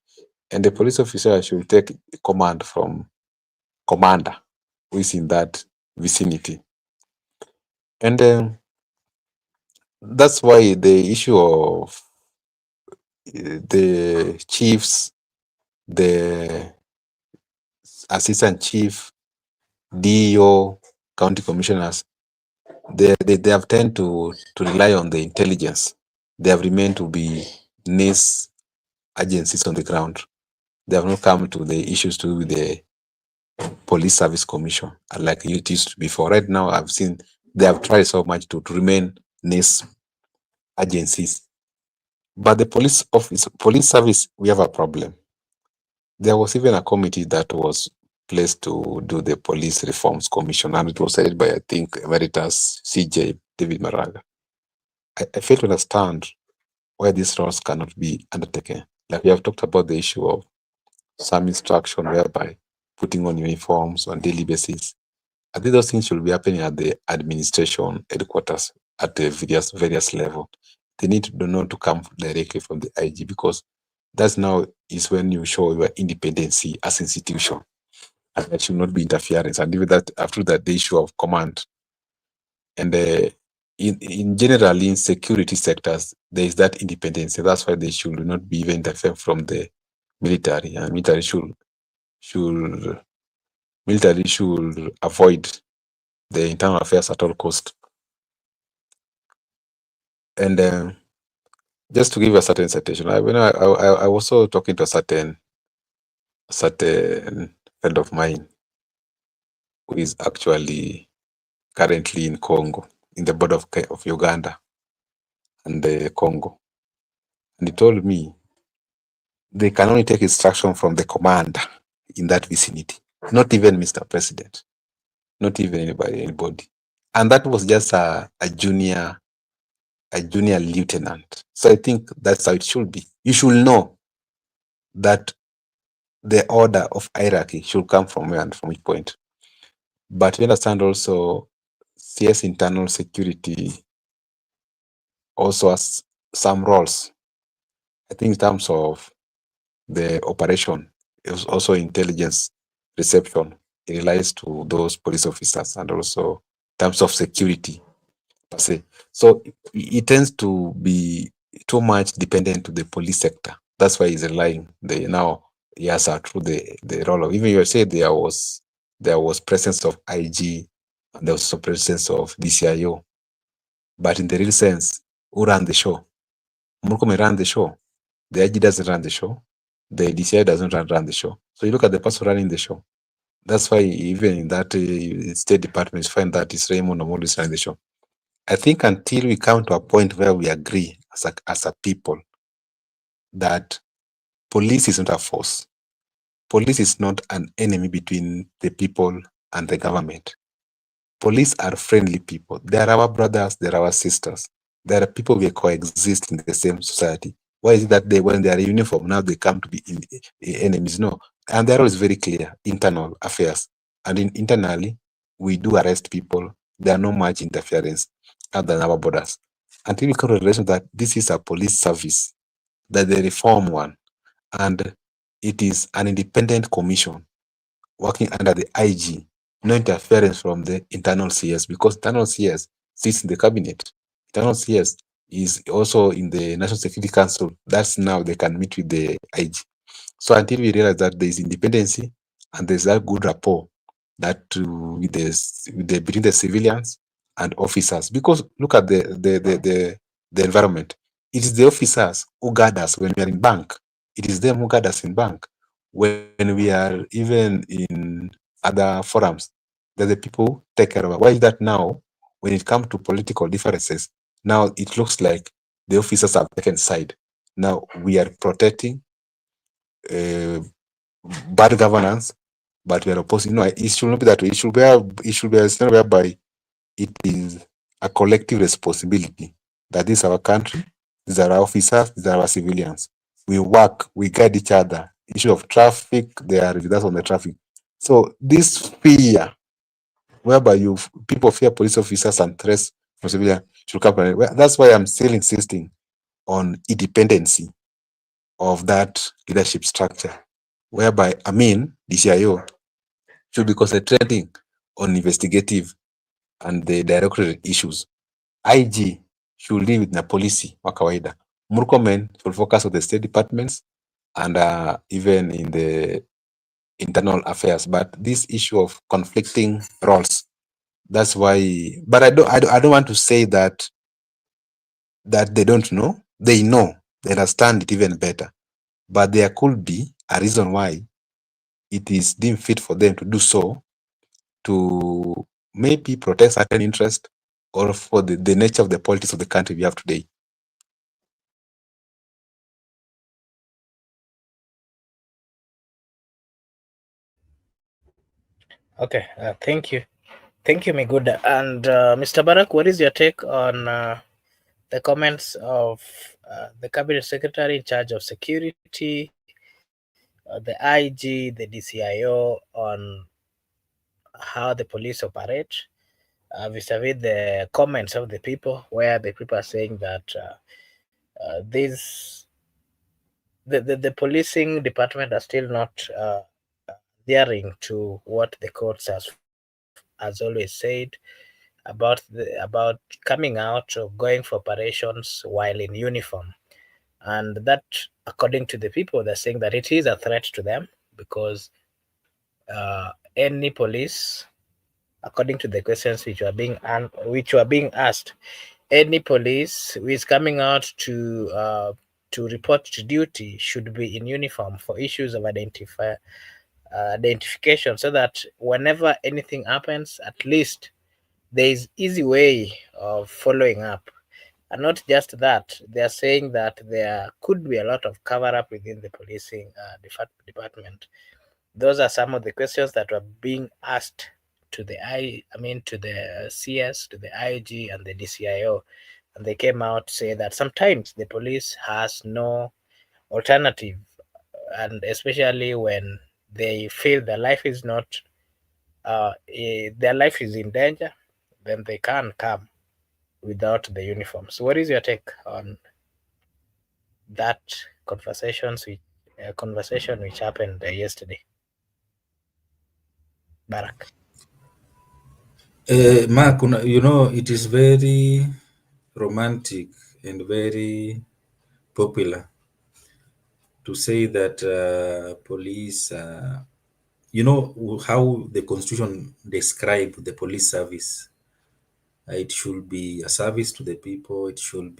And the police officer should take command from commander who is in that vicinity. And that's why the issue of the chiefs, the assistant chief, DO, county commissioners, they have tend to rely on the intelligence. They have remained to be NIS agencies on the ground. They have not come to the issues to do with the police service commission like it used to be before. Right now, I've seen they have tried so much to remain NIS agencies. But the police service, we have a problem. There was even a committee that was placed to do the police reforms commission, and it was headed by, I think, Emeritus CJ David Maraga. I fail to understand why these roles cannot be undertaken. Like we have talked about the issue of some instruction whereby putting on uniforms on daily basis. I think those things should be happening at the administration headquarters at the various level. They need to know to come directly from the IG, because that's now is when you show your independency as institution, and there should not be interference. And even that after that, the issue of command. And in general, in security sectors, there is that independence. That's why they should not be even interfered from the military, and military should avoid the internal affairs at all cost. And just to give a certain citation, I was also talking to a certain friend of mine who is actually currently in Congo, in the border of Uganda and Congo. And he told me they can only take instruction from the commander in that vicinity, not even Mr. President, not even anybody. And that was just a junior lieutenant. So I think that's how it should be. You should know that the order of hierarchy should come from where and from which point. But we understand also CS internal security also has some roles. I think in terms of the operation, it was also intelligence reception. It relies to those police officers, and also in terms of security per se. So it tends to be too much dependent to the police sector. That's why he's relying. They now yes are through the role of, even you said there was presence of IG and there was also presence of DCIO. But in the real sense, who ran the show? Murkomen ran the show. The IG doesn't run the show. The DCI doesn't run the show. So you look at the person running the show. That's why even in that State Department, you find that it's Raymond Omolo is running the show. I think until we come to a point where we agree as a people that police is not a force, police is not an enemy between the people and the government. Police are friendly people. They are our brothers, they are our sisters. There are people we coexist in the same society. Why is it that when they are in uniform, now they come to be enemies? No. And they're always very clear, internal affairs. And internally, we do arrest people. There are no much interference other than our borders. Until we come to the relation that this is a police service, that they reform one, and it is an independent commission working under the IG, no interference from the internal CS, because internal CS sits in the cabinet. Internal CS is also in the National Security Council. That's now they can meet with the IG. So until we realize that there is independency and there's that good rapport that between the civilians and officers, because look at the environment. It is the officers who guard us when we are in bank. It is them who guard us in bank. When we are even in other forums, they're the people who take care of it. Why is that now? When it comes to political differences, now it looks like the officers have taken side. Now we are protecting bad governance, but we are opposing. No, it should not be that way. It should be a scenario whereby it is a collective responsibility that this is our country, these are our officers, these are our civilians. We work, we guide each other. Issue of traffic, they are with us on the traffic. So this fear, whereby people fear police officers and threats from civilians, should come. That's why I'm still insisting on independency of that leadership structure, whereby DCIO should be concentrating on investigative and the directorate issues. IG should lead with the policy wa kawaida. Murkomen should focus on the state departments and even in the internal affairs. But this issue of conflicting roles, that's why. But I don't want to say that they don't know. They know. They understand it even better. But there could be a reason why it is deemed fit for them to do so, to maybe protect certain interest or for the nature of the politics of the country we have today. Okay, thank you, Miguda. And Mr. Barak, what is your take on the comments of the cabinet secretary in charge of security, the IG, the DCIO on how the police operate, vis-a-vis the comments of the people, where the people are saying that the policing department are still not adhering to what the courts has always said about coming out or going for operations while in uniform, and that, according to the people, they're saying that it is a threat to them because any police, according to the questions which were being asked, any police who is coming out to report to duty should be in uniform for issues of identification, so that whenever anything happens, at least there is easy way of following up. And not just that, they are saying that there could be a lot of cover up within the policing department. Those are some of the questions that were being asked to to the CS, to the IG, and the DCIO, and they came out to say that sometimes the police has no alternative, and especially when they feel their life is not their life is in danger, then they can come. without the uniforms. What is your take on that conversation which happened yesterday, Barak? Mark, it is very romantic and very popular to say that police, how the Constitution describe the police service. It should be a service to the people. It should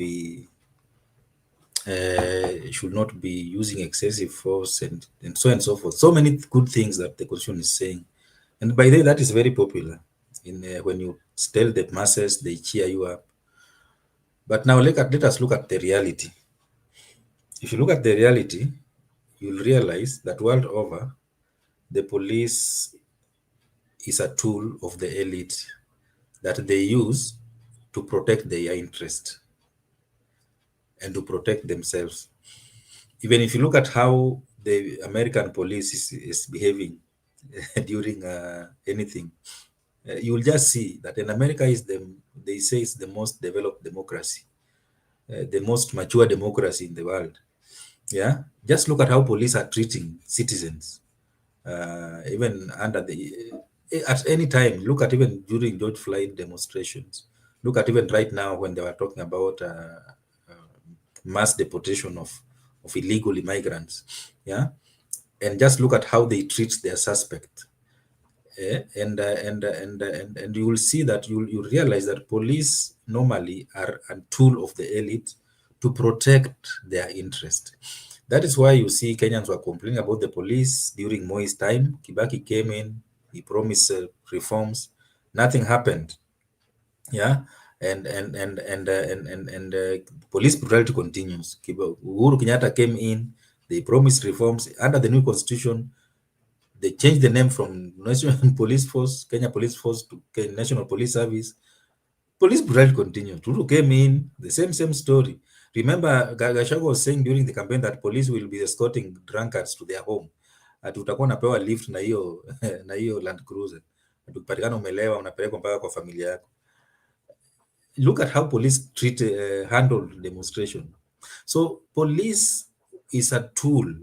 not be using excessive force and so on and so forth. So many good things that the Constitution is saying. And by the way, that is very popular. When you tell the masses, they cheer you up. But now let us look at the reality. If you look at the reality, you'll realize that world over, the police is a tool of the elite that they use to protect their interest and to protect themselves. Even if you look at how the American police is behaving during anything, you will just see that in America they say it's the most developed democracy, the most mature democracy in the world. Yeah, just look at how police are treating citizens, even under at any time. Look at even during George Floyd demonstrations. Look at even right now when they were talking about mass deportation of illegal immigrants. Yeah, and just look at how they treat their suspect. And you will see that you realize that police normally are a tool of the elite to protect their interest. That is why you see Kenyans were complaining about the police during Moi's time. Kibaki came in, he promised reforms, nothing happened. Yeah, and police brutality continues. Uhuru Kenyatta came in, they promised reforms under the new constitution. They changed the name from National Police Force, Kenya Police Force, to National Police Service. Police brutality continued. Ruto came in, the same story. Remember, Gachagua was saying during the campaign that police will be escorting drunkards to their home. Ati utakuwa unapewa lift na hiyo na hiyo Land Cruiser. Ukipatikana umelewa unapelekwa mpaka kwa familia yako. Look at how police handled demonstration. So police is a tool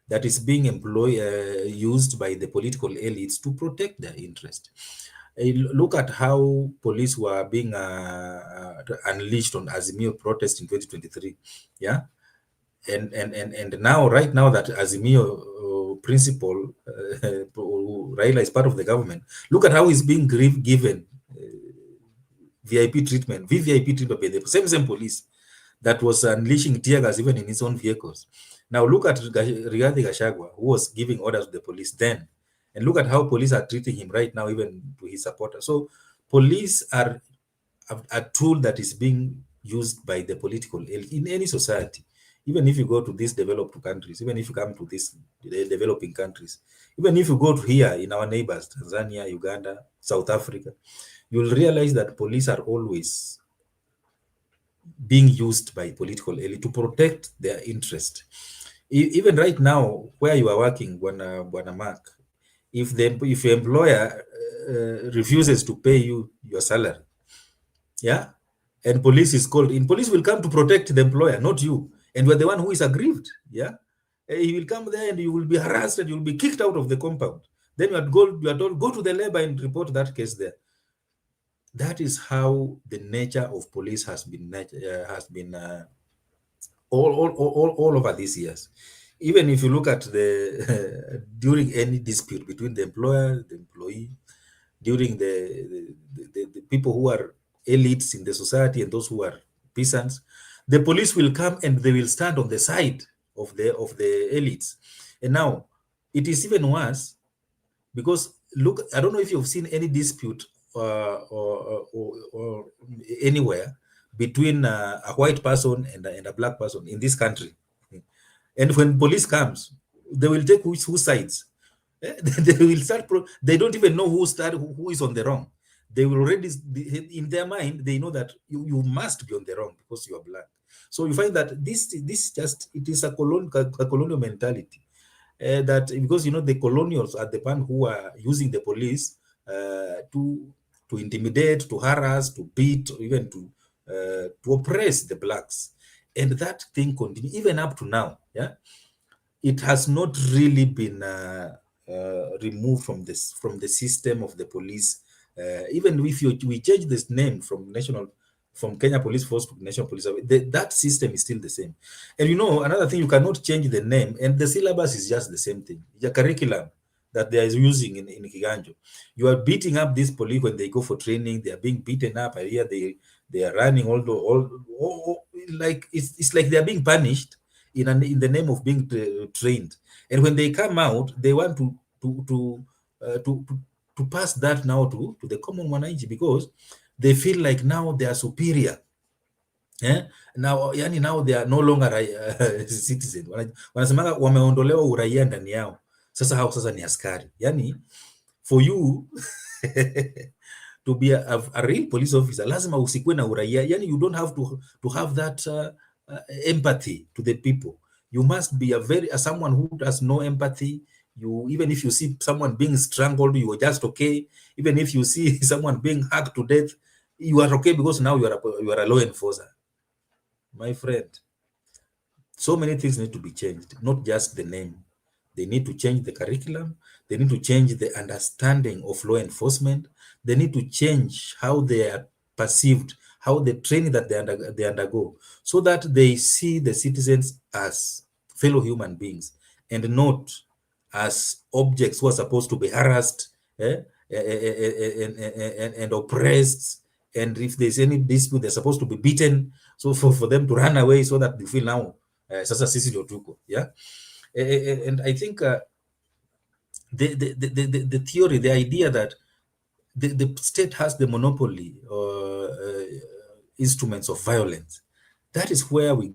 that is being used by the political elites to protect their interest. Look at how police were being unleashed on Azimio protest in 2023. Yeah, and now, right now, that Azimio principle, Raila is part of the government. Look at how he's being given VIP treatment, VVIP treatment by the same police that was unleashing tear gas even in his own vehicles. Now look at Rigathi Gachagua, who was giving orders to the police then, and look at how police are treating him right now, even to his supporters. So police are a tool that is being used by the political elite in any society. Even if you go to these developed countries, even if you come to these developing countries, even if you go to here in our neighbors, Tanzania, Uganda, South Africa, you'll realize that police are always being used by political elite to protect their interest. Even right now, where you are working, Bwana Mark, if your employer refuses to pay you your salary, yeah, and police is called in, police will come to protect the employer, not you, and you're the one who is aggrieved. Yeah, he will come there and you will be harassed and you will be kicked out of the compound. Then you are told go to the labor and report that case there. That is how the nature of police has been all over these years. Even if you look at the during any dispute between the employer, the employee, during the people who are elites in the society and those who are peasants, the police will come and they will stand on the side of the elites. And now it is even worse because look, I don't know if you've seen any dispute or anywhere between a white person and a black person in this country. And when police comes, they will take whose sides. They will start. They don't even know who is on the wrong. They will already, in their mind, they know that you must be on the wrong because you are black. So you find that this it is a colonial mentality. That because the colonials are the one who are using the police to intimidate, to harass, to beat, or even to oppress the blacks. And that thing continues even up to now. Yeah, it has not really been removed from the system of the police. Even if we change this name from Kenya Police Force to National Police Service, that system is still the same. And another thing, you cannot change the name, and the syllabus is just the same thing. The curriculum that they are using in Kiganjo. You are beating up these police when they go for training. They are being beaten up. I hear they are running all like it's like they are being punished in the name of being trained. And when they come out, they want to pass that now to the common mwananchi, because they feel like now they are superior. Now they are no longer citizen. Wanasemaga wameondolewa uraia ndani yao. Sasa hao sasa ni askari. For you to be a real police officer, lazima usikwe na uraia. You don't have to have that empathy to the people. You must be someone who has no empathy. Even if you see someone being strangled, you are just okay. Even if you see someone being hacked to death, you are okay, because now you are a law enforcer. My friend, so many things need to be changed, not just the name. They need to change the curriculum. They need to change the understanding of law enforcement. They need to change how they are perceived, how the training that they undergo, so that they see the citizens as fellow human beings and not as objects who are supposed to be harassed and oppressed. And if there's any dispute, they're supposed to be beaten, so for them to run away, so that they feel now sasa sisi ndio tuko. And I think the theory, the idea that the state has the monopoly or instruments of violence, that is where we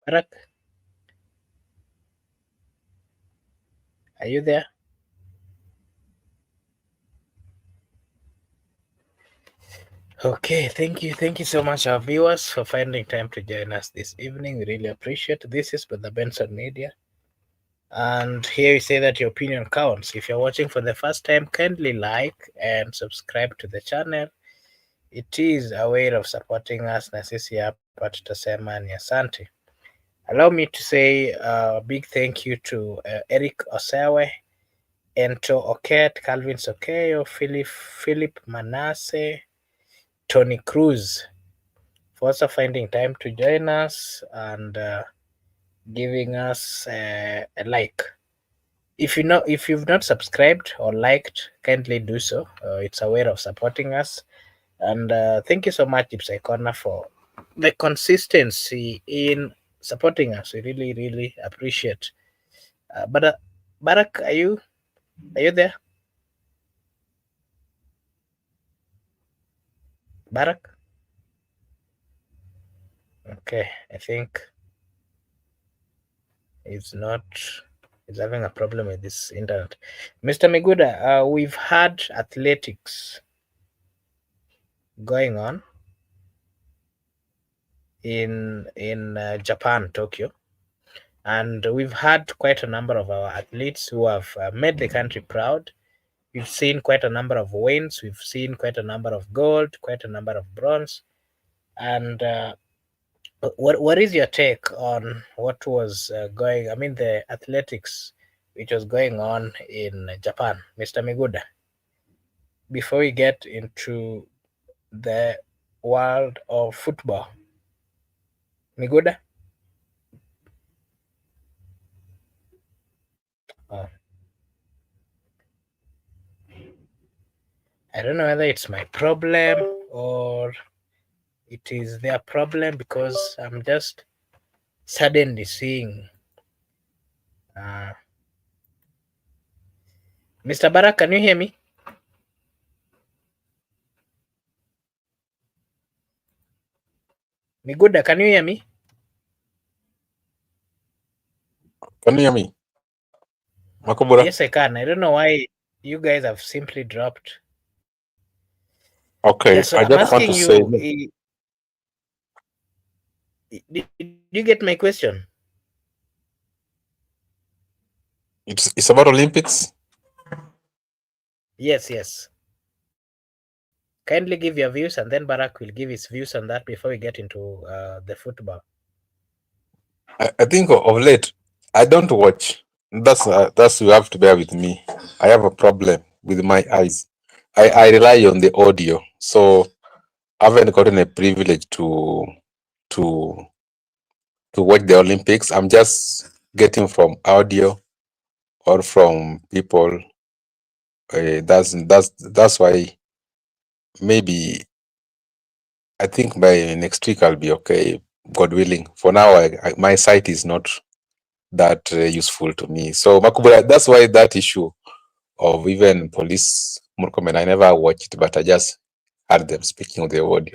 Barak, are you there? Okay, thank you so much, our viewers, for finding time to join us this evening. We really appreciate it. This is Brother Benson Media, and here we say that your opinion counts. If you're watching for the first time, kindly like and subscribe to the channel. It is a way of supporting us, na sisi hapa tutasema ni asante. Allow me to say a big thank you to Eric Osewe, Ento Oket, Calvin Sokeyo, Philip Manasse, Tony Cruz, for also finding time to join us and giving us a like. If you've not subscribed or liked, kindly do so. It's a way of supporting us. And thank you so much, Ipsai Corner, for the consistency in supporting us. We really, really appreciate. But Barak, are you there? Barak? Okay, I think he's having a problem with this internet. Mr. Miguda, we've had athletics going on in Japan, Tokyo, and we've had quite a number of our athletes who have made the country proud. We've seen quite a number of wins. We've seen quite a number of gold, quite a number of bronze. And what is your take on what was the athletics which was going on in Japan, Mr. Miguda? Before we get into the world of football. Miguda? I don't know whether it's my problem or it is their problem, because I'm just suddenly seeing Mr. Barak, can you hear me? Miguda, can you hear me? Can you hear me? Makubura? Yes, I can. I don't know why you guys have simply dropped. Okay, Yeah, so I I'm just want asking to say, you, Did you get my question? It's about Olympics. Yes, yes. Kindly give your views, and then Barack will give his views on that before we get into the football. I think of late, I don't watch. That's you have to bear with me. I have a problem with my eyes. I rely on the audio, so I haven't gotten a privilege to to watch the Olympics. I'm just getting from audio or from people. That's why maybe I think by next week I'll be okay, God willing. For now, my sight is not that useful to me. So Makubura, that's why that issue of even police Murkomen, I never watched, but I just heard them speaking of the audio.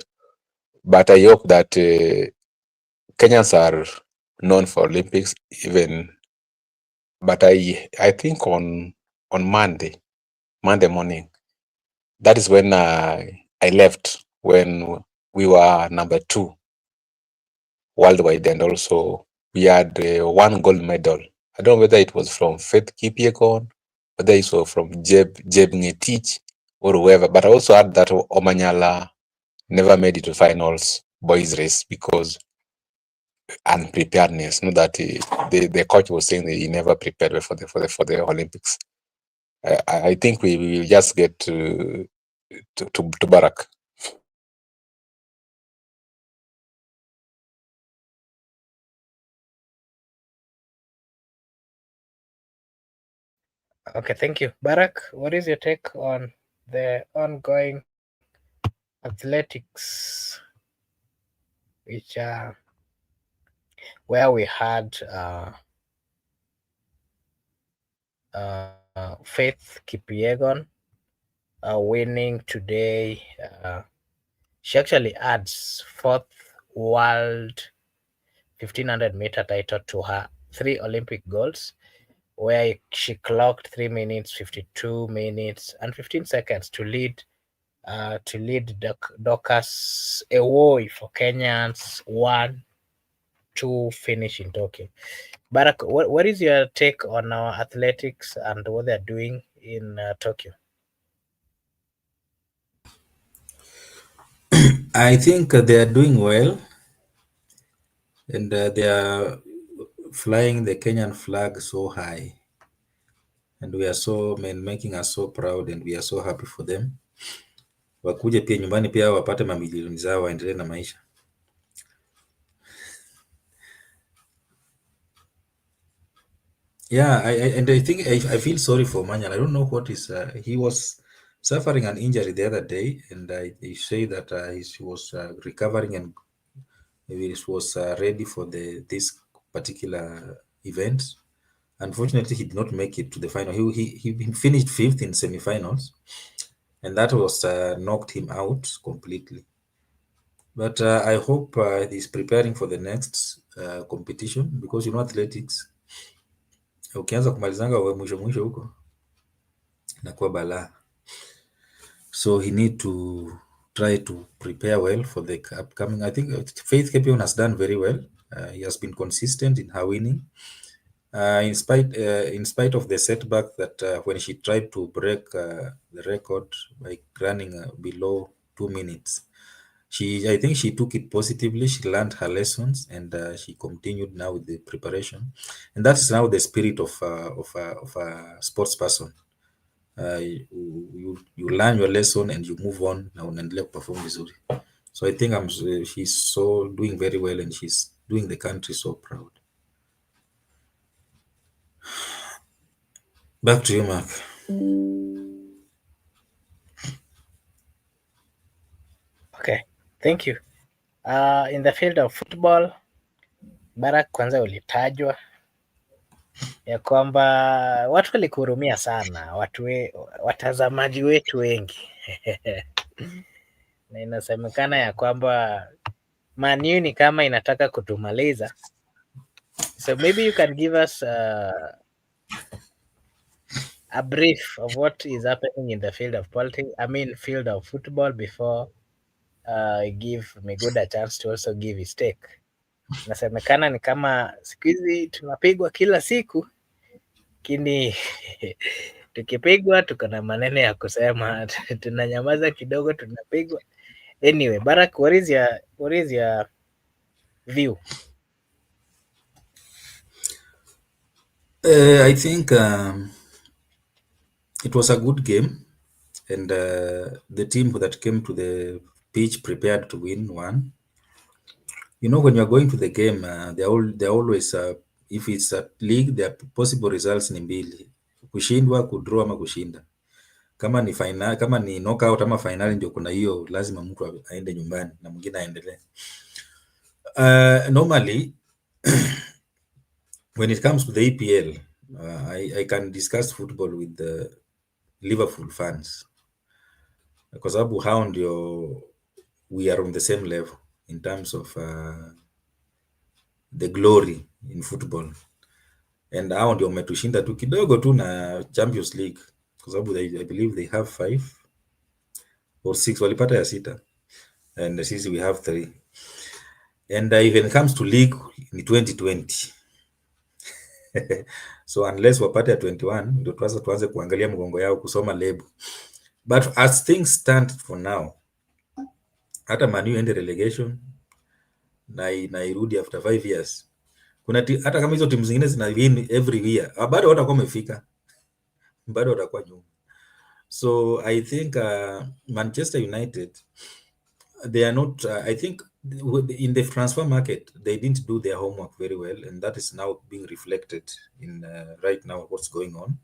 But I hope that Kenyans are known for Olympics, even. But I think on Monday morning, that is when I left, when we were number 2 worldwide, and also we had 1 gold medal. I don't know whether it was from Faith Kipyegon, whether it was from Jeb Ngetich or whoever, but I also heard that Omanyala never made it to finals boys race because unpreparedness. Not that the coach was saying that he never prepared for the Olympics. I think we will just get to Barack. Okay, thank you. Barack, what is your take on the ongoing athletics, which where we had Faith Kipyegon winning today? She actually adds 4th world 1500-meter title to her 3 Olympic goals, where she clocked 3 minutes, 52 minutes, and 15 seconds to lead Dorcas Ewoi for Kenyans 1-2 finish in Tokyo. Barack, what is your take on our athletics and what they're doing in Tokyo? I think they are doing well, and they are flying the Kenyan flag so high, and we are making us so proud, and we are so happy for them. Wakuje pia nyumbani pia wapate mamilioni zao, waendelee na maisha. Yeah, I think I feel sorry for Manyan. I don't know what is he was suffering an injury the other day, and they say that he was recovering and he was ready for this particular event. Unfortunately, he did not make it to the final. He finished 5th in semifinals, and that was knocked him out completely. But I hope he's preparing for the next competition, because athletics, ukianza kumalizanga we mwisho huko inakuwa balaa. So he need to try to prepare well for the upcoming. I think Faith Kipyegon has done very well. He has been consistent in her winning, in spite of the setback that when she tried to break the record by running below 2 minutes. I think she took it positively. She learned her lessons, and she continued now with the preparation. And that is now the spirit of a sports person. You learn your lesson and you move on na unaendelea kuperform vizuri. So I think she's so doing very well, and she's doing the country so proud. Back to you, Mark. Okay, thank you. In the field of football, Barack, kwanza ulitajwa ya kwamba watu walikuhurumia sana, watazamaji wetu wengi na inasemekana ya kwamba Man U ni kama inataka kutumaliza. So maybe you can give us a brief of what is happening in the field of field of football before give Miguda a chance to also give his take. Inasemekana ni kama siku hizi tunapigwa kila siku, lakini tukipigwa tuko na maneno ya kusema, tunanyamaza kidogo, tunapigwa. Anyway, Barak, what is your view? I think it was a good game, and the team that came to the pitch prepared to win won. You know, when you are going to the game, they're always if it's a league, the possible results ni mbili: kushindwa, kudraw ama kushinda. Kama ni final, kama ni knockout ama final, ndio kuna hiyo lazima mtu aende nyumbani na mwingine aendelee. Normally when it comes to the EPL, I can discuss football with the Liverpool fans kwa sababu hao ndio we are on the same level in terms of the glory in football, and hao ndio umetushinda tu kidogo tu na Champions League kwa sababu I believe they have 5 or 6, walipata ya 6, and sisi we have 3, and even comes to league ni 2020 so unless wapate ya 21 ndio tuanze kuangalia mgongo yao kusoma label. But as things stand for now, hata Man U ende relegation na irudi after 5 years, kuna hata kama hizo timu zingine zina win every year, bado watakuwa wamefika, bado watakuwa nyuma. So I think Manchester United, they are not I think in the transfer market they didn't do their homework very well, and that is now being reflected in right now what's going on.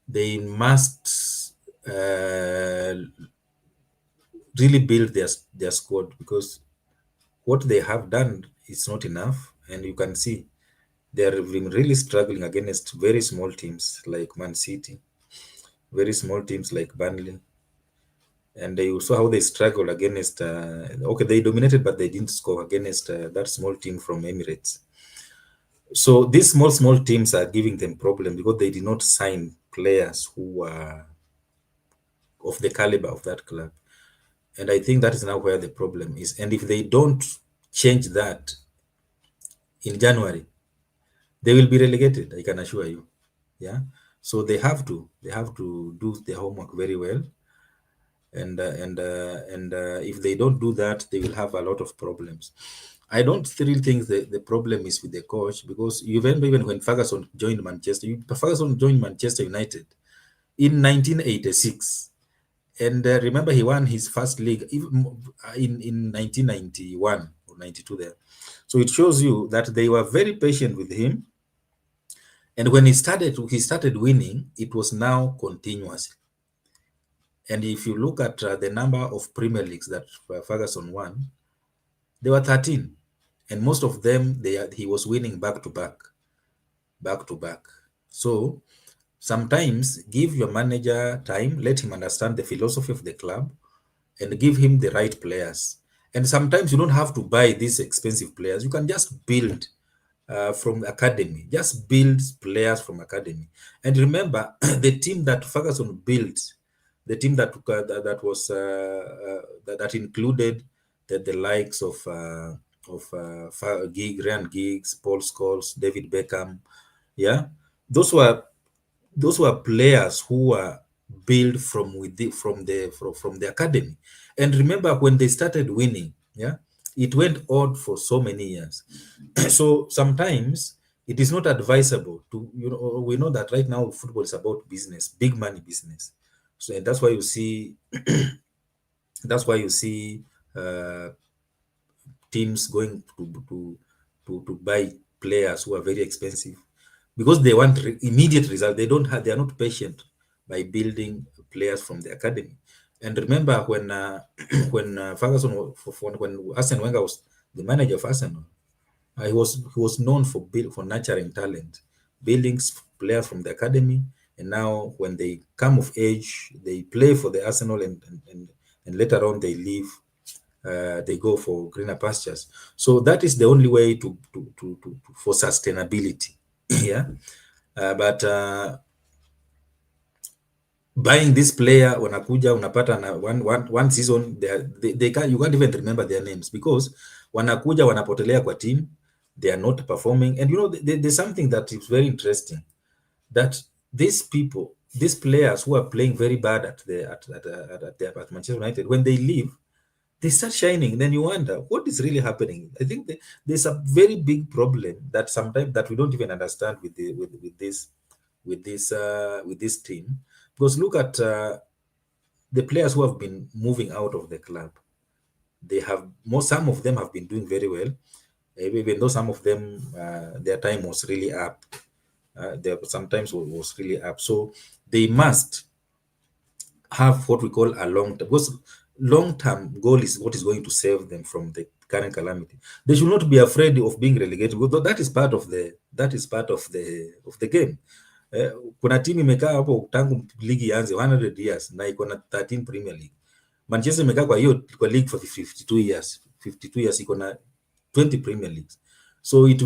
They must really build their squad, because what they have done is not enough, and you can see they're really struggling against very small teams like Man City, very small teams like Burnley, and you saw how they struggled against okay, they dominated but they didn't score against that small team from Emirates. So these small teams are giving them problem because they did not sign players who are of the caliber of that club. And I think that is now where the problem is. And if they don't change that in January, they will be relegated, I can assure you. Yeah. So they have to do their homework very well. And if they don't do that, they will have a lot of problems. I don't really think the problem is with the coach, because even when Ferguson joined Manchester United in 1986. And remember, he won his first league in 1991 or 92 there. So it shows you that they were very patient with him. And when he started winning, it was now continuous. And if you look at the number of Premier Leagues that Ferguson won, there were 13. And most of them, he was winning back to back. So sometimes give your manager time, let him understand the philosophy of the club, and give him the right players. And sometimes you don't have to buy these expensive players. You can just build from academy. Just build players from academy. And remember, the team that Ferguson built, the team that was that included the likes of Ryan Giggs, Paul Scholes, David Beckham. Yeah, those were players who were built from the academy. And remember, when they started winning, yeah, it went on for so many years. So sometimes it is not advisable to, we know that right now football is about business, big money business. So, and that's why you see teams going to buy players who are very expensive, because they want immediate result. They are not patient by building players from the academy. And remember, when Ferguson, when Arsene Wenger was the manager of Arsenal, he was known for nurturing talent, building players from the academy, and now when they come of age, they play for the Arsenal, and later on they leave. They go for greener pastures. So that is the only way for sustainability. Yeah, but buying this player, wanakuja unapata na one season they can't, you can't even remember their names because wanakuja wanapotelea kwa team, they are not performing. And you know, there's something that is very interesting, that these people, these players who are playing very bad at Manchester United, when they leave, they start shining. Then you wonder what is really happening. I think there's a very big problem that sometimes that we don't even understand with this team. Because look at the players who have been moving out of the club. They have some of them have been doing very well, even though some of them their time was really up. There sometimes was really up. So they must have what we call a long term, because long-term goal is what is going to save them from the current calamity. They should not be afraid of being relegated, because that is part of the game. Kuna timu imekaa hapo tangu ligi ianze 100 years na iko na 13 Premier League. Manchester imekaa kwa league for 52 years. 52 years iko na 20 Premier Leagues. So it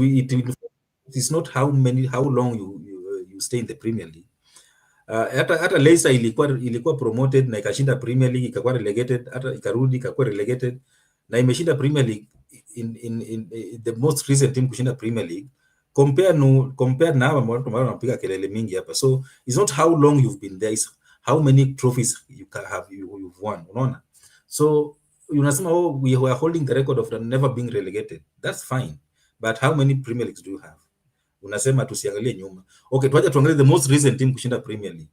is not how long you stay in the Premier League. Hata Leicester ilikuwa promoted na ikashinda Premier League, ikakuwa relegated, hata ikarudi ikakuwa relegated na imeshinda Premier League in the most recent team kushinda Premier League. Compare na hawa watu ambao wanapiga kelele mingi hapa. So it's not how long you've been there, it's how many trophies you've won, unaona. So unasema we are holding the record of never being relegated, that's fine, but how many Premier Leagues do you have? Unasema tusiangalie nyuma. Okay, tuangalie the most recent team kushinda Premier League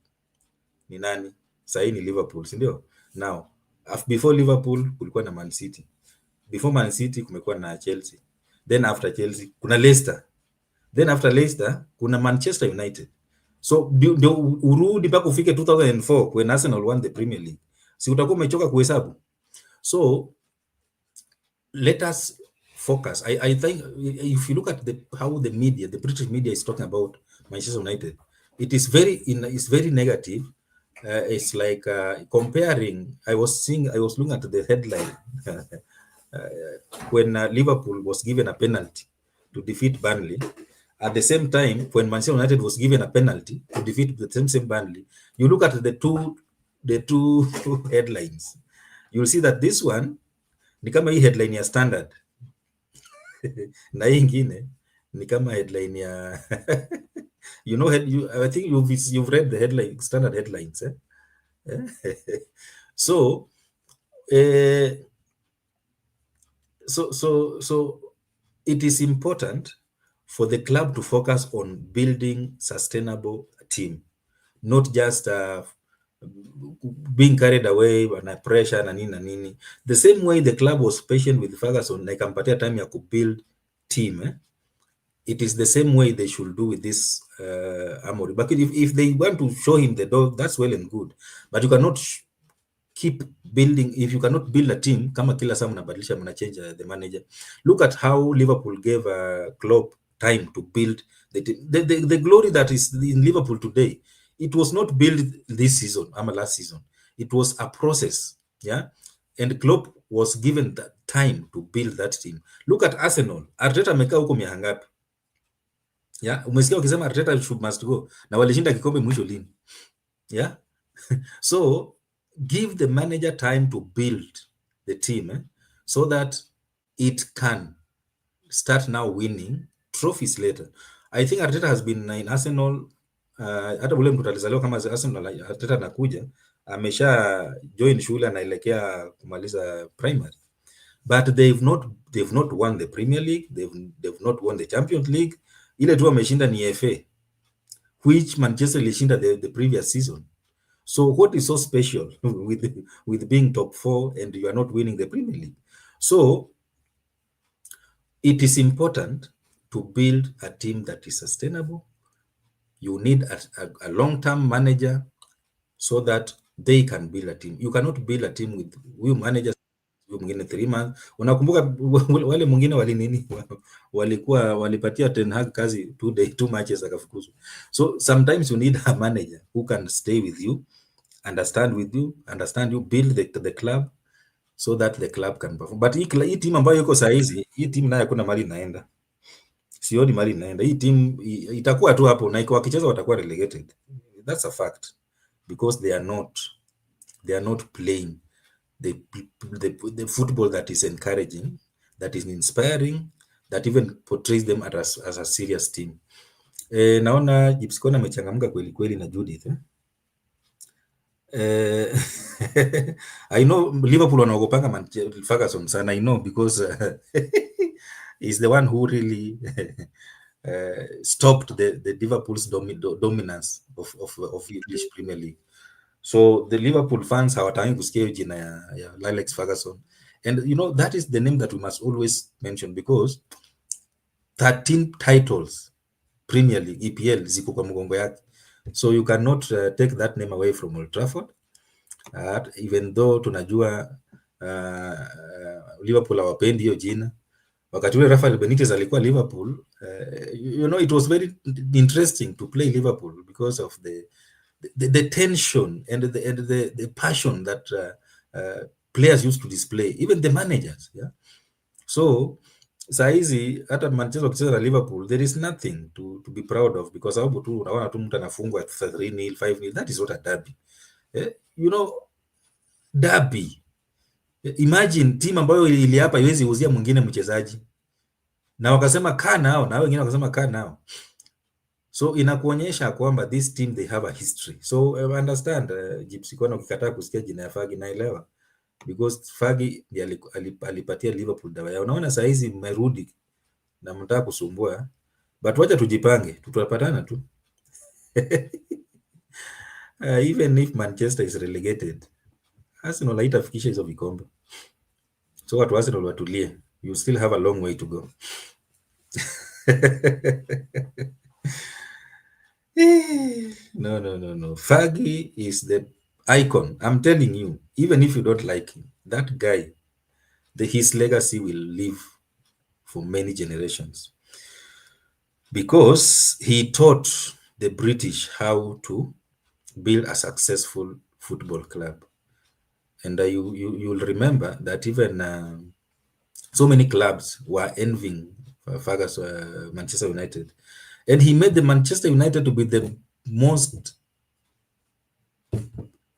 ni nani? Sasa ni Liverpool, si ndio? Now before Liverpool kulikuwa na Man City, before Man City kumekuwa na Chelsea, then after Chelsea kuna Leicester, then after Leicester kuna Manchester United. So ndio urudi mpaka ufike 2004 when Arsenal won the Premier League. Si utakuwa umechoka kuhesabu? So let us focus. I think if you look at how the media, the British media is talking about Manchester United, it is very negative. It's like comparing. I was looking at the headline when Liverpool was given a penalty to defeat Burnley. At the same time, when Manchester United was given a penalty to defeat the same Burnley, you look at the two headlines, you'll see that this one ni kama hii headline ya Standard na hii ingine ni kama headline ya you know, I think you've read the headline, Standard headlines, eh? So it is important for the club to focus on building sustainable team, not just being carried away by pressure na nini. The same way the club was patient with Ferguson na ikampatia time ya kubuild team, it is the same way they should do with this Amory. But if they want to show him the door, that's well and good, but you cannot keep building if you cannot build a team kama kila saa mnabadilisha, mna change the manager. Look at how Liverpool gave Klopp time to build the team. The glory that is in Liverpool today, it was not built this season ama last season, it was a process, yeah, and Klopp was given that time to build that team. Look at Arsenal, Arteta amekaa huko miaka ngapi? Yeah, umesikia ukisema Arteta must go, na walishinda kikombe mwisho lini? Yeah. So give the manager time to build the team, so that it can start now winning trophies later. I think Arteta has been in Arsenal, hata ule mtu alizaliwa kama Arsenal, Arteta anakuja amesha join shule anaelekea kumaliza primary, but they've not won the Premier League, they've not won the Champions League. Ile tu ameshinda ni FA, which Manchester ilishinda the previous season. So what is so special with being top 4 and you are not winning the Premier League? So it is important to build a team that is sustainable. You need a long-term manager so that they can build a team. You cannot build a team with huyu manager mwingine 3 months. Unakumbuka wale mwingine walipatia Ten Hag kazi 2 matches akafukuzwa. So sometimes you need a manager who can stay with you, understand you, build the club so that the club can perform. But hii team ambayo iko saa hizi, hii team nayo hakuna mali inaenda. Sioni mali inaenda. Hii team itakuwa tu hapo na wakicheza watakuwa relegated. That's a fact. because they are not playing the football that is encouraging, that is inspiring, that even portrays them as a serious team. Naona Gipsicon amechangamka kweli kweli na Judith. I know Liverpool wanaogopanga Ferguson sana, I know, because he's the one who really stopped the Liverpool's dominance of English Premier League. So the Liverpool fans hawataki kusikia hiyo jina ya Alex Ferguson. And you know, that is the name that we must always mention, because 13 titles Premier League, EPL ziko kwa mgongo yake. So you cannot take that name away from Old Trafford. Even though tunajua Liverpool hawapendi hiyo jina. Wakati ule Rafael Benitez alikuwa Liverpool, you know, it was very interesting to play Liverpool because of the tension and the passion that players used to display, even the managers. Yeah. So saa hizi hata Manchester wakicheza na Liverpool, there is nothing to be proud of, because sababu tu unaona tu mtu anafungwa 3-0, 5-0. That is not a derby. You know, derby, imagine team ambayo ili hapa iwezi uzia mwingine mchezaji, na wakasema kaa nao, na wengine wakasema kaa nao. So inakuonyesha kwamba this team they have a history. So I understand Gypsy Kona ukikataa kusikia jina ya Fergie, naelewa, because Fergie ndiye alipatia Liverpool dawa yao. Unaona saa hizi mmerudi na mtaka kusumbua, but wacha tujipange, tutapatana tu. Even if Manchester is relegated, Arsenal haitafikisha hizo vikombe. So watu Arsenal watulie, you still have a long way to go. No. Fergie is the icon. I'm telling you, even if you don't like him, that guy, his legacy will live for many generations, because he taught the British how to build a successful football club. And you'll remember that even so many clubs were envying Ferguson, Manchester United, and he made the Manchester United to be the most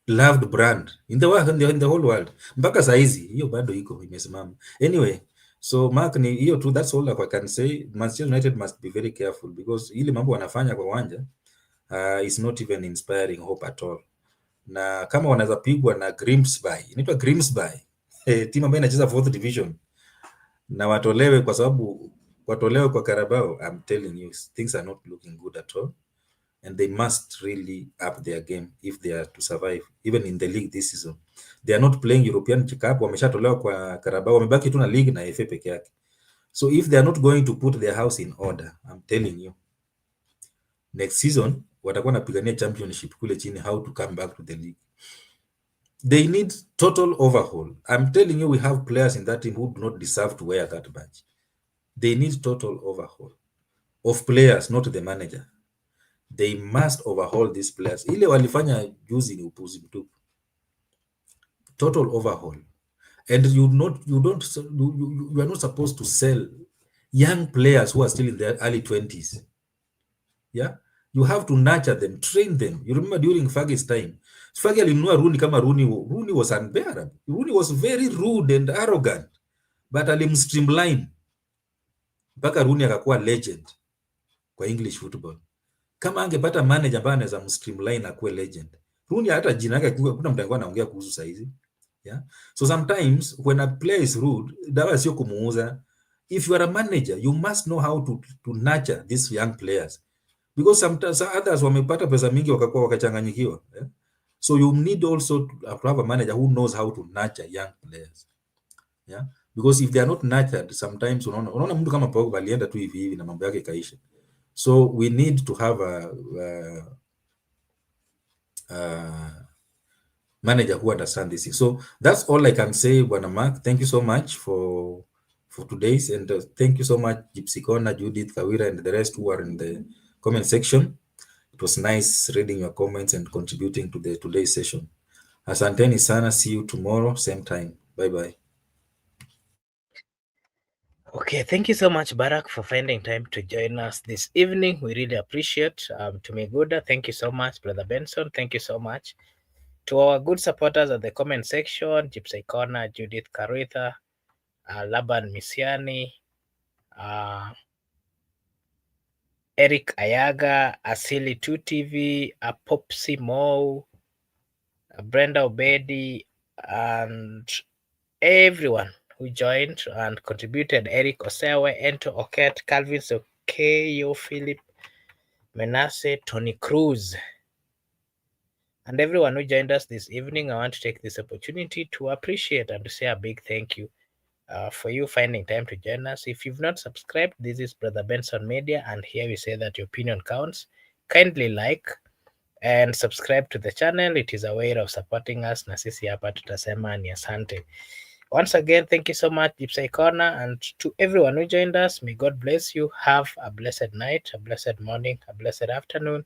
loved brand in the world, in the whole world. Mpaka saizi hiyo bado iko imesimama. Anyway, so Mark, ni hiyo tu, that's all I can say. Manchester United must be very careful, because ile mambo wanafanya kwa uwanja is not even inspiring hope at all. Na kama wanaweza pigwa na Grimsby, inaitwa Grimsby, timu ambayo inacheza 4th division, na watolewe kwa Carabao, I'm telling you, things are not looking good at all, and they must really up their game if they are to survive even in the league this season. They are not playing European Cup, wameshatolewa kwa Carabao, wamebaki tu na league na FA peke yake. So if they are not going to put their house in order, I'm telling you, next season watakuwa napigania championship kule chini, how to come back to the league. They need total overhaul. I'm telling you, we have players in that team who do not deserve to wear that badge. They need total overhaul of players, not the manager. They must overhaul these players. Ile walifanya juzi ni upuzi mtupu. Total overhaul. And you are not supposed to sell young players who are still in their early 20s. Yeah, you have to nurture them, train them. You remember during Fergie's time, Fergie alinunua Rooney kama Rooney was unbearable. Rooney was very rude and arrogant, but alimstreamline mpaka Rooney akakuwa legend kwa English football. Kama angepata manager ambaye anaweza mstreamline akuwe legend, Rooney hata jina yake kuna mtu angekuwa anaongea kuhusu saizi. Yeah, so sometimes when a player is rude, dawa sio kumuuza. If you are a manager, you must know how to nurture these young players, because sometimes others wamepata pesa mingi wakakuwa wakachanganyikiwa. Yeah? So you need also to have a manager who knows how to nurture young players. Yeah, because if they are not nurtured, sometimes unaona mtu kama Pogba alienda tu hivi na mambo yake kaisha. So we need to have a manager who understands this. So that's all I can say, Bwana Mark. Thank you so much for today's, and thank you so much Gypsy Kona, Judith, Kawira, and the rest who are in the comment section. It was nice reading your comments and contributing to today's session. Asanteni sana. See you tomorrow, same time. Bye bye. Okay, thank you so much, Barak, for finding time to join us this evening. We really appreciate. To Meguda, thank you so much. Brother Benson, thank you so much. To our good supporters at the comment section, Gypsy Corner, Judith Karitha, Laban Misiani, Eric Ayaga, Asili 2TV, Popsy Mo, Brenda Obedi, and everyone who joined and contributed. Eric Osewe, Ento Oket, Calvin Sokeyo, Philip Menace, Tony Cruz, and everyone who joined us this evening. I want to take this opportunity to appreciate and to say a big thank you for you finding time to join us. If you've not subscribed, this is Brother Benson Media, and here we say that your opinion counts. Kindly like and subscribe to the channel. It is a way of supporting us, na sisi hapa tutasema ni asante. Once again, thank you so much, Gypsy Corner, and to everyone who joined us, may God bless you. Have a blessed night, a blessed morning, a blessed afternoon,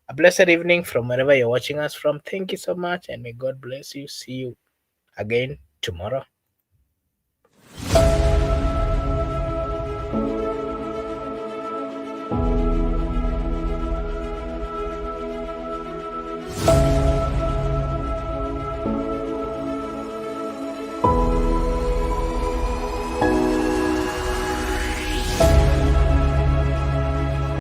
a blessed evening from wherever you're watching us from. Thank you so much, and may God bless you. See you again tomorrow.